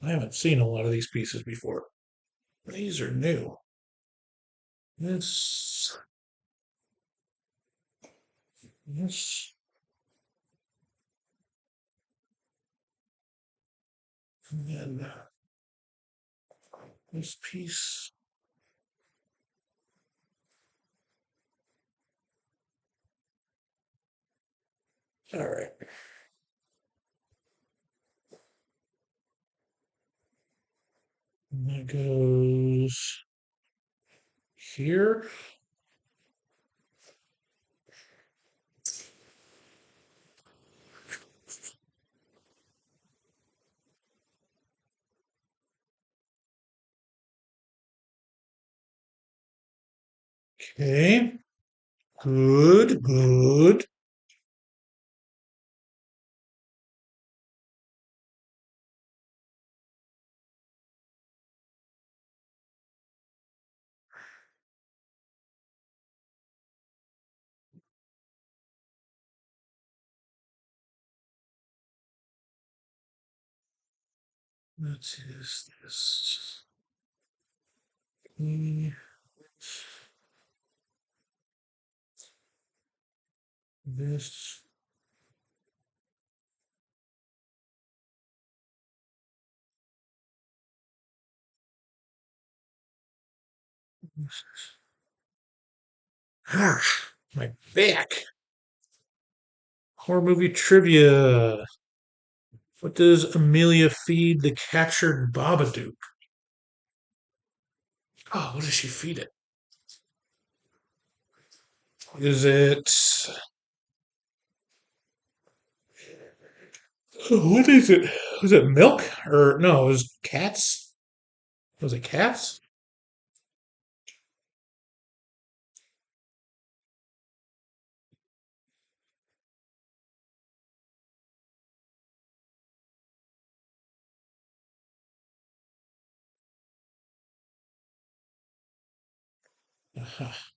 [SPEAKER 1] I haven't seen a lot of these pieces before. These are new. This, this, and then this piece. All right. And that goes here. Okay. Good, good. What is this? Mm, This. Ah, my back. Horror movie trivia. What does Amelia feed the captured Babadook? Oh, what does she feed it? Is it? Oh, what is it? Was it milk or no? It was cats. Was it cats? Aha.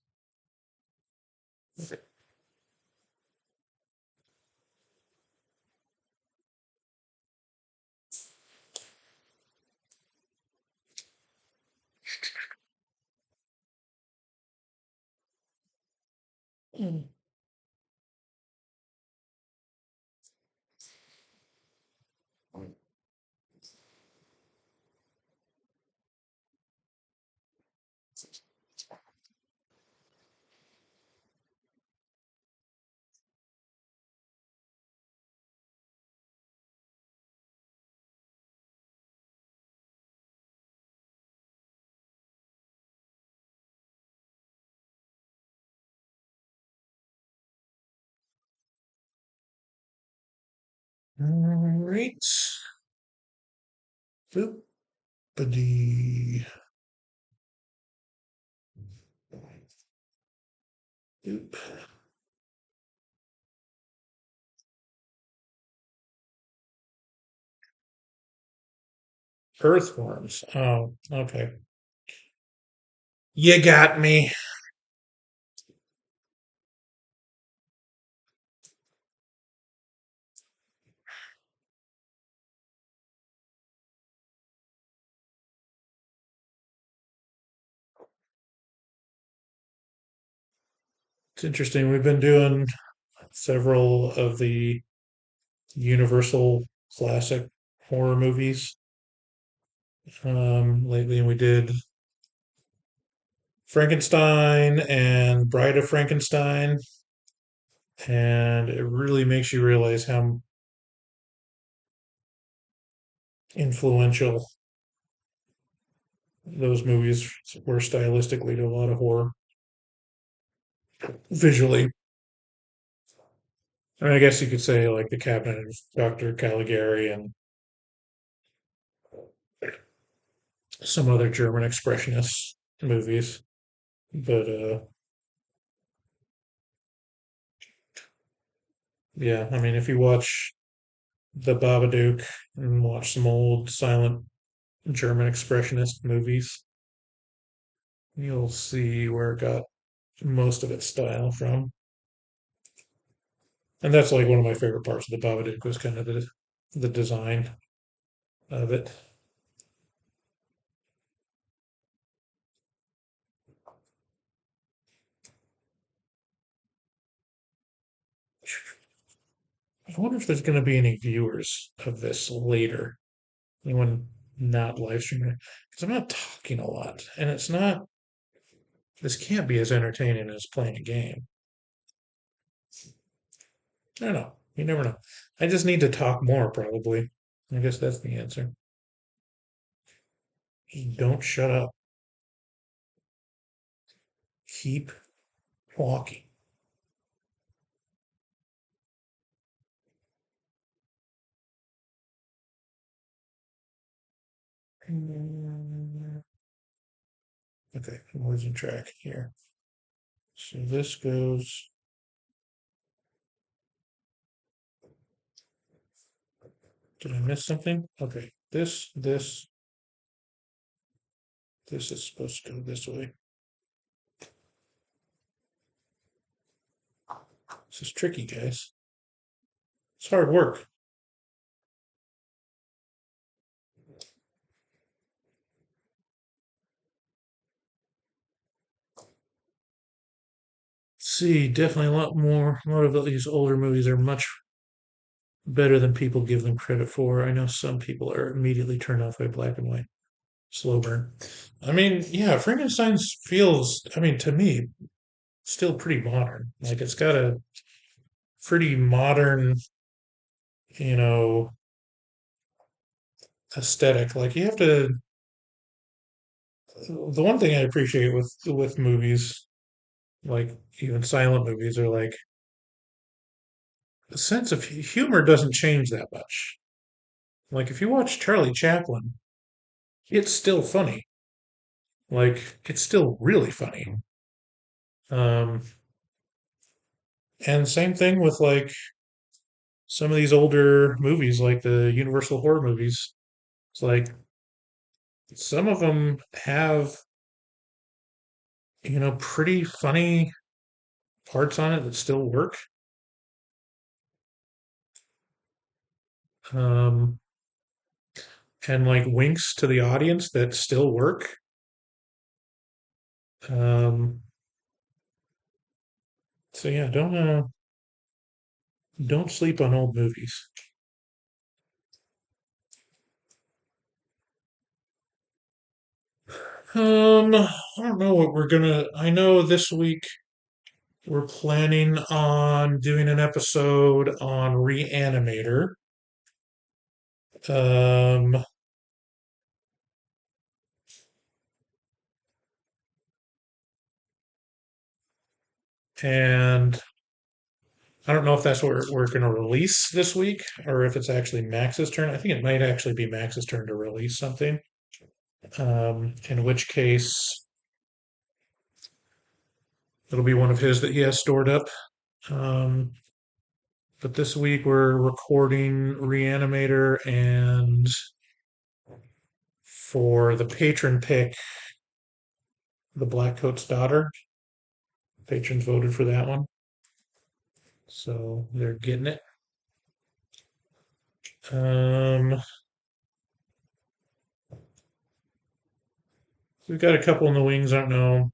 [SPEAKER 1] All right. Boop. Boop. Earthworms. Oh, okay. You got me. It's interesting. We've been doing several of the Universal classic horror movies lately, and we did Frankenstein and Bride of Frankenstein, and it really makes you realize how influential those movies were stylistically to a lot of horror visually. I mean, I guess you could say like The Cabinet of Dr. Caligari and some other German expressionist movies, but yeah, I mean, if you watch The Babadook and watch some old silent German expressionist movies, you'll see where it got most of its style from. And that's like one of my favorite parts of the Babadook was kind of the design of it. I wonder if there's going to be any viewers of this later. Anyone not live streaming? Because I'm not talking a lot, and it's not. This can't be as entertaining as playing a game. I don't know. You never know. I just need to talk more, probably. I guess that's the answer. Just don't shut up. Keep walking. Okay, I'm losing track here. So this goes. Did I miss something? Okay, this is supposed to go this way. This is tricky, guys. It's hard work. See, definitely a lot of these older movies are much better than people give them credit for. I know some people are immediately turned off by black and white. Slow burn. I mean, yeah, Frankenstein's feels, I mean, to me, still pretty modern. Like it's got a pretty modern, you know, aesthetic. Like you have to the one thing I appreciate with movies, like even silent movies, are like the sense of humor doesn't change that much. Like if you watch Charlie Chaplin, it's still funny. Like it's still really funny. Um, and same thing with like some of these older movies, like the Universal horror movies. It's like some of them have, pretty funny parts on it that still work. Um, and like winks to the audience that still work. Um, so yeah, don't sleep on old movies. I don't know what we're gonna. I know this week we're planning on doing an episode on Reanimator. Um, and I don't know if that's what we're going to release this week or if it's actually Max's turn. I think it might actually be Max's turn to release something. In which case, it'll be one of his that he has stored up. Um, but this week we're recording Reanimator, and for the patron pick, The Blackcoat's Daughter. Patrons voted for that one, so they're getting it. Um, we've got a couple in the wings. I don't know.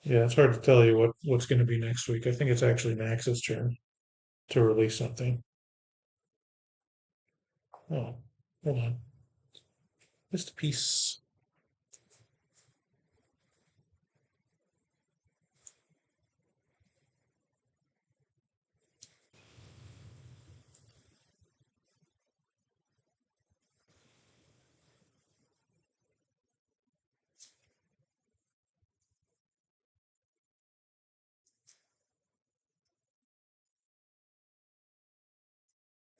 [SPEAKER 1] Yeah, it's hard to tell you what's going to be next week. I think it's actually Max's turn to release something. Oh, hold on. Just a piece.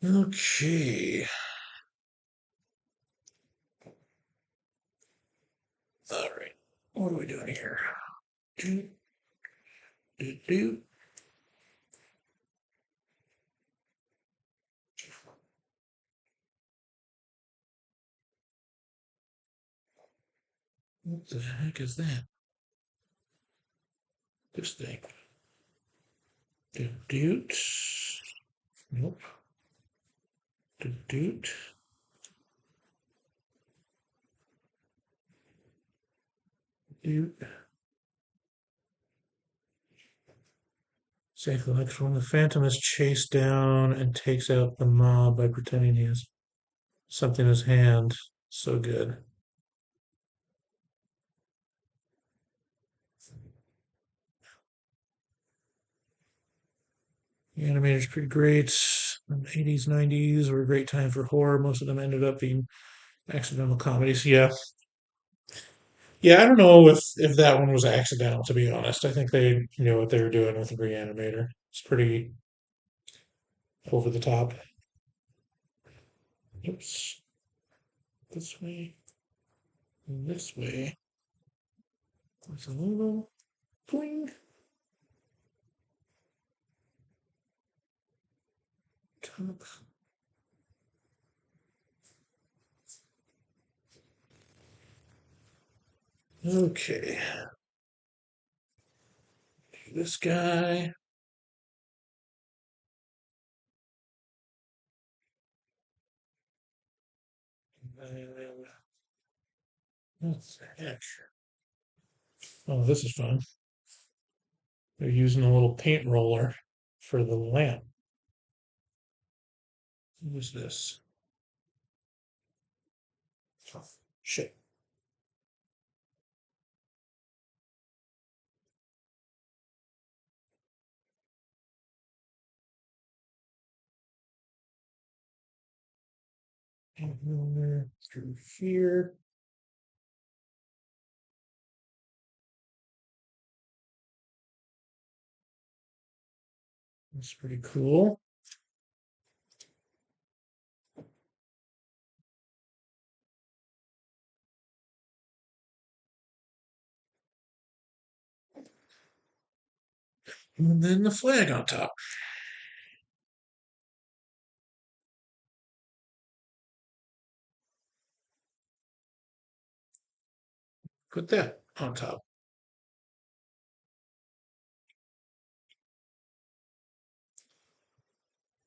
[SPEAKER 1] Okay. All right. What are we doing here? Do, do, do. What the heck is that? This thing. Do, doot. Nope. Do, doot. Doot. Safely, like when the Phantom is chased down and takes out the mob by pretending he has something in his hand. So good. The animator's pretty great. The 80s, 90s were a great time for horror. Most of them ended up being accidental comedies. Yeah. Yeah, I don't know if that one was accidental, to be honest. I think they knew what they were doing with the Reanimator. It's pretty over the top. Oops. This way. This way. There's a little bling. Top. Okay. This guy. And what the heck? Oh, this is fun. They're using a little paint roller for the lamp. Who's this? Oh, shit. Paint roller through here. That's pretty cool. And then the flag on top. Put that on top.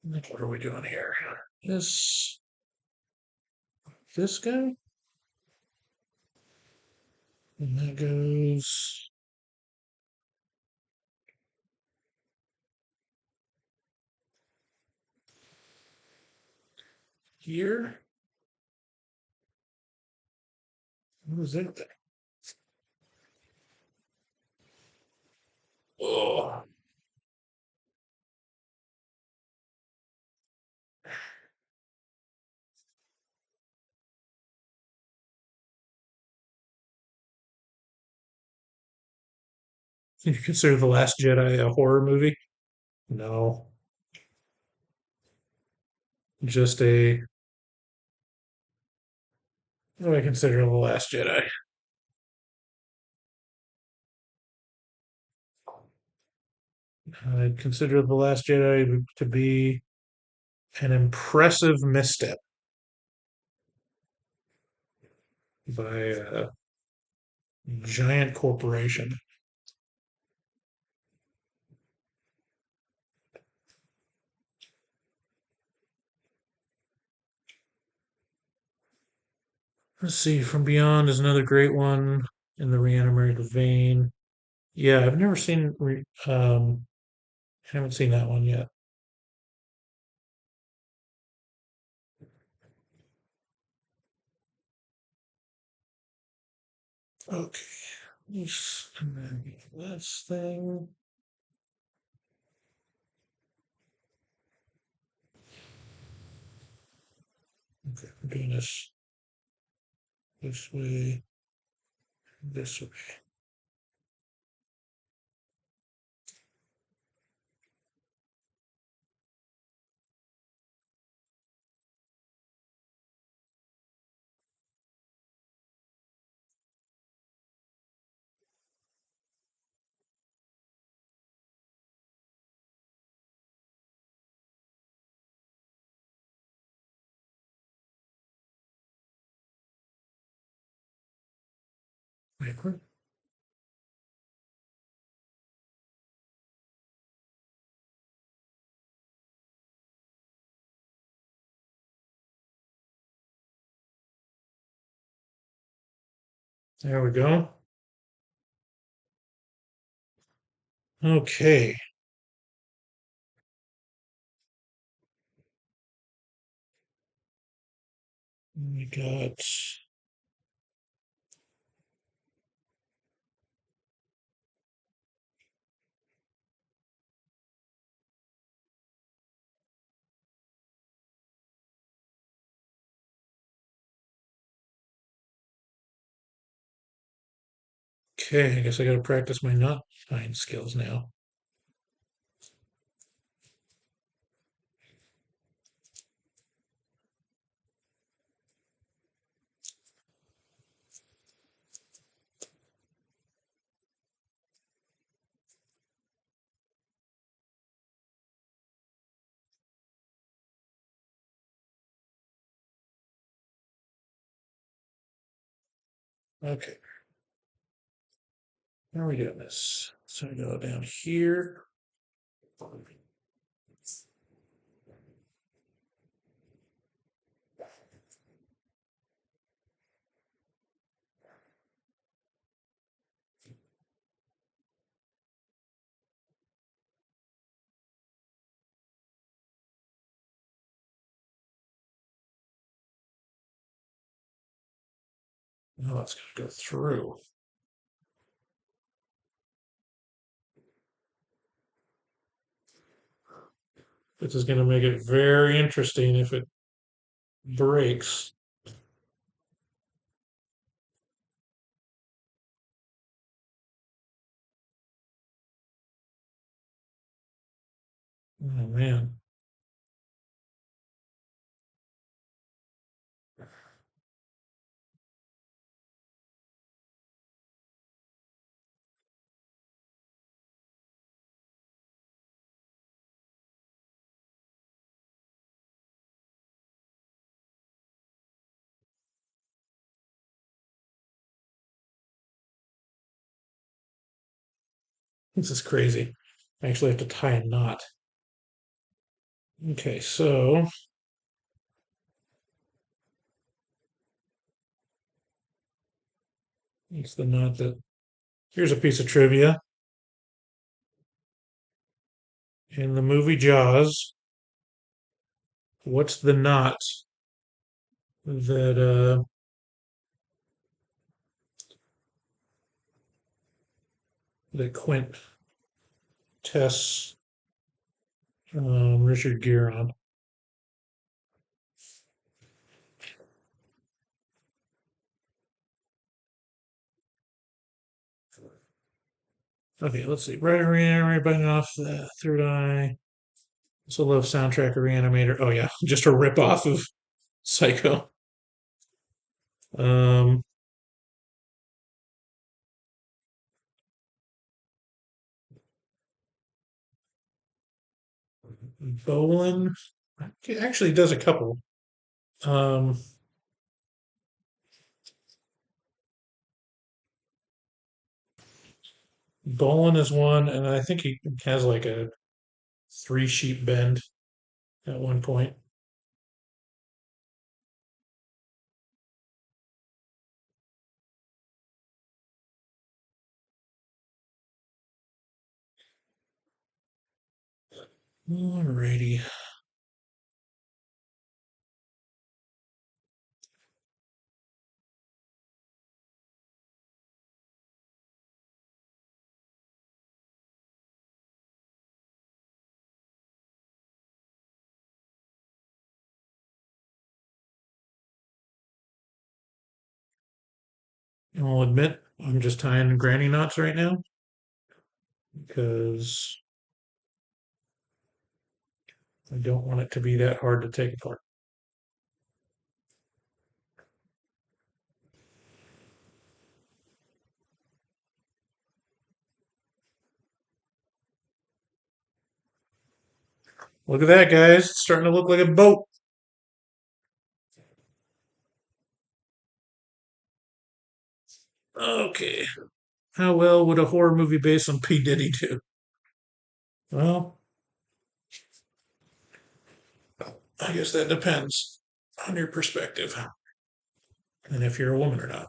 [SPEAKER 1] What are we doing here? This guy? And that goes here. What is that thing? Oh, you consider The Last Jedi a horror movie? No, just a. What do I consider The Last Jedi? I'd consider The Last Jedi to be an impressive misstep by a giant corporation. Let's see, From Beyond is another great one in the Reanimator vein. Yeah, I've never seen. Haven't seen that one yet. Okay, and then this thing. Okay, I'm doing this way, this way. Backward. There we go. Okay, We got okay. I guess I got to practice my knot tying skills now. Okay, how are we doing this? So I go down here. Now it's going to go through. This is going to make it very interesting if it breaks. Oh man. This is crazy. I actually have to tie a knot. Okay, so it's the knot that. Here's a piece of trivia. In the movie Jaws, what's the knot that that Quint tests Richard Gere on? Okay, let's see. Right biting off the third eye. Also love soundtrack of Reanimator. Oh yeah, just a rip off of Psycho. Um, Bolin actually does a couple. Um, Bolin is one, and I think he has like a three sheep bend at one point. Alrighty. I'll admit I'm just tying granny knots right now because I don't want it to be that hard to take apart. Look at that, guys. It's starting to look like a boat. Okay. How well would a horror movie based on P. Diddy do? Well, I guess that depends on your perspective and if you're a woman or not.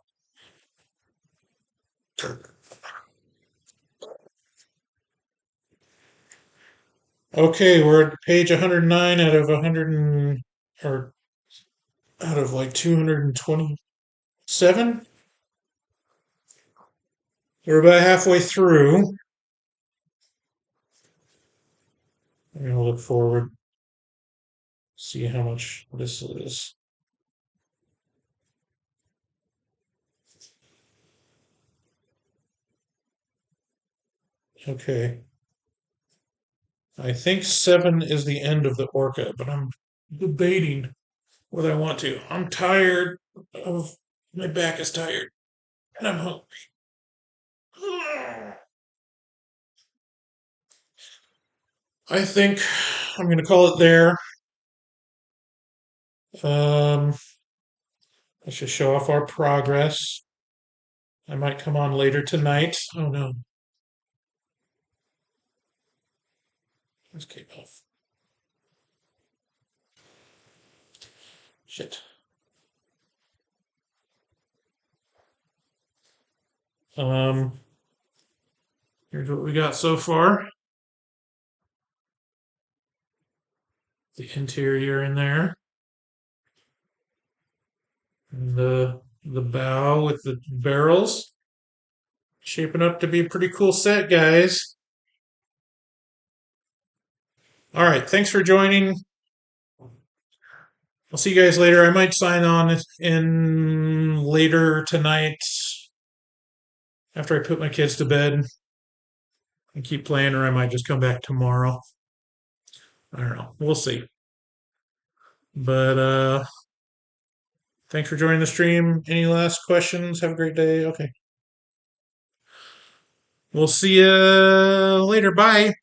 [SPEAKER 1] Okay, we're at page 109 out of 100 or out of like 227. We're about halfway through. I'm gonna look forward, see how much this is. Okay. I think 7 is the end of the orca, but I'm debating whether I want to. I'm tired of my back is tired and I'm hungry. I think I'm gonna call it there. Um, let's just show off our progress. I might come on later tonight. Oh no, let's keep off. Shit. Um, here's what we got so far. The interior in there, and the bow with the barrels, shaping up to be a pretty cool set, guys. All right, thanks for joining. I'll see you guys later. I might sign on in later tonight after I put my kids to bed and keep playing, or I might just come back tomorrow. I don't know. We'll see. But thanks for joining the stream. Any last questions? Have a great day. Okay. We'll see you later. Bye.